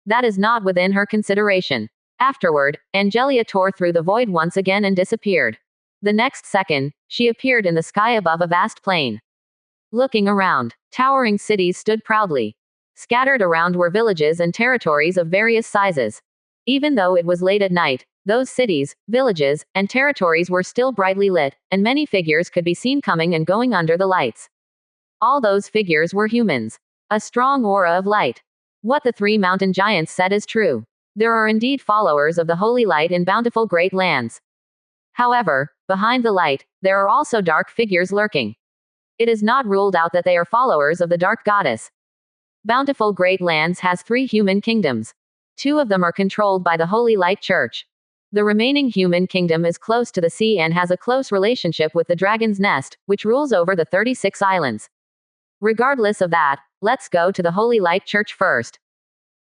that is not within her consideration. Afterward, Angelia tore through the void once again and disappeared. The next second, she appeared in the sky above a vast plain. Looking around, towering cities stood proudly. Scattered around were villages and territories of various sizes. Even though it was late at night, those cities, villages, and territories were still brightly lit, and many figures could be seen coming and going under the lights. All those figures were humans. A strong aura of light. What the 3 mountain giants said is true. There are indeed followers of the holy light in bountiful great lands. However, behind the light, there are also dark figures lurking. It is not ruled out that they are followers of the dark goddess. Bountiful Great Lands has 3 human kingdoms. 2 of them are controlled by the Holy Light Church. The remaining human kingdom is close to the sea and has a close relationship with the Dragon's Nest, which rules over the 36 islands. Regardless of that, let's go to the Holy Light Church first.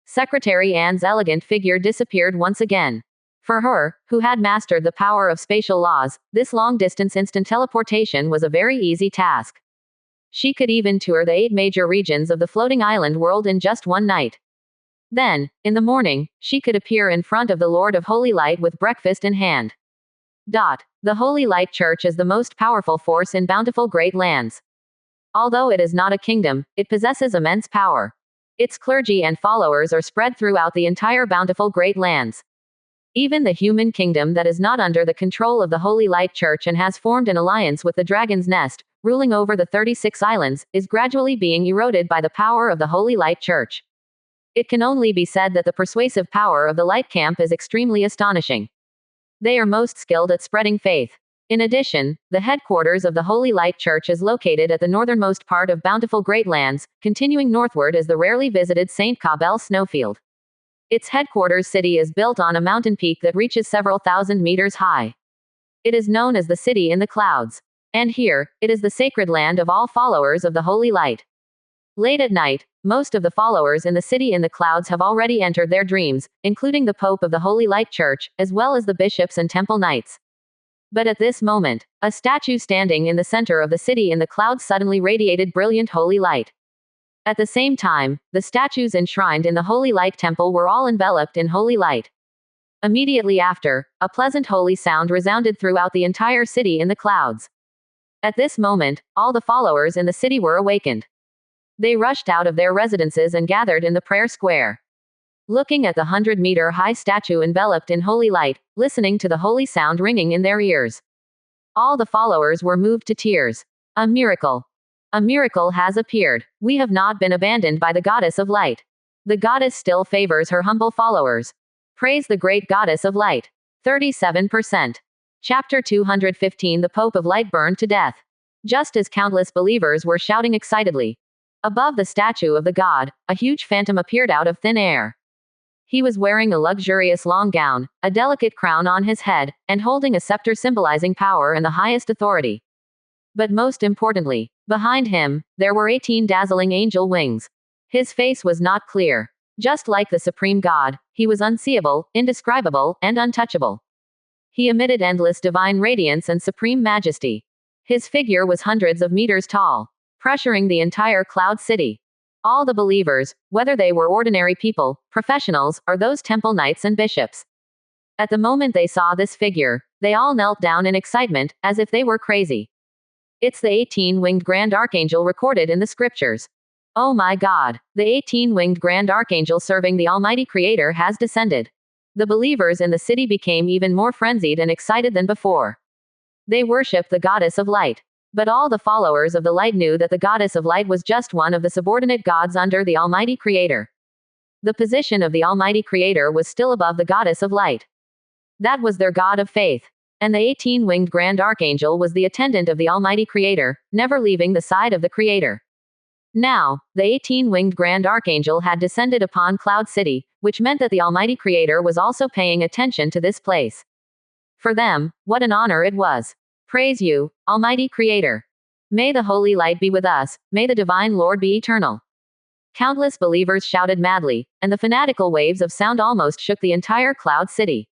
Secretary Anne's elegant figure disappeared once again. For her, who had mastered the power of spatial laws, this long-distance instant teleportation was a very easy task. She could even tour the 8 major regions of the floating island world in just one night. Then, in the morning, she could appear in front of the Lord of Holy Light with breakfast in hand. The Holy Light Church is the most powerful force in bountiful great lands. Although it is not a kingdom, it possesses immense power. Its clergy and followers are spread throughout the entire bountiful great lands. Even the human kingdom that is not under the control of the Holy Light Church and has formed an alliance with the Dragon's Nest, ruling over the 36 islands, is gradually being eroded by the power of the Holy Light Church. It can only be said that the persuasive power of the Light Camp is extremely astonishing. They are most skilled at spreading faith. In addition, the headquarters of the Holy Light Church is located at the northernmost part of bountiful Great Lands, continuing northward is the rarely visited St. Cabell snowfield. Its headquarters city is built on a mountain peak that reaches several thousand meters high. It is known as the City in the Clouds. And here, it is the sacred land of all followers of the Holy Light. Late at night, most of the followers in the City in the Clouds have already entered their dreams, including the Pope of the Holy Light Church, as well as the bishops and temple knights. But at this moment, a statue standing in the center of the City in the Clouds suddenly radiated brilliant holy light. At the same time, the statues enshrined in the Holy Light Temple were all enveloped in holy light. Immediately after, a pleasant holy sound resounded throughout the entire City in the Clouds. At this moment, all the followers in the city were awakened. They rushed out of their residences and gathered in the prayer square. Looking at the 100-meter-high statue enveloped in holy light, listening to the holy sound ringing in their ears. All the followers were moved to tears. A miracle. A miracle has appeared. We have not been abandoned by the goddess of light. The goddess still favors her humble followers. Praise the great goddess of light. 37%. Chapter 215 The Pope of Light burned to death. Just as countless believers were shouting excitedly. Above the statue of the god, a huge phantom appeared out of thin air. He was wearing a luxurious long gown, a delicate crown on his head, and holding a scepter symbolizing power and the highest authority. But most importantly, behind him, there were 18 dazzling angel wings. His face was not clear. Just like the supreme God, he was unseeable, indescribable, and untouchable. He emitted endless divine radiance and supreme majesty. His figure was hundreds of meters tall, pressuring the entire cloud city. All the believers, whether they were ordinary people, professionals, or those temple knights and bishops. At the moment they saw this figure, they all knelt down in excitement, as if they were crazy. It's the 18-winged Grand Archangel recorded in the scriptures. Oh my God! The 18-winged Grand Archangel serving the Almighty Creator has descended. The believers in the city became even more frenzied and excited than before. They worshiped the goddess of light. But all the followers of the light knew that the goddess of light was just one of the subordinate gods under the Almighty Creator. The position of the Almighty Creator was still above the goddess of light. That was their god of faith. And the 18-winged Grand Archangel was the attendant of the Almighty Creator, never leaving the side of the Creator. Now, the 18-winged Grand Archangel had descended upon Cloud City, which meant that the Almighty Creator was also paying attention to this place. For them, what an honor it was. Praise you, Almighty Creator. May the holy light be with us, may the divine Lord be eternal. Countless believers shouted madly, and the fanatical waves of sound almost shook the entire Cloud City.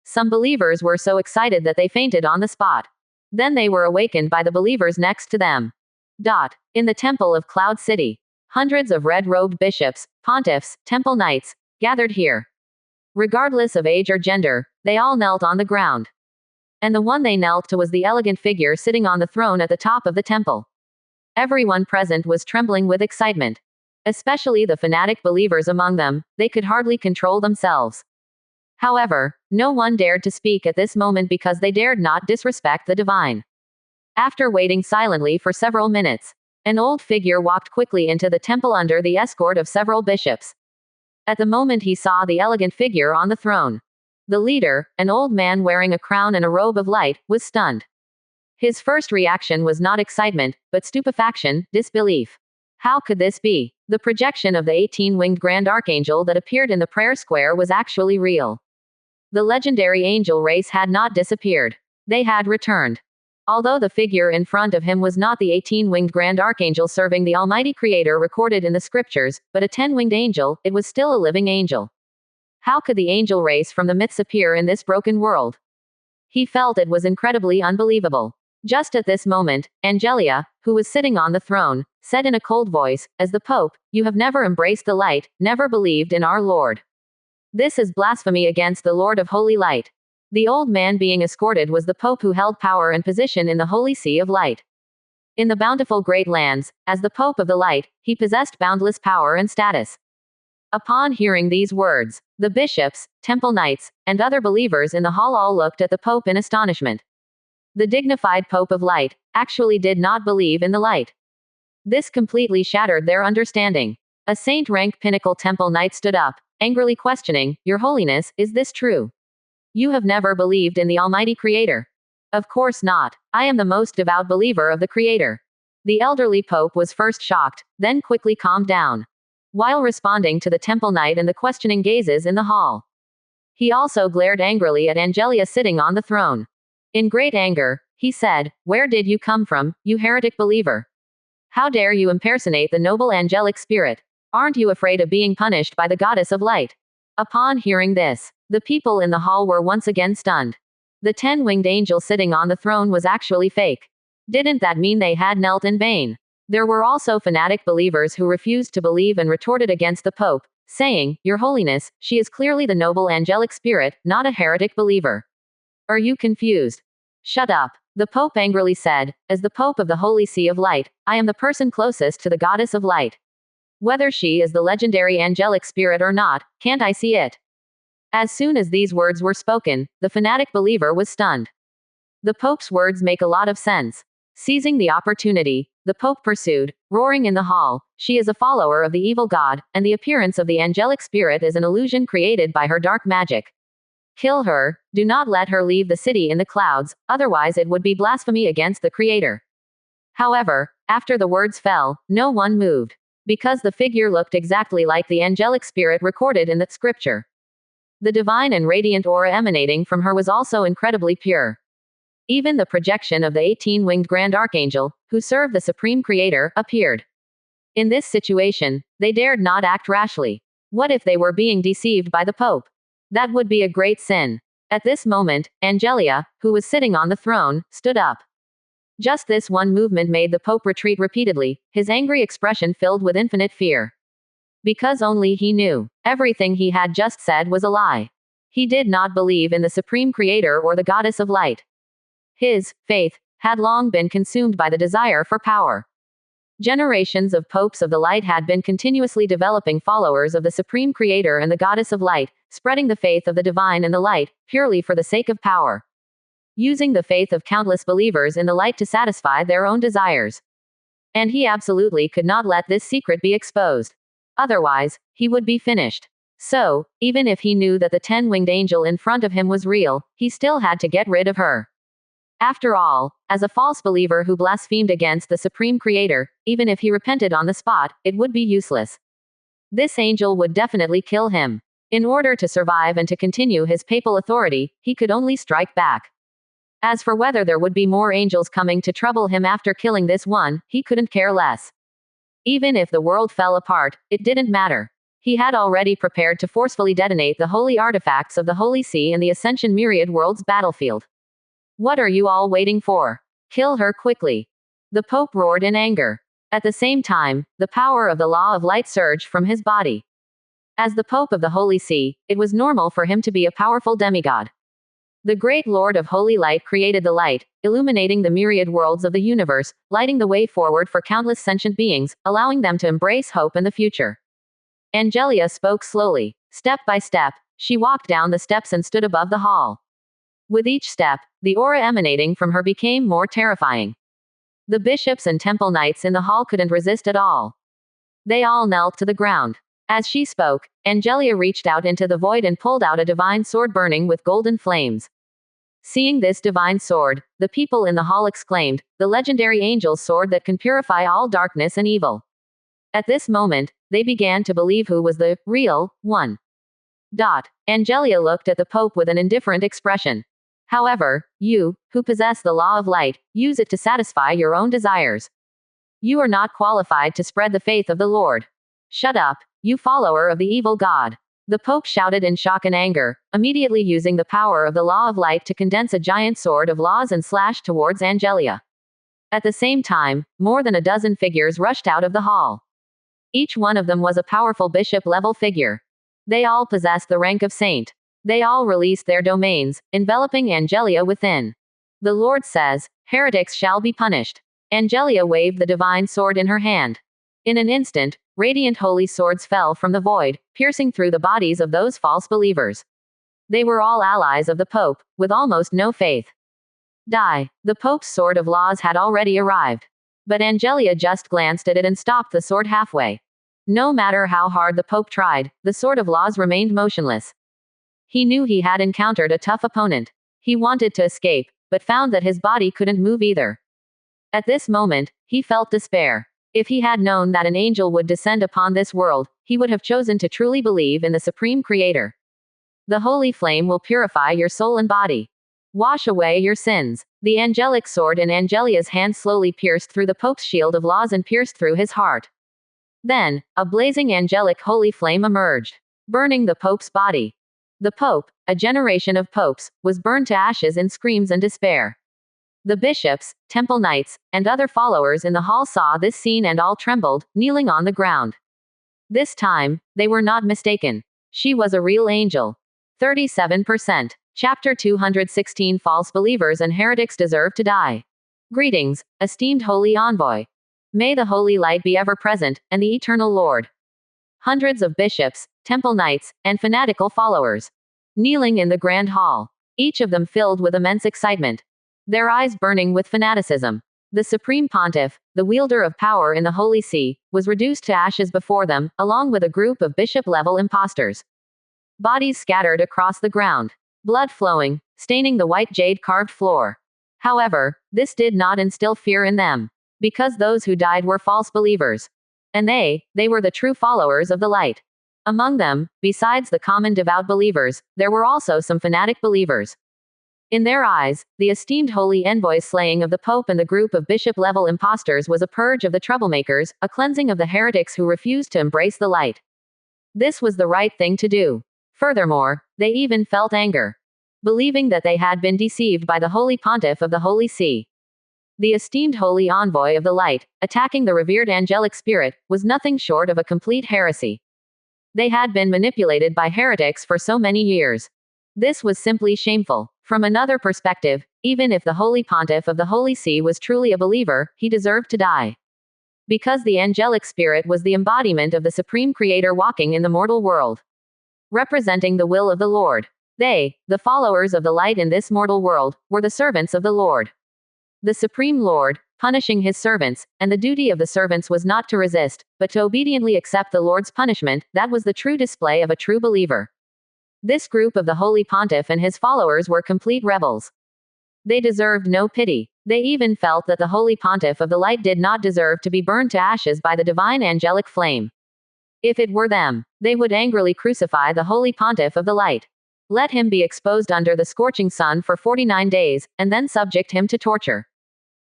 Some believers were so excited that they fainted on the spot. Then they were awakened by the believers next to them. In the temple of Cloud City, hundreds of red-robed bishops, pontiffs, temple knights, gathered here. Regardless of age or gender, they all knelt on the ground. And the one they knelt to was the elegant figure sitting on the throne at the top of the temple. Everyone present was trembling with excitement. Especially the fanatic believers among them, they could hardly control themselves. However, no one dared to speak at this moment because they dared not disrespect the divine. After waiting silently for several minutes, an old figure walked quickly into the temple under the escort of several bishops. At the moment he saw the elegant figure on the throne, the leader, an old man wearing a crown and a robe of light, was stunned. His first reaction was not excitement, but stupefaction, disbelief. How could this be? The projection of the 18-winged Grand Archangel that appeared in the prayer square was actually real. The legendary angel race had not disappeared. They had returned. Although the figure in front of him was not the 18-winged Grand Archangel serving the Almighty Creator recorded in the scriptures, but a 10-winged angel, it was still a living angel. How could the angel race from the myths appear in this broken world? He felt it was incredibly unbelievable. Just at this moment, Angelia, who was sitting on the throne, said in a cold voice, "As the Pope, you have never embraced the light, never believed in our Lord. This is blasphemy against the Lord of Holy Light." The old man being escorted was the Pope who held power and position in the Holy See of Light. In the bountiful great lands, as the Pope of the Light, he possessed boundless power and status. Upon hearing these words, the bishops, temple knights, and other believers in the hall all looked at the Pope in astonishment. The dignified Pope of Light actually did not believe in the light. This completely shattered their understanding. A saint-rank pinnacle temple knight stood up, angrily questioning, "Your Holiness, is this true? You have never believed in the Almighty Creator." "Of course not. I am the most devout believer of the Creator." The elderly Pope was first shocked, then quickly calmed down. While responding to the temple knight and the questioning gazes in the hall, he also glared angrily at Angelia sitting on the throne. In great anger, he said, "Where did you come from, you heretic believer? How dare you impersonate the noble angelic spirit? Aren't you afraid of being punished by the goddess of light?" Upon hearing this, the people in the hall were once again stunned. The 10-winged angel sitting on the throne was actually fake. Didn't that mean they had knelt in vain? There were also fanatic believers who refused to believe and retorted against the Pope, saying, "Your Holiness, she is clearly the noble angelic spirit, not a heretic believer. Are you confused?" "Shut up," the Pope angrily said. "As the Pope of the Holy See of Light, I am the person closest to the goddess of light. Whether she is the legendary angelic spirit or not, can't I see it?" As soon as these words were spoken, the fanatic believer was stunned. The Pope's words make a lot of sense. Seizing the opportunity, the Pope pursued, roaring in the hall, "She is a follower of the evil god, and the appearance of the angelic spirit is an illusion created by her dark magic. Kill her, do not let her leave the city in the clouds, otherwise it would be blasphemy against the Creator." However, after the words fell, no one moved. Because the figure looked exactly like the angelic spirit recorded in the scripture. The divine and radiant aura emanating from her was also incredibly pure. Even the projection of the 18-winged Grand Archangel, who served the Supreme Creator, appeared. In this situation, they dared not act rashly. What if they were being deceived by the Pope? That would be a great sin. At this moment, Angelia, who was sitting on the throne, stood up. Just this one movement made the Pope retreat repeatedly, his angry expression filled with infinite fear. Because only he knew. Everything he had just said was a lie. He did not believe in the Supreme Creator or the Goddess of Light. His faith had long been consumed by the desire for power. Generations of popes of the light had been continuously developing followers of the Supreme Creator and the Goddess of Light, spreading the faith of the divine and the light, purely for the sake of power. Using the faith of countless believers in the light to satisfy their own desires. And he absolutely could not let this secret be exposed. Otherwise, he would be finished. So, even if he knew that the 10-winged angel in front of him was real, he still had to get rid of her. After all, as a false believer who blasphemed against the Supreme Creator, even if he repented on the spot, it would be useless. This angel would definitely kill him. In order to survive and to continue his papal authority, he could only strike back. As for whether there would be more angels coming to trouble him after killing this one, he couldn't care less. Even if the world fell apart, it didn't matter. He had already prepared to forcefully detonate the holy artifacts of the Holy See and the Ascension Myriad World's battlefield. What are you all waiting for? Kill her quickly. The Pope roared in anger. At the same time, the power of the law of light surged from his body. As the Pope of the Holy See, it was normal for him to be a powerful demigod. The great Lord of Holy Light created the light, illuminating the myriad worlds of the universe, lighting the way forward for countless sentient beings, allowing them to embrace hope and the future. Angelia spoke slowly. Step by step, she walked down the steps and stood above the hall. With each step, the aura emanating from her became more terrifying. The bishops and temple knights in the hall couldn't resist at all. They all knelt to the ground. As she spoke, Angelia reached out into the void and pulled out a divine sword burning with golden flames. Seeing this divine sword, the people in the hall exclaimed, "The legendary angel's sword that can purify all darkness and evil." At this moment, they began to believe who was the real one. Angelia looked at the Pope with an indifferent expression. However, you, who possess the law of light, use it to satisfy your own desires. You are not qualified to spread the faith of the Lord. Shut up, you follower of the evil god. The Pope shouted in shock and anger, immediately using the power of the law of light to condense a giant sword of laws and slash towards Angelia. At the same time, more than a dozen figures rushed out of the hall. Each one of them was a powerful bishop-level figure. They all possessed the rank of saint. They all released their domains, enveloping Angelia within. The Lord says, "Heretics shall be punished." Angelia waved the divine sword in her hand. In an instant, radiant holy swords fell from the void, piercing through the bodies of those false believers. They were all allies of the Pope, with almost no faith. Die. The Pope's sword of laws had already arrived. But Angelia just glanced at it and stopped the sword halfway. No matter how hard the Pope tried, the sword of laws remained motionless. He knew he had encountered a tough opponent. He wanted to escape, but found that his body couldn't move either. At this moment, he felt despair. If he had known that an angel would descend upon this world, he would have chosen to truly believe in the Supreme Creator. The holy flame will purify your soul and body. Wash away your sins. The angelic sword in Angelia's hand slowly pierced through the Pope's shield of laws and pierced through his heart. Then, a blazing angelic holy flame emerged, burning the Pope's body. The Pope, a generation of popes, was burned to ashes in screams and despair. The bishops, temple knights, and other followers in the hall saw this scene and all trembled, kneeling on the ground. This time, they were not mistaken. She was a real angel. 37%. Chapter 216 False Believers and Heretics Deserve to Die. Greetings, esteemed Holy Envoy. May the Holy Light be ever present, and the Eternal Lord. Hundreds of bishops, temple knights, and fanatical followers. Kneeling in the Grand Hall. Each of them filled with immense excitement. Their eyes burning with fanaticism. The Supreme Pontiff, the wielder of power in the Holy See, was reduced to ashes before them, along with a group of bishop-level impostors. Bodies scattered across the ground. Blood flowing, staining the white jade-carved floor. However, this did not instill fear in them. Because those who died were false believers. And they were the true followers of the light. Among them, besides the common devout believers, there were also some fanatic believers. In their eyes, the esteemed holy envoy's slaying of the Pope and the group of bishop-level impostors was a purge of the troublemakers, a cleansing of the heretics who refused to embrace the light. This was the right thing to do. Furthermore, they even felt anger, believing that they had been deceived by the Holy Pontiff of the Holy See. The esteemed holy envoy of the light, attacking the revered angelic spirit, was nothing short of a complete heresy. They had been manipulated by heretics for so many years. This was simply shameful. From another perspective, even if the Holy Pontiff of the Holy See was truly a believer, he deserved to die. Because the angelic spirit was the embodiment of the Supreme Creator walking in the mortal world, representing the will of the Lord. They, the followers of the light in this mortal world, were the servants of the Lord. The Supreme Lord, punishing his servants, and the duty of the servants was not to resist, but to obediently accept the Lord's punishment. That was the true display of a true believer. This group of the Holy Pontiff and his followers were complete rebels. They deserved no pity. They even felt that the Holy Pontiff of the light did not deserve to be burned to ashes by the divine angelic flame. If it were them, they would angrily crucify the Holy Pontiff of the light. Let him be exposed under the scorching sun for 49 days, and then subject him to torture.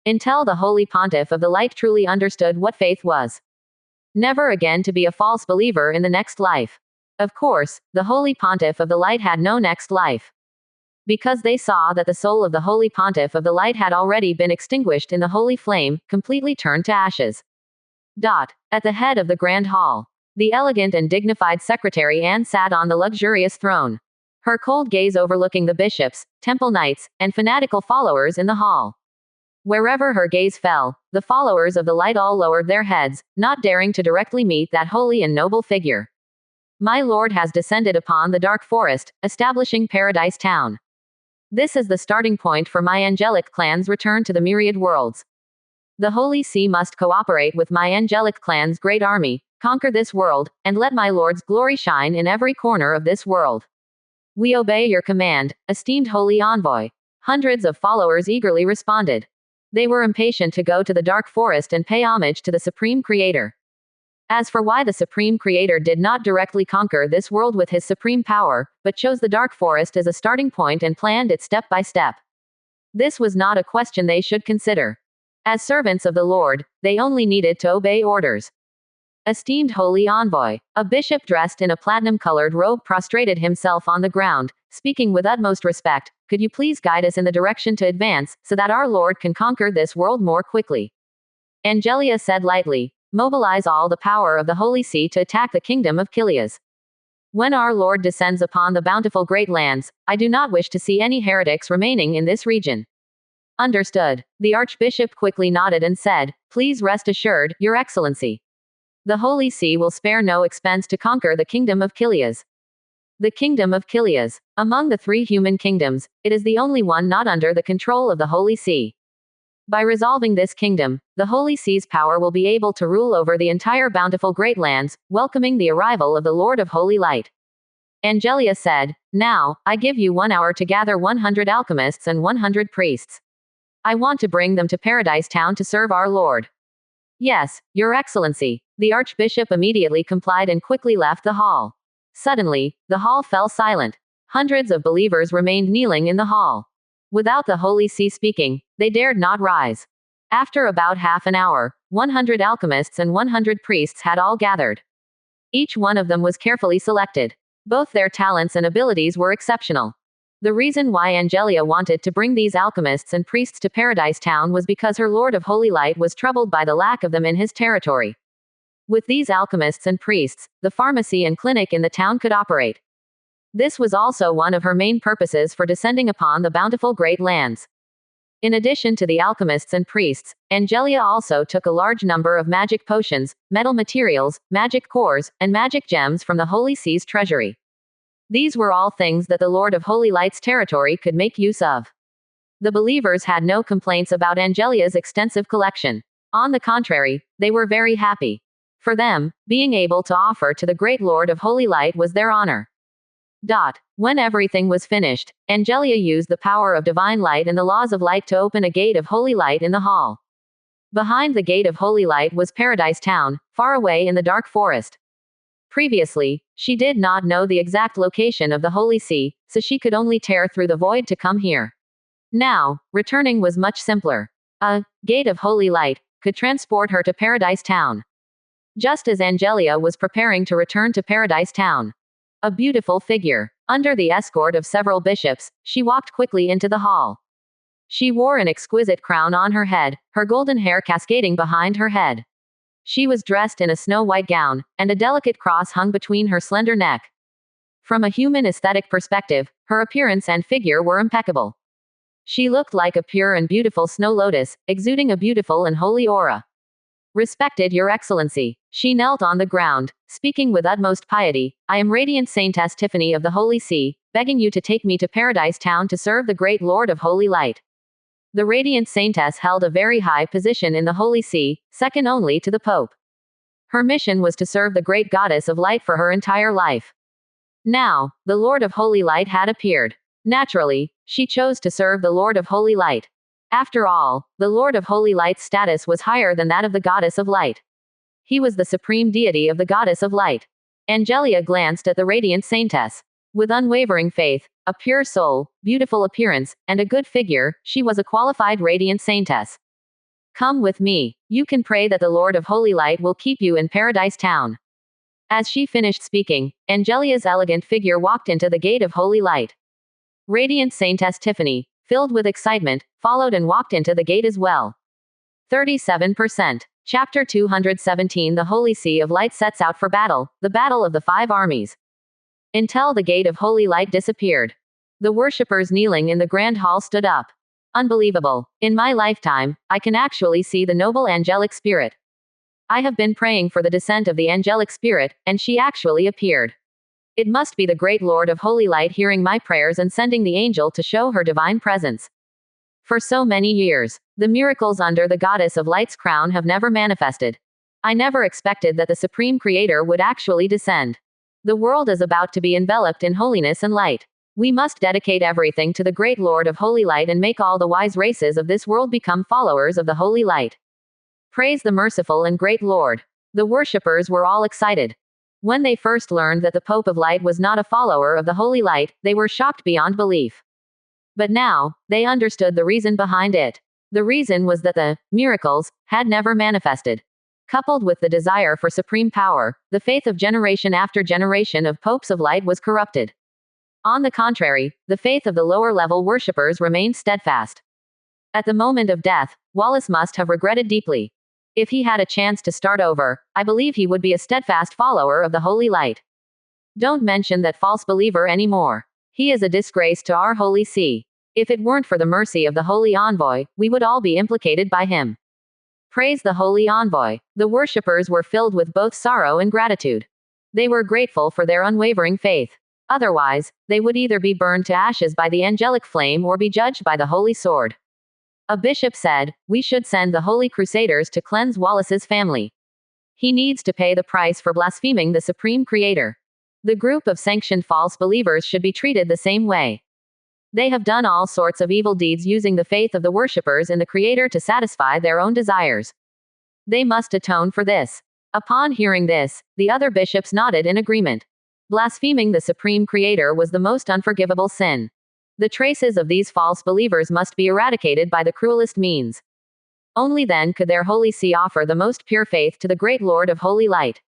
Until the Holy Pontiff of the light truly understood what faith was. Never again to be a false believer in the next life. Of course, the Holy Pontiff of the light had no next life. Because they saw that the soul of the Holy Pontiff of the light had already been extinguished in the holy flame, completely turned to ashes. At the head of the Grand Hall, the elegant and dignified Secretary Anne sat on the luxurious throne. Her cold gaze overlooking the bishops, temple knights, and fanatical followers in the hall. Wherever her gaze fell, the followers of the light all lowered their heads, not daring to directly meet that holy and noble figure. My Lord has descended upon the dark forest, establishing Paradise Town. This is the starting point for my angelic clan's return to the myriad worlds. The Holy See must cooperate with my angelic clan's great army, conquer this world, and let my Lord's glory shine in every corner of this world. We obey your command, esteemed holy envoy. Hundreds of followers eagerly responded. They were impatient to go to the dark forest and pay homage to the Supreme Creator. As for why the Supreme Creator did not directly conquer this world with his supreme power, but chose the dark forest as a starting point and planned it step by step, this was not a question they should consider. As servants of the Lord, they only needed to obey orders. Esteemed holy envoy, a bishop dressed in a platinum-colored robe prostrated himself on the ground, speaking with utmost respect. Could you please guide us in the direction to advance, so that our Lord can conquer this world more quickly? Angelia said lightly. Mobilize all the power of the Holy See to attack the kingdom of Kilias. When our Lord descends upon the bountiful great lands, I do not wish to see any heretics remaining in this region. Understood. The Archbishop quickly nodded and said, "Please rest assured, Your Excellency. The Holy See will spare no expense to conquer the kingdom of Kilias." The kingdom of Kilias. Among the three human kingdoms, it is the only one not under the control of the Holy See. By resolving this kingdom, the Holy See's power will be able to rule over the entire bountiful great lands, welcoming the arrival of the Lord of Holy Light. Angelia said, "Now, I give you 1 hour to gather 100 alchemists and 100 priests. I want to bring them to Paradise Town to serve our Lord." "Yes, Your Excellency." The Archbishop immediately complied and quickly left the hall. Suddenly, the hall fell silent. Hundreds of believers remained kneeling in the hall. Without the Holy See speaking, they dared not rise. After about half an hour, 100 alchemists and 100 priests had all gathered. Each one of them was carefully selected. Both their talents and abilities were exceptional. The reason why Angelia wanted to bring these alchemists and priests to Paradise Town was because her Lord of Holy Light was troubled by the lack of them in his territory. With these alchemists and priests, the pharmacy and clinic in the town could operate. This was also one of her main purposes for descending upon the bountiful great lands. In addition to the alchemists and priests, Angelia also took a large number of magic potions, metal materials, magic cores, and magic gems from the Holy See's treasury. These were all things that the Lord of Holy Light's territory could make use of. The believers had no complaints about Angelia's extensive collection. On the contrary, they were very happy. For them, being able to offer to the great Lord of Holy Light was their honor. When everything was finished, Angelia used the power of divine light and the laws of light to open a gate of holy light in the hall. Behind the gate of holy light was Paradise Town, far away in the dark forest. Previously, she did not know the exact location of the Holy See, so she could only tear through the void to come here. Now, returning was much simpler. A gate of holy light could transport her to Paradise Town. Just as Angelia was preparing to return to Paradise Town, a beautiful figure, under the escort of several bishops, she walked quickly into the hall. She wore an exquisite crown on her head, her golden hair cascading behind her head. She was dressed in a snow-white gown, and a delicate cross hung between her slender neck. From a human aesthetic perspective, her appearance and figure were impeccable. She looked like a pure and beautiful snow lotus, exuding a beautiful and holy aura. "Respected Your Excellency." She knelt on the ground, speaking with utmost piety, "I am Radiant Saintess Tiffany of the Holy See, begging you to take me to Paradise Town to serve the great Lord of Holy Light." The Radiant Saintess held a very high position in the Holy See, second only to the Pope. Her mission was to serve the great Goddess of Light for her entire life. Now, the Lord of Holy Light had appeared. Naturally, she chose to serve the Lord of Holy Light. After all, the Lord of Holy Light's status was higher than that of the Goddess of Light. He was the supreme deity of the Goddess of Light. Angelia glanced at the Radiant Saintess. With unwavering faith, a pure soul, beautiful appearance, and a good figure, she was a qualified Radiant Saintess. "Come with me. You can pray that the Lord of Holy Light will keep you in Paradise Town." As she finished speaking, Angelia's elegant figure walked into the gate of Holy Light. Radiant Saintess Tiffany, filled with excitement, followed and walked into the gate as well. 37%. Chapter 217. The Holy See of Light sets out for battle, the battle of the 5 armies. Until the gate of Holy Light disappeared. The worshippers kneeling in the grand hall stood up. "Unbelievable. In my lifetime, I can actually see the noble angelic spirit. I have been praying for the descent of the angelic spirit, and she actually appeared. It must be the great Lord of Holy Light hearing my prayers and sending the angel to show her divine presence. For so many years, the miracles under the Goddess of Light's crown have never manifested. I never expected that the Supreme Creator would actually descend. The world is about to be enveloped in holiness and light. We must dedicate everything to the great Lord of Holy Light and make all the wise races of this world become followers of the Holy Light. Praise the merciful and great Lord." The worshippers were all excited. When they first learned that the Pope of Light was not a follower of the Holy Light, they were shocked beyond belief. But now, they understood the reason behind it. The reason was that the miracles had never manifested. Coupled with the desire for supreme power, the faith of generation after generation of popes of light was corrupted. On the contrary, the faith of the lower-level worshippers remained steadfast. At the moment of death, Wallace must have regretted deeply. If he had a chance to start over, I believe he would be a steadfast follower of the Holy Light. Don't mention that false believer anymore. He is a disgrace to our Holy See. If it weren't for the mercy of the Holy Envoy, we would all be implicated by him. Praise the Holy Envoy. The worshippers were filled with both sorrow and gratitude. They were grateful for their unwavering faith. Otherwise, they would either be burned to ashes by the angelic flame or be judged by the holy sword. A bishop said, "We should send the holy crusaders to cleanse Wallace's family. He needs to pay the price for blaspheming the supreme creator. The group of sanctioned false believers should be treated the same way. They have done all sorts of evil deeds using the faith of the worshippers in the creator to satisfy their own desires. They must atone for this." Upon hearing this, the other bishops nodded in agreement. Blaspheming the supreme creator was the most unforgivable sin. The traces of these false believers must be eradicated by the cruelest means. Only then could their Holy See offer the most pure faith to the great Lord of Holy Light.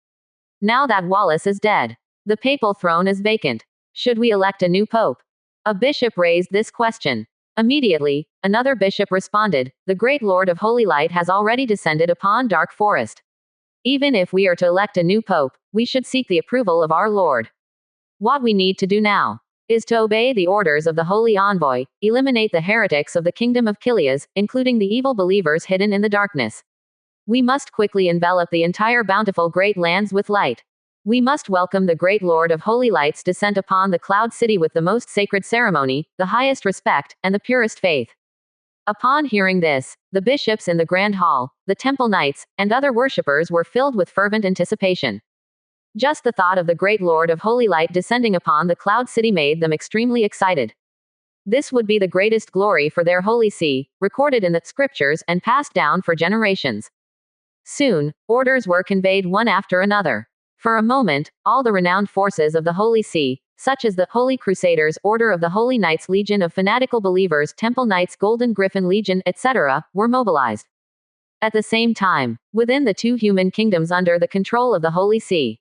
Now that Wallace is dead, the papal throne is vacant. Should we elect a new pope? A bishop raised this question. Immediately, another bishop responded, "The great Lord of Holy Light has already descended upon Dark Forest. Even if we are to elect a new pope, we should seek the approval of our Lord. What we need to do now is to obey the orders of the Holy Envoy, eliminate the heretics of the kingdom of Kilias, including the evil believers hidden in the darkness. We must quickly envelop the entire bountiful great lands with light. We must welcome the great Lord of Holy Light's descent upon the Cloud City with the most sacred ceremony, the highest respect, and the purest faith." Upon hearing this, the bishops in the Grand Hall, the temple knights, and other worshippers were filled with fervent anticipation. Just the thought of the great Lord of Holy Light descending upon the Cloud City made them extremely excited. This would be the greatest glory for their Holy See, recorded in the scriptures and passed down for generations. Soon, orders were conveyed one after another. For a moment, all the renowned forces of the Holy See, such as the Holy Crusaders, Order of the Holy Knights, Legion of Fanatical Believers, Temple Knights, Golden Griffin Legion, etc., were mobilized. At the same time, within the two human kingdoms under the control of the Holy See,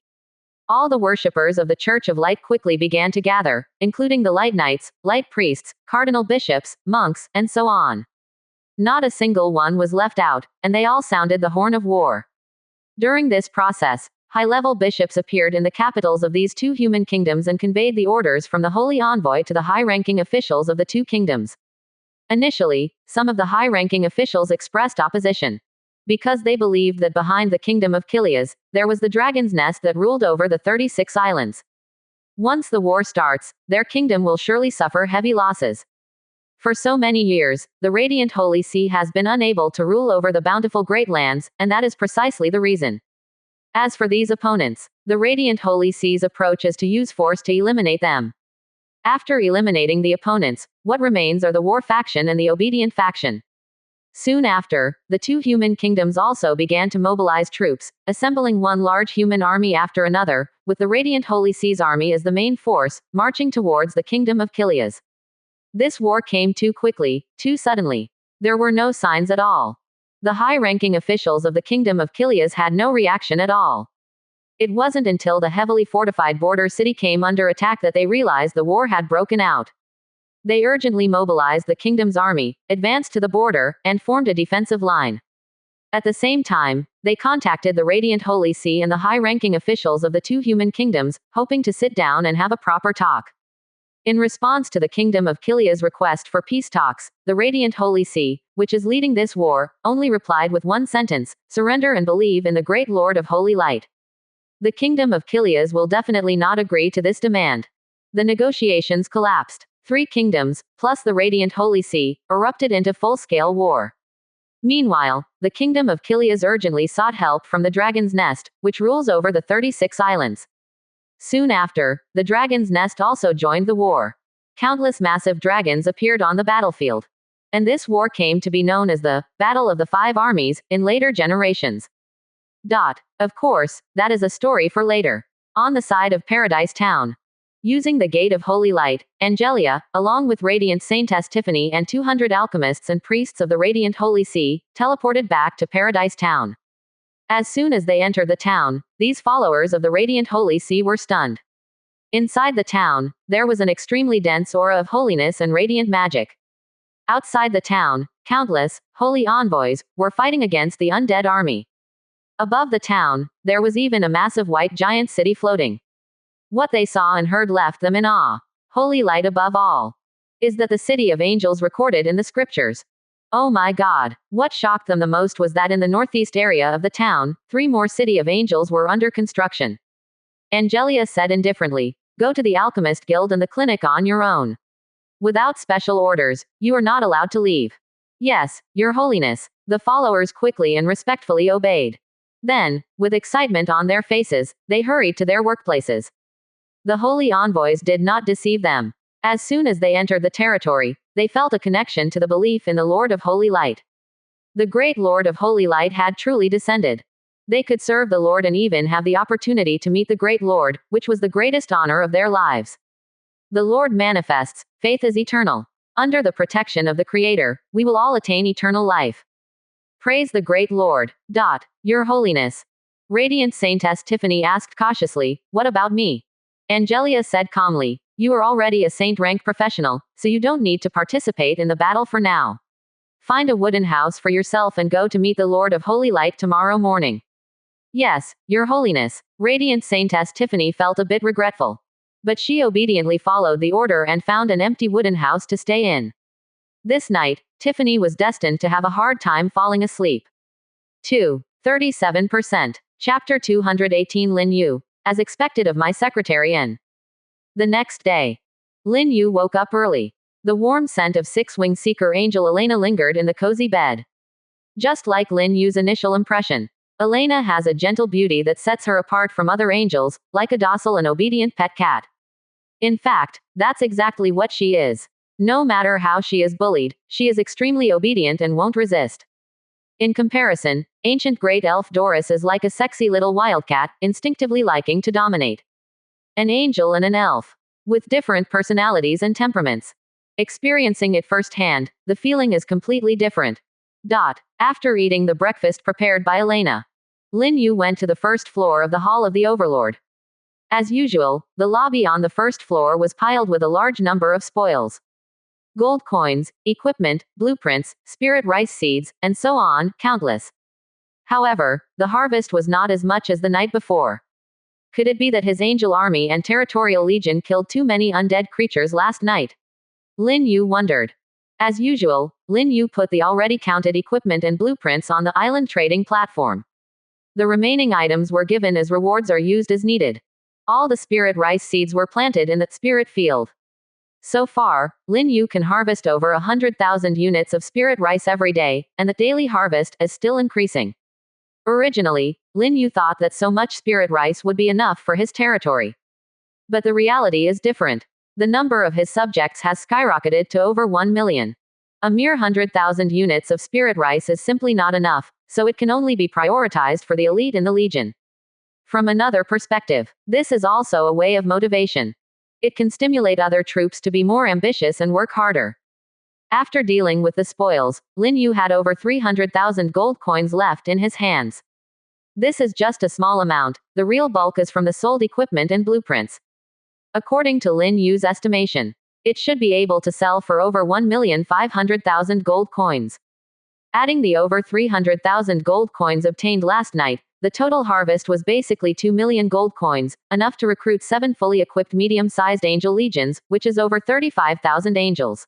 all the worshippers of the Church of Light quickly began to gather, including the Light Knights, Light Priests, Cardinal Bishops, monks, and so on. Not a single one was left out, and they all sounded the horn of war. During this process, high-level bishops appeared in the capitals of these two human kingdoms and conveyed the orders from the Holy Envoy to the high-ranking officials of the two kingdoms. Initially, some of the high-ranking officials expressed opposition, because they believed that behind the kingdom of Kilias, there was the dragon's nest that ruled over the 36 islands. Once the war starts, their kingdom will surely suffer heavy losses. For so many years, the radiant Holy See has been unable to rule over the bountiful great lands, and that is precisely the reason. As for these opponents, the radiant Holy See's approach is to use force to eliminate them. After eliminating the opponents, what remains are the war faction and the obedient faction. Soon after, the two human kingdoms also began to mobilize troops, assembling one large human army after another, with the radiant Holy See's army as the main force, marching towards the kingdom of Kilias. This war came too quickly, too suddenly. There were no signs at all. The high-ranking officials of the kingdom of Kilias had no reaction at all. It wasn't until the heavily fortified border city came under attack that they realized the war had broken out. They urgently mobilized the kingdom's army, advanced to the border, and formed a defensive line. At the same time, they contacted the radiant Holy See and the high-ranking officials of the two human kingdoms, hoping to sit down and have a proper talk. In response to the kingdom of Kilias' request for peace talks, the radiant Holy See, which is leading this war, only replied with one sentence: "Surrender and believe in the great Lord of Holy Light." The kingdom of Kilias will definitely not agree to this demand. The negotiations collapsed. 3 kingdoms, plus the radiant Holy See, erupted into full-scale war. Meanwhile, the kingdom of Kilias urgently sought help from the Dragon's Nest, which rules over the 36 islands. Soon after, the Dragon's Nest also joined the war. Countless massive dragons appeared on the battlefield. And this war came to be known as the Battle of the 5 Armies in later generations. Of course, that is a story for later. On the side of Paradise Town, using the Gate of Holy Light, Angelia, along with Radiant Saintess Tiffany and 200 alchemists and priests of the Radiant Holy See, teleported back to Paradise Town. As soon as they entered the town, these followers of the Radiant Holy See were stunned. Inside the town, there was an extremely dense aura of holiness and radiant magic. Outside the town, countless holy envoys were fighting against the undead army. Above the town, there was even a massive white giant city floating. What they saw and heard left them in awe. Holy light above all. is that the city of angels recorded in the scriptures. Oh my God. What shocked them the most was that in the northeast area of the town, 3 more city of angels were under construction. Angelia said indifferently, "Go to the alchemist guild and the clinic on your own. Without special orders, you are not allowed to leave." "Yes, Your Holiness." The followers quickly and respectfully obeyed. Then, with excitement on their faces, they hurried to their workplaces. The holy envoys did not deceive them. As soon as they entered the territory, they felt a connection to the belief in the Lord of Holy Light. The great Lord of Holy Light had truly descended. They could serve the Lord and even have the opportunity to meet the great Lord, which was the greatest honor of their lives. The Lord manifests, faith is eternal. Under the protection of the Creator, we will all attain eternal life. Praise the great Lord. Your Holiness. Radiant Saintess Tiffany asked cautiously, "What about me?" Angelia said calmly, "You are already a saint-rank professional, so you don't need to participate in the battle for now. Find a wooden house for yourself and go to meet the Lord of Holy Light tomorrow morning." "Yes, Your Holiness." Radiant Saintess Tiffany felt a bit regretful. But she obediently followed the order and found an empty wooden house to stay in. This night, Tiffany was destined to have a hard time falling asleep. 37%. Chapter 218 Lin Yu. As expected of my secretary N. The next day, Lin Yu woke up early. The warm scent of six-winged seeker angel Elena lingered in the cozy bed. Just like Lin Yu's initial impression, Elena has a gentle beauty that sets her apart from other angels, like a docile and obedient pet cat. In fact, that's exactly what she is. No matter how she is bullied, she is extremely obedient and won't resist. In comparison, ancient great elf Doris is like a sexy little wildcat, instinctively liking to dominate. An angel and an elf. With different personalities and temperaments. Experiencing it firsthand, the feeling is completely different. After eating the breakfast prepared by Elena, Lin Yu went to the first floor of the Hall of the Overlord. As usual, the lobby on the first floor was piled with a large number of spoils. Gold coins, equipment, blueprints, spirit rice seeds, and so on, countless. However, the harvest was not as much as the night before. Could it be that his angel army and territorial legion killed too many undead creatures last night? Lin Yu wondered. As usual, Lin Yu put the already counted equipment and blueprints on the island trading platform. The remaining items were given as rewards or used as needed. All the spirit rice seeds were planted in the spirit field. So far, Lin Yu can harvest over 100,000 units of spirit rice every day, and the daily harvest is still increasing. Originally, Lin Yu thought that so much spirit rice would be enough for his territory. But the reality is different. The number of his subjects has skyrocketed to over 1 million. A mere 100,000 units of spirit rice is simply not enough, so it can only be prioritized for the elite in the Legion. From another perspective, this is also a way of motivation. It can stimulate other troops to be more ambitious and work harder. After dealing with the spoils, Lin Yu had over 300,000 gold coins left in his hands. This is just a small amount, the real bulk is from the sold equipment and blueprints. According to Lin Yu's estimation, it should be able to sell for over 1,500,000 gold coins. Adding the over 300,000 gold coins obtained last night, the total harvest was basically 2 million gold coins, enough to recruit 7 fully equipped medium-sized angel legions, which is over 35,000 angels.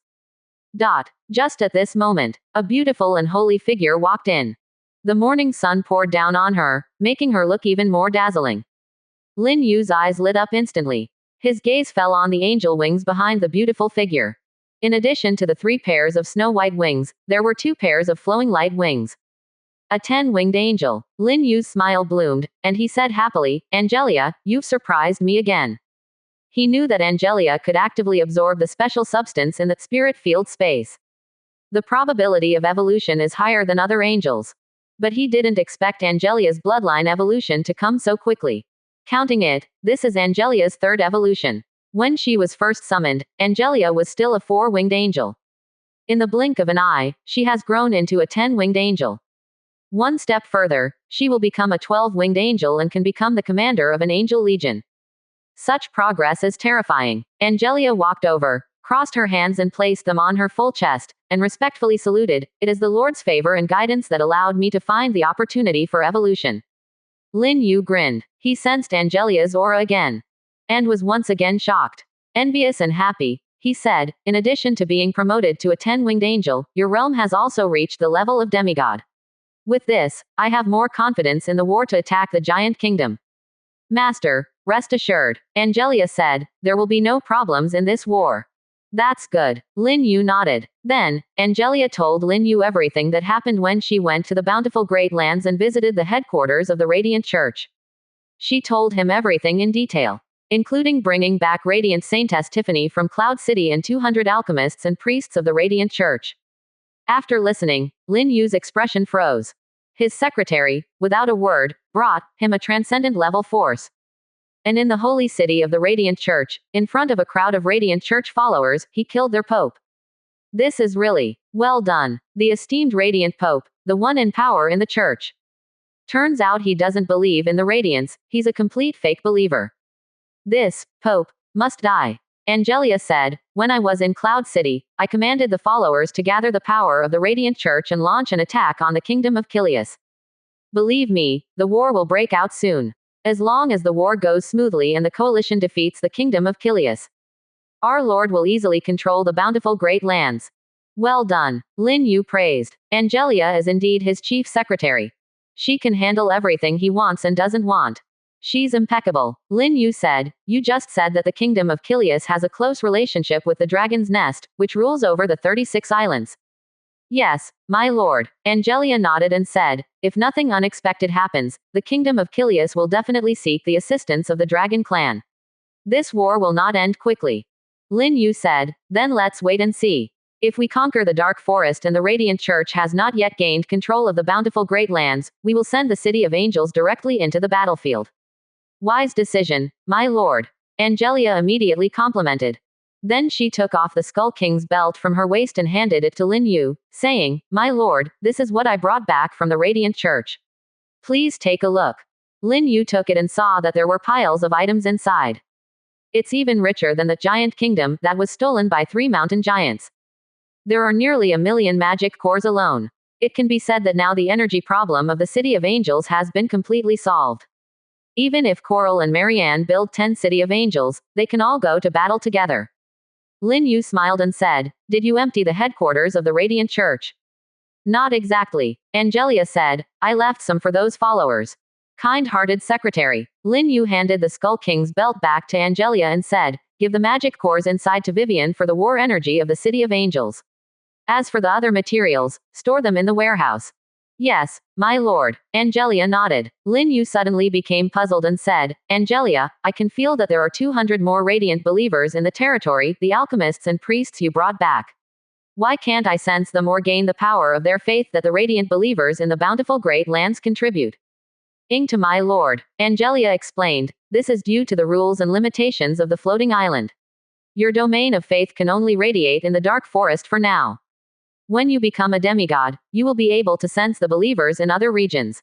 Just at this moment, a beautiful and holy figure walked in. The morning sun poured down on her, making her look even more dazzling. Lin Yu's eyes lit up instantly. His gaze fell on the angel wings behind the beautiful figure. In addition to the 3 pairs of snow-white wings, there were 2 pairs of flowing light wings. A 10-winged angel. Lin Yu's smile bloomed, and he said happily, "Angelia, you've surprised me again." He knew that Angelia could actively absorb the special substance in the spirit field space. The probability of evolution is higher than other angels. But he didn't expect Angelia's bloodline evolution to come so quickly. Counting it, this is Angelia's 3rd evolution. When she was first summoned, Angelia was still a 4-winged angel. In the blink of an eye, she has grown into a 10-winged angel. One step further, she will become a 12-winged angel and can become the commander of an angel legion. Such progress is terrifying. Angelia walked over, crossed her hands and placed them on her full chest, and respectfully saluted. "It is the Lord's favor and guidance that allowed me to find the opportunity for evolution." Lin Yu grinned. He sensed Angelia's aura again. And was once again shocked. Envious and happy, He said, in addition to being promoted to a 10-winged angel, your realm has also reached the level of demigod. With this, I have more confidence in the war to attack the giant kingdom. Master, rest assured, Angelia said, there will be no problems in this war. That's good. Lin Yu nodded. Then, Angelia told Lin Yu everything that happened when she went to the bountiful Great Lands and visited the headquarters of the Radiant Church. She told him everything in detail, including bringing back Radiant Saintess Tiffany from Cloud City and 200 alchemists and priests of the Radiant Church. After listening, Lin Yu's expression froze. His secretary, without a word, brought him a transcendent level force. And in the holy city of the Radiant Church, in front of a crowd of Radiant Church followers, he killed their Pope. This is really well done. The esteemed Radiant Pope, the one in power in the church. Turns out he doesn't believe in the Radiance, he's a complete fake believer. This Pope must die. Angelia said, when I was in Cloud City, I commanded the followers to gather the power of the Radiant Church and launch an attack on the kingdom of Kilius. Believe me, the war will break out soon. As long as the war goes smoothly and the coalition defeats the kingdom of Kilius, our Lord will easily control the bountiful Great Lands. Well done, Lin Yu praised. Angelia is indeed his chief secretary. She can handle everything he wants and doesn't want. She's impeccable. Lin Yu said, you just said that the kingdom of Kilius has a close relationship with the Dragon's Nest, which rules over the 36 islands. Yes, my lord. Angelia nodded and said, if nothing unexpected happens, the kingdom of Kilius will definitely seek the assistance of the Dragon clan. This war will not end quickly. Lin Yu said, then let's wait and see. If we conquer the Dark Forest and the Radiant Church has not yet gained control of the bountiful Great Lands, we will send the City of Angels directly into the battlefield. Wise decision, my lord. Angelia immediately complimented. Then she took off the Skull King's belt from her waist and handed it to Lin Yu, saying, my lord, this is what I brought back from the Radiant Church. Please take a look. Lin Yu took it and saw that there were piles of items inside. It's even richer than the giant kingdom that was stolen by 3 mountain giants. There are nearly 1 million magic cores alone. It can be said that now the energy problem of the City of Angels has been completely solved. Even if Coral and Marianne build 10 City of Angels, they can all go to battle together. Lin Yu smiled and said, did you empty the headquarters of the Radiant Church? Not exactly. Angelia said, I left some for those followers. Kind-hearted secretary. Lin Yu handed the Skull King's belt back to Angelia and said, give the magic cores inside to Vivian for the war energy of the City of Angels. As for the other materials, store them in the warehouse. Yes, my lord. Angelia nodded. Lin Yu suddenly became puzzled and said, Angelia, I can feel that there are 200 more radiant believers in the territory, the alchemists and priests you brought back. Why can't I sense them or gain the power of their faith that the radiant believers in the bountiful Great Lands contribute? To my lord. Angelia explained, this is due to the rules and limitations of the floating island. Your domain of faith can only radiate in the Dark Forest for now. When you become a demigod, you will be able to sense the believers in other regions.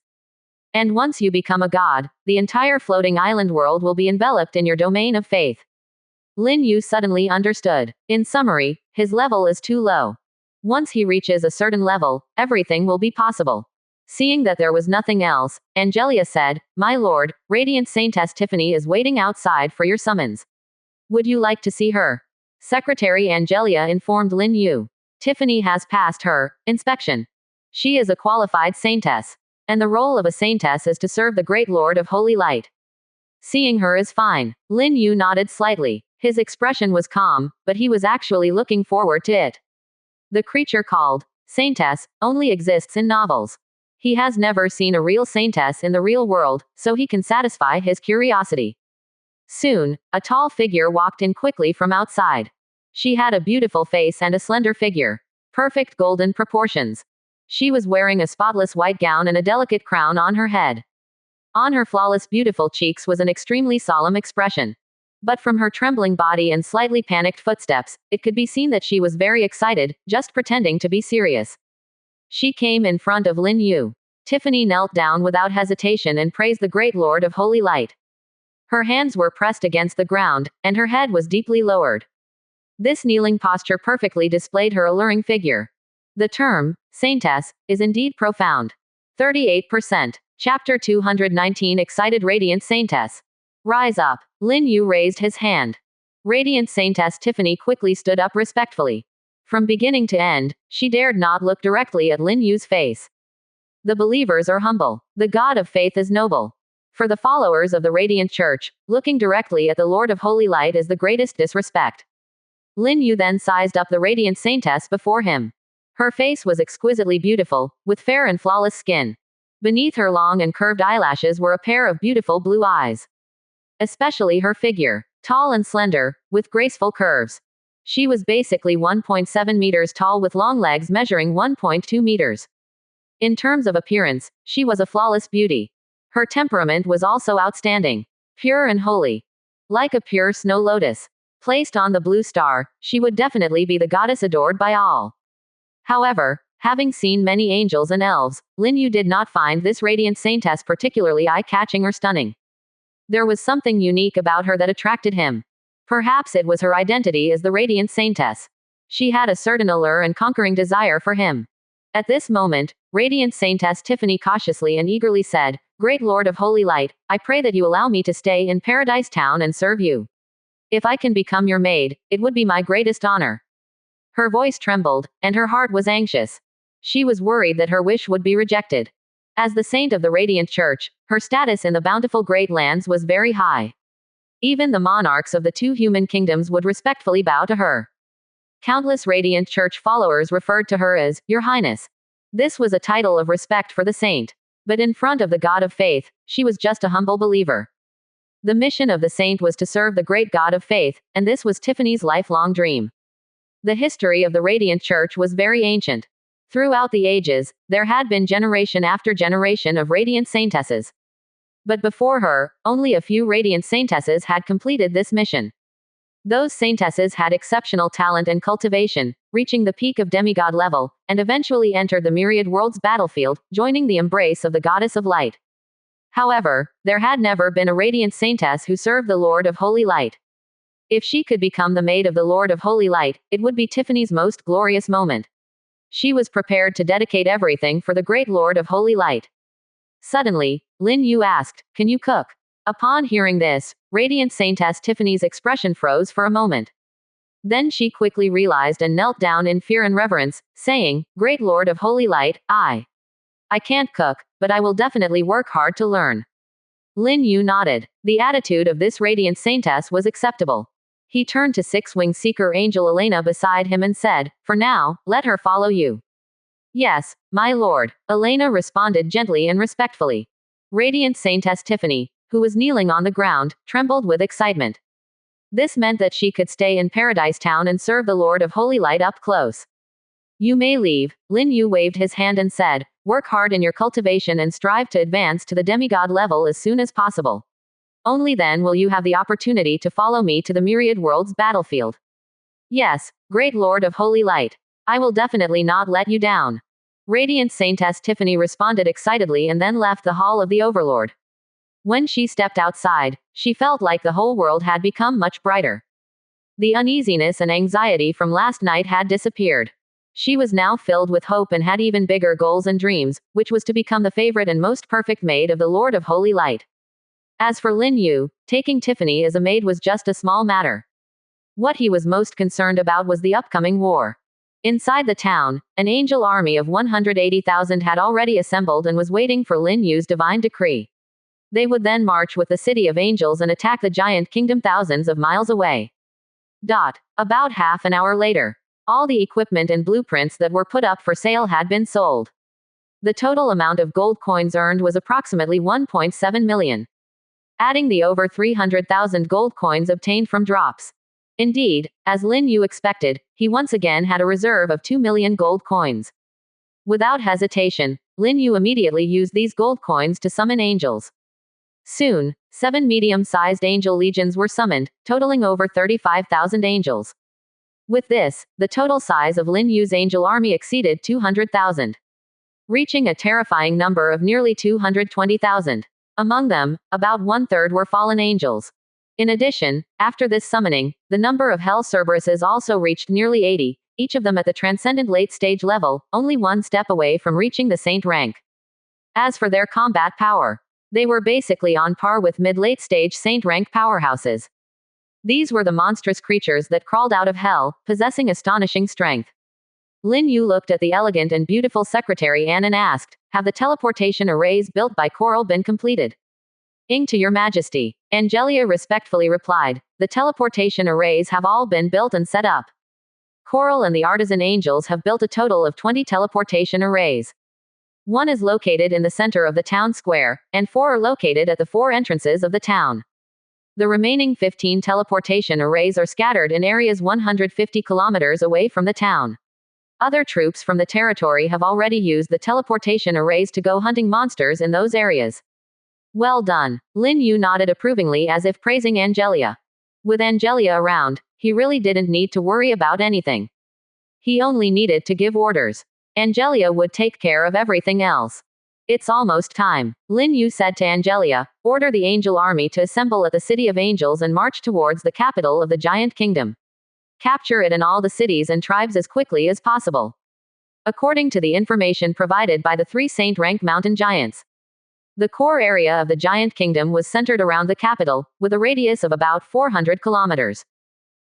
And once you become a god, the entire floating island world will be enveloped in your domain of faith. Lin Yu suddenly understood. In summary, his level is too low. Once he reaches a certain level, everything will be possible. Seeing that there was nothing else, Angelia said, my lord, Radiant Saintess Tiffany is waiting outside for your summons. Would you like to see her? Secretary Angelia informed Lin Yu. Tiffany has passed her inspection. She is a qualified saintess. And the role of a saintess is to serve the great Lord of Holy Light. Seeing her is fine. Lin Yu nodded slightly. His expression was calm, but he was actually looking forward to it. The creature called saintess only exists in novels. He has never seen a real saintess in the real world, so he can satisfy his curiosity. Soon, a tall figure walked in quickly from outside. She had a beautiful face and a slender figure. Perfect golden proportions. She was wearing a spotless white gown and a delicate crown on her head. On her flawless beautiful cheeks was an extremely solemn expression. But from her trembling body and slightly panicked footsteps, it could be seen that she was very excited, just pretending to be serious. She came in front of Lin Yu. Tiffany knelt down without hesitation and praised the great Lord of Holy Light. Her hands were pressed against the ground, and her head was deeply lowered. This kneeling posture perfectly displayed her alluring figure. The term, saintess, is indeed profound. 38%. Chapter 219 Excited Radiant Saintess. Rise up. Lin Yu raised his hand. Radiant Saintess Tiffany quickly stood up respectfully. From beginning to end, she dared not look directly at Lin Yu's face. The believers are humble. The God of faith is noble. For the followers of the Radiant Church, looking directly at the Lord of Holy Light is the greatest disrespect. Lin Yu then sized up the Radiant Saintess before him. Her face was exquisitely beautiful, with fair and flawless skin. Beneath her long and curved eyelashes were a pair of beautiful blue eyes. Especially her figure, tall and slender, with graceful curves. She was basically 1.7 meters tall with long legs measuring 1.2 meters. In terms of appearance, she was a flawless beauty. Her temperament was also outstanding. Pure and holy. Like a pure snow lotus. Placed on the blue star, she would definitely be the goddess adored by all. However, having seen many angels and elves, Lin Yu did not find this Radiant Saintess particularly eye-catching or stunning. There was something unique about her that attracted him. Perhaps it was her identity as the Radiant Saintess. She had a certain allure and conquering desire for him. At this moment, Radiant Saintess Tiffany cautiously and eagerly said, "Great Lord of Holy Light, I pray that you allow me to stay in Paradise Town and serve you. If I can become your maid, it would be my greatest honor." Her voice trembled, and her heart was anxious. She was worried that her wish would be rejected. As the saint of the Radiant Church, her status in the bountiful Great Lands was very high. Even the monarchs of the two human kingdoms would respectfully bow to her. Countless Radiant Church followers referred to her as, Your Highness. This was a title of respect for the saint. But in front of the God of faith, she was just a humble believer. The mission of the saint was to serve the great God of faith, and this was Tiffany's lifelong dream. The history of the Radiant Church was very ancient. Throughout the ages, there had been generation after generation of Radiant Saintesses. But before her, only a few Radiant Saintesses had completed this mission. Those Saintesses had exceptional talent and cultivation, reaching the peak of demigod level, and eventually entered the myriad worlds battlefield, joining the embrace of the Goddess of Light. However, there had never been a Radiant Saintess who served the Lord of Holy Light. If she could become the maid of the Lord of Holy Light, it would be Tiffany's most glorious moment. She was prepared to dedicate everything for the great Lord of Holy Light. Suddenly, Lin Yu asked, "Can you cook?" Upon hearing this, Radiant Saintess Tiffany's expression froze for a moment. Then she quickly realized and knelt down in fear and reverence, saying, "Great Lord of Holy Light, I can't cook, but I will definitely work hard to learn." Lin Yu nodded. The attitude of this Radiant Saintess was acceptable. He turned to six-winged seeker angel Elena beside him and said, "For now, let her follow you." "Yes, my lord," Elena responded gently and respectfully. Radiant Saintess Tiffany, who was kneeling on the ground, trembled with excitement. This meant that she could stay in Paradise Town and serve the Lord of Holy Light up close. "You may leave," Lin Yu waved his hand and said, "Work hard in your cultivation and strive to advance to the demigod level as soon as possible. Only then will you have the opportunity to follow me to the myriad worlds battlefield." "Yes, great Lord of Holy Light. I will definitely not let you down." Radiant Saintess Tiffany responded excitedly and then left the Hall of the Overlord. When she stepped outside, she felt like the whole world had become much brighter. The uneasiness and anxiety from last night had disappeared. She was now filled with hope and had even bigger goals and dreams, which was to become the favorite and most perfect maid of the Lord of Holy Light. As for Lin Yu, taking Tiffany as a maid was just a small matter. What he was most concerned about was the upcoming war. Inside the town, an angel army of 180,000 had already assembled and was waiting for Lin Yu's divine decree. They would then march with the city of angels and attack the giant kingdom thousands of miles away. About half an hour later, all the equipment and blueprints that were put up for sale had been sold. The total amount of gold coins earned was approximately 1.7 million. Adding the over 300,000 gold coins obtained from drops. Indeed, as Lin Yu expected, he once again had a reserve of 2 million gold coins. Without hesitation, Lin Yu immediately used these gold coins to summon angels. Soon, 7 medium-sized angel legions were summoned, totaling over 35,000 angels. With this, the total size of Lin Yu's angel army exceeded 200,000, reaching a terrifying number of nearly 220,000. Among them, about one-third were fallen angels. In addition, after this summoning, the number of hell Cerberuses also reached nearly 80, each of them at the transcendent late-stage level, only one step away from reaching the saint rank. As for their combat power, they were basically on par with mid-late stage saint rank powerhouses. These were the monstrous creatures that crawled out of hell, possessing astonishing strength. Lin Yu looked at the elegant and beautiful secretary Anne and asked, "Have the teleportation arrays built by Coral been completed?" "To your majesty," Angelia respectfully replied, "the teleportation arrays have all been built and set up. Coral and the artisan angels have built a total of 20 teleportation arrays. One is located in the center of the town square, and 4 are located at the 4 entrances of the town. The remaining 15 teleportation arrays are scattered in areas 150 kilometers away from the town. Other troops from the territory have already used the teleportation arrays to go hunting monsters in those areas." "Well done." Lin Yu nodded approvingly as if praising Angelia. With Angelia around, he really didn't need to worry about anything. He only needed to give orders. Angelia would take care of everything else. "It's almost time," Lin Yu said to Angelia. "Order the angel army to assemble at the City of Angels and march towards the capital of the Giant Kingdom. Capture it and all the cities and tribes as quickly as possible." According to the information provided by the 3 saint-rank mountain giants, the core area of the Giant Kingdom was centered around the capital, with a radius of about 400 kilometers.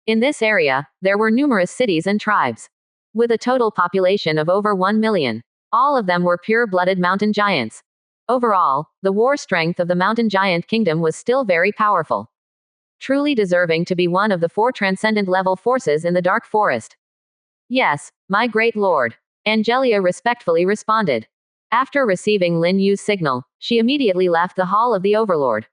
In this area, there were numerous cities and tribes, with a total population of over 1 million. All of them were pure-blooded mountain giants. Overall, the war strength of the mountain giant kingdom was still very powerful, truly deserving to be one of the 4 transcendent level forces in the Dark Forest. "Yes, my great lord," Angelia respectfully responded. After receiving Lin Yu's signal, she immediately left the Hall of the Overlord.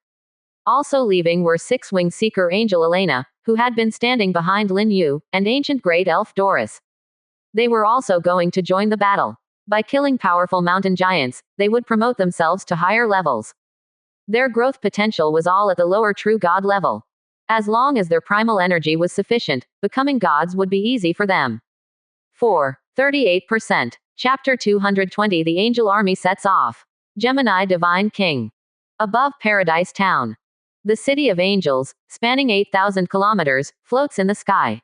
Also leaving were 6-winged seeker Angel Elena, who had been standing behind Lin Yu, and ancient great elf Doris. They were also going to join the battle. By killing powerful mountain giants, they would promote themselves to higher levels. Their growth potential was all at the lower true god level. As long as their primal energy was sufficient, becoming gods would be easy for them. 38%. Chapter 220. The Angel Army sets off. Gemini Divine King. Above Paradise Town, the City of Angels, spanning 8,000 kilometers, floats in the sky.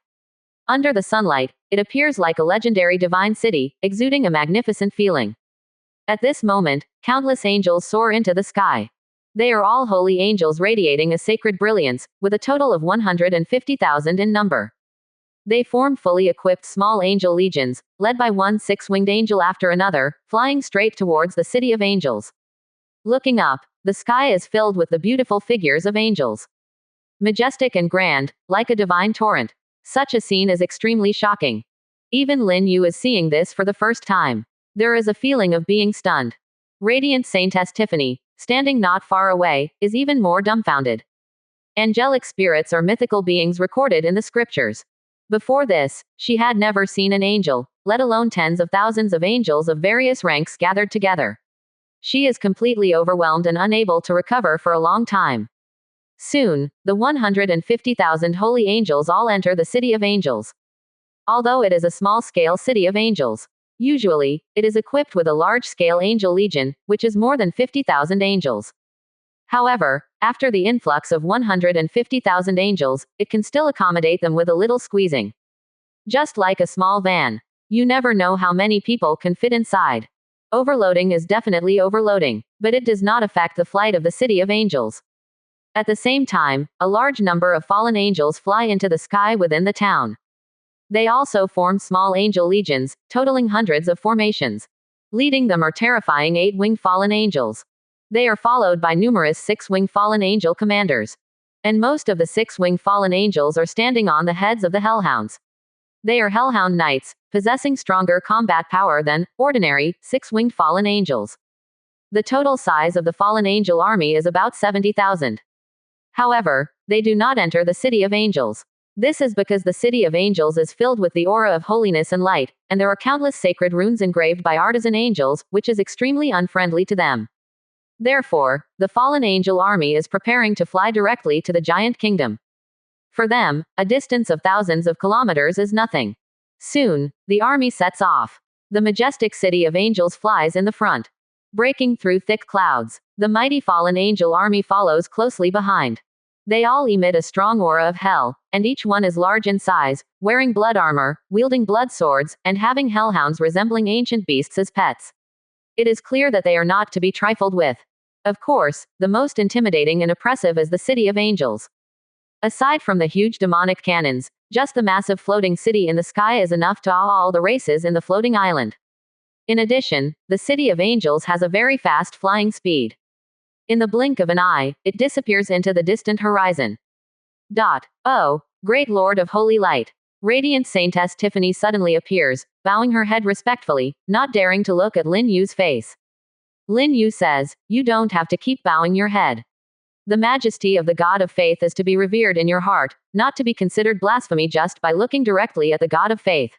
Under the sunlight, it appears like a legendary divine city, exuding a magnificent feeling. At this moment, countless angels soar into the sky. They are all holy angels radiating a sacred brilliance, with a total of 150,000 in number. They form fully equipped small angel legions, led by one 6-winged angel after another, flying straight towards the City of Angels. Looking up, the sky is filled with the beautiful figures of angels. Majestic and grand, like a divine torrent. Such a scene is extremely shocking. Even Lin Yu is seeing this for the first time. There is a feeling of being stunned. Radiant Saintess Tiffany, standing not far away, is even more dumbfounded. Angelic spirits are mythical beings recorded in the scriptures. Before this, she had never seen an angel, let alone tens of thousands of angels of various ranks gathered together. She is completely overwhelmed and unable to recover for a long time. Soon, the 150,000 holy angels all enter the City of Angels. Although it is a small-scale City of Angels, usually, it is equipped with a large-scale angel legion, which is more than 50,000 angels. However, after the influx of 150,000 angels, it can still accommodate them with a little squeezing. Just like a small van. You never know how many people can fit inside. Overloading is definitely overloading, but it does not affect the flight of the City of Angels. At the same time, a large number of fallen angels fly into the sky within the town. They also form small angel legions, totaling hundreds of formations. Leading them are terrifying 8-winged fallen angels. They are followed by numerous 6-winged fallen angel commanders. And most of the 6-winged fallen angels are standing on the heads of the hellhounds. They are hellhound knights, possessing stronger combat power than ordinary 6-winged fallen angels. The total size of the fallen angel army is about 70,000. However, they do not enter the City of Angels. This is because the City of Angels is filled with the aura of holiness and light, and there are countless sacred runes engraved by artisan angels, which is extremely unfriendly to them. Therefore, the fallen angel army is preparing to fly directly to the giant kingdom. For them, a distance of thousands of kilometers is nothing. Soon, the army sets off. The majestic City of Angels flies in the front. Breaking through thick clouds, the mighty fallen angel army follows closely behind. They all emit a strong aura of hell, and each one is large in size, wearing blood armor, wielding blood swords, and having hellhounds resembling ancient beasts as pets. It is clear that they are not to be trifled with. Of course, the most intimidating and oppressive is the City of Angels. Aside from the huge demonic cannons, just the massive floating city in the sky is enough to awe all the races in the floating island. In addition, the city of angels has a very fast flying speed. In the blink of an eye, it disappears into the distant horizon. Oh, great Lord of Holy Light. Radiant Saintess Tiffany suddenly appears, bowing her head respectfully, not daring to look at Lin Yu's face. Lin Yu says, "You don't have to keep bowing your head. The majesty of the God of faith is to be revered in your heart, not to be considered blasphemy just by looking directly at the God of faith."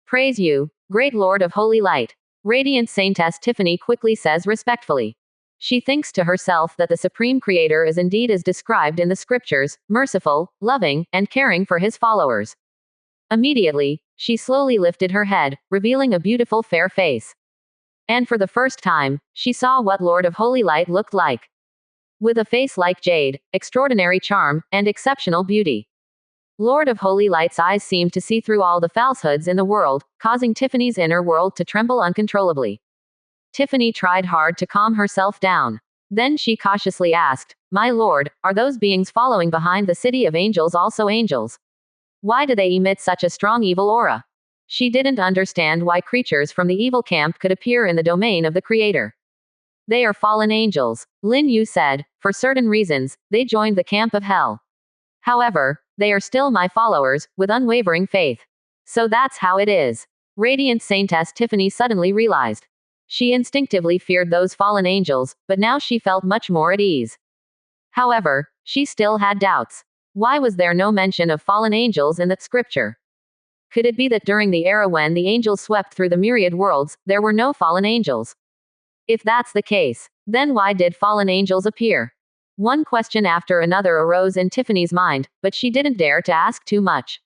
"Praise you, great Lord of Holy Light." Radiant Saintess Tiffany quickly says respectfully. She thinks to herself that the Supreme Creator is indeed as described in the scriptures, merciful, loving, and caring for his followers. Immediately, she slowly lifted her head, revealing a beautiful fair face. And for the first time, she saw what Lord of Holy Light looked like. With a face like jade, extraordinary charm, and exceptional beauty. Lord of Holy Light's eyes seemed to see through all the falsehoods in the world, causing Tiffany's inner world to tremble uncontrollably. Tiffany tried hard to calm herself down. Then she cautiously asked, "My lord, are those beings following behind the city of angels also angels? Why do they emit such a strong evil aura?" She didn't understand why creatures from the evil camp could appear in the domain of the Creator. "They are fallen angels," Lin Yu said. "For certain reasons, they joined the camp of hell. However, they are still my followers, with unwavering faith. So that's how it is." Radiant Saintess Tiffany suddenly realized. She instinctively feared those fallen angels, but now she felt much more at ease. However, she still had doubts. Why was there no mention of fallen angels in the scripture? Could it be that during the era when the angels swept through the myriad worlds, there were no fallen angels? If that's the case, then why did fallen angels appear? One question after another arose in Tiffany's mind, but she didn't dare to ask too much.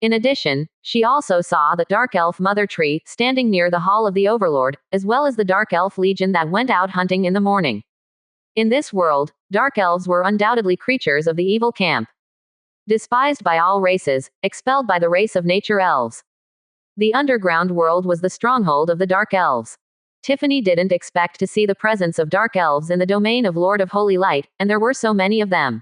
In addition, she also saw the Dark Elf Mother Tree standing near the Hall of the Overlord, as well as the Dark Elf Legion that went out hunting in the morning. In this world, Dark Elves were undoubtedly creatures of the evil camp. Despised by all races, expelled by the race of nature elves. The underground world was the stronghold of the Dark Elves. Tiffany didn't expect to see the presence of Dark Elves in the domain of Lord of Holy Light, and there were so many of them.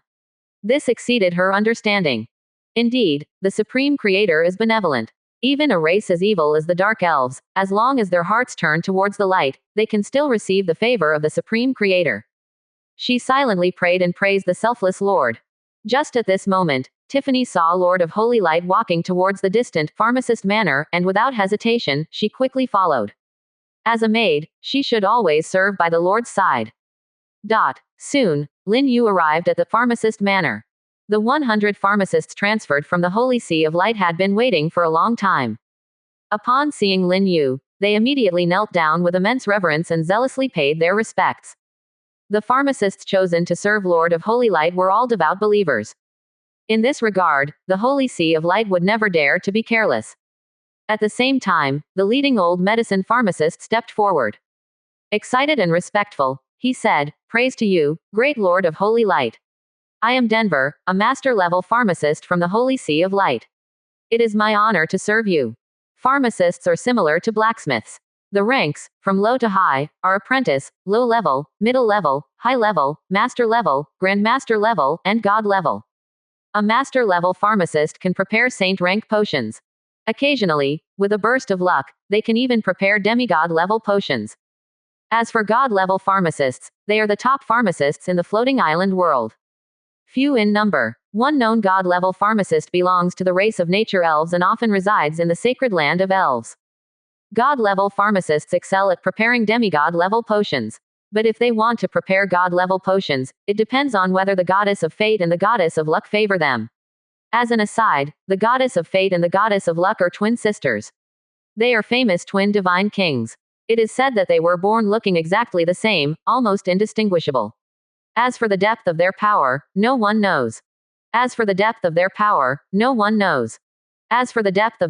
This exceeded her understanding. Indeed, the Supreme Creator is benevolent. Even a race as evil as the Dark Elves, as long as their hearts turn towards the light, they can still receive the favor of the Supreme Creator. She silently prayed and praised the selfless Lord. Just at this moment, Tiffany saw Lord of Holy Light walking towards the distant pharmacist manor, and without hesitation, she quickly followed. As a maid, she should always serve by the Lord's side. Soon, Lin Yu arrived at the pharmacist manor. The 100 pharmacists transferred from the Holy See of Light had been waiting for a long time. Upon seeing Lin Yu, they immediately knelt down with immense reverence and zealously paid their respects. The pharmacists chosen to serve Lord of Holy Light were all devout believers. In this regard, the Holy See of Light would never dare to be careless. At the same time, the leading old medicine pharmacist stepped forward. Excited and respectful, he said, "Praise to you, great Lord of Holy Light. I am Denver, a master-level pharmacist from the Holy See of Light. It is my honor to serve you." Pharmacists are similar to blacksmiths. The ranks, from low to high, are apprentice, low level, middle level, high level, master level, grandmaster level, and god level. A master-level pharmacist can prepare saint-rank potions. Occasionally, with a burst of luck, they can even prepare demigod-level potions. As for god-level pharmacists, they are the top pharmacists in the floating island world. Few in number. One known god-level pharmacist belongs to the race of nature elves and often resides in the sacred land of elves. God-level pharmacists excel at preparing demigod-level potions. But if they want to prepare god-level potions, it depends on whether the goddess of fate and the goddess of luck favor them. As an aside, the goddess of fate and the goddess of luck are twin sisters. They are famous twin divine kings. It is said that they were born looking exactly the same, almost indistinguishable. As for the depth of their power, no one knows. As for the depth of their power, no one knows. As for the depth of their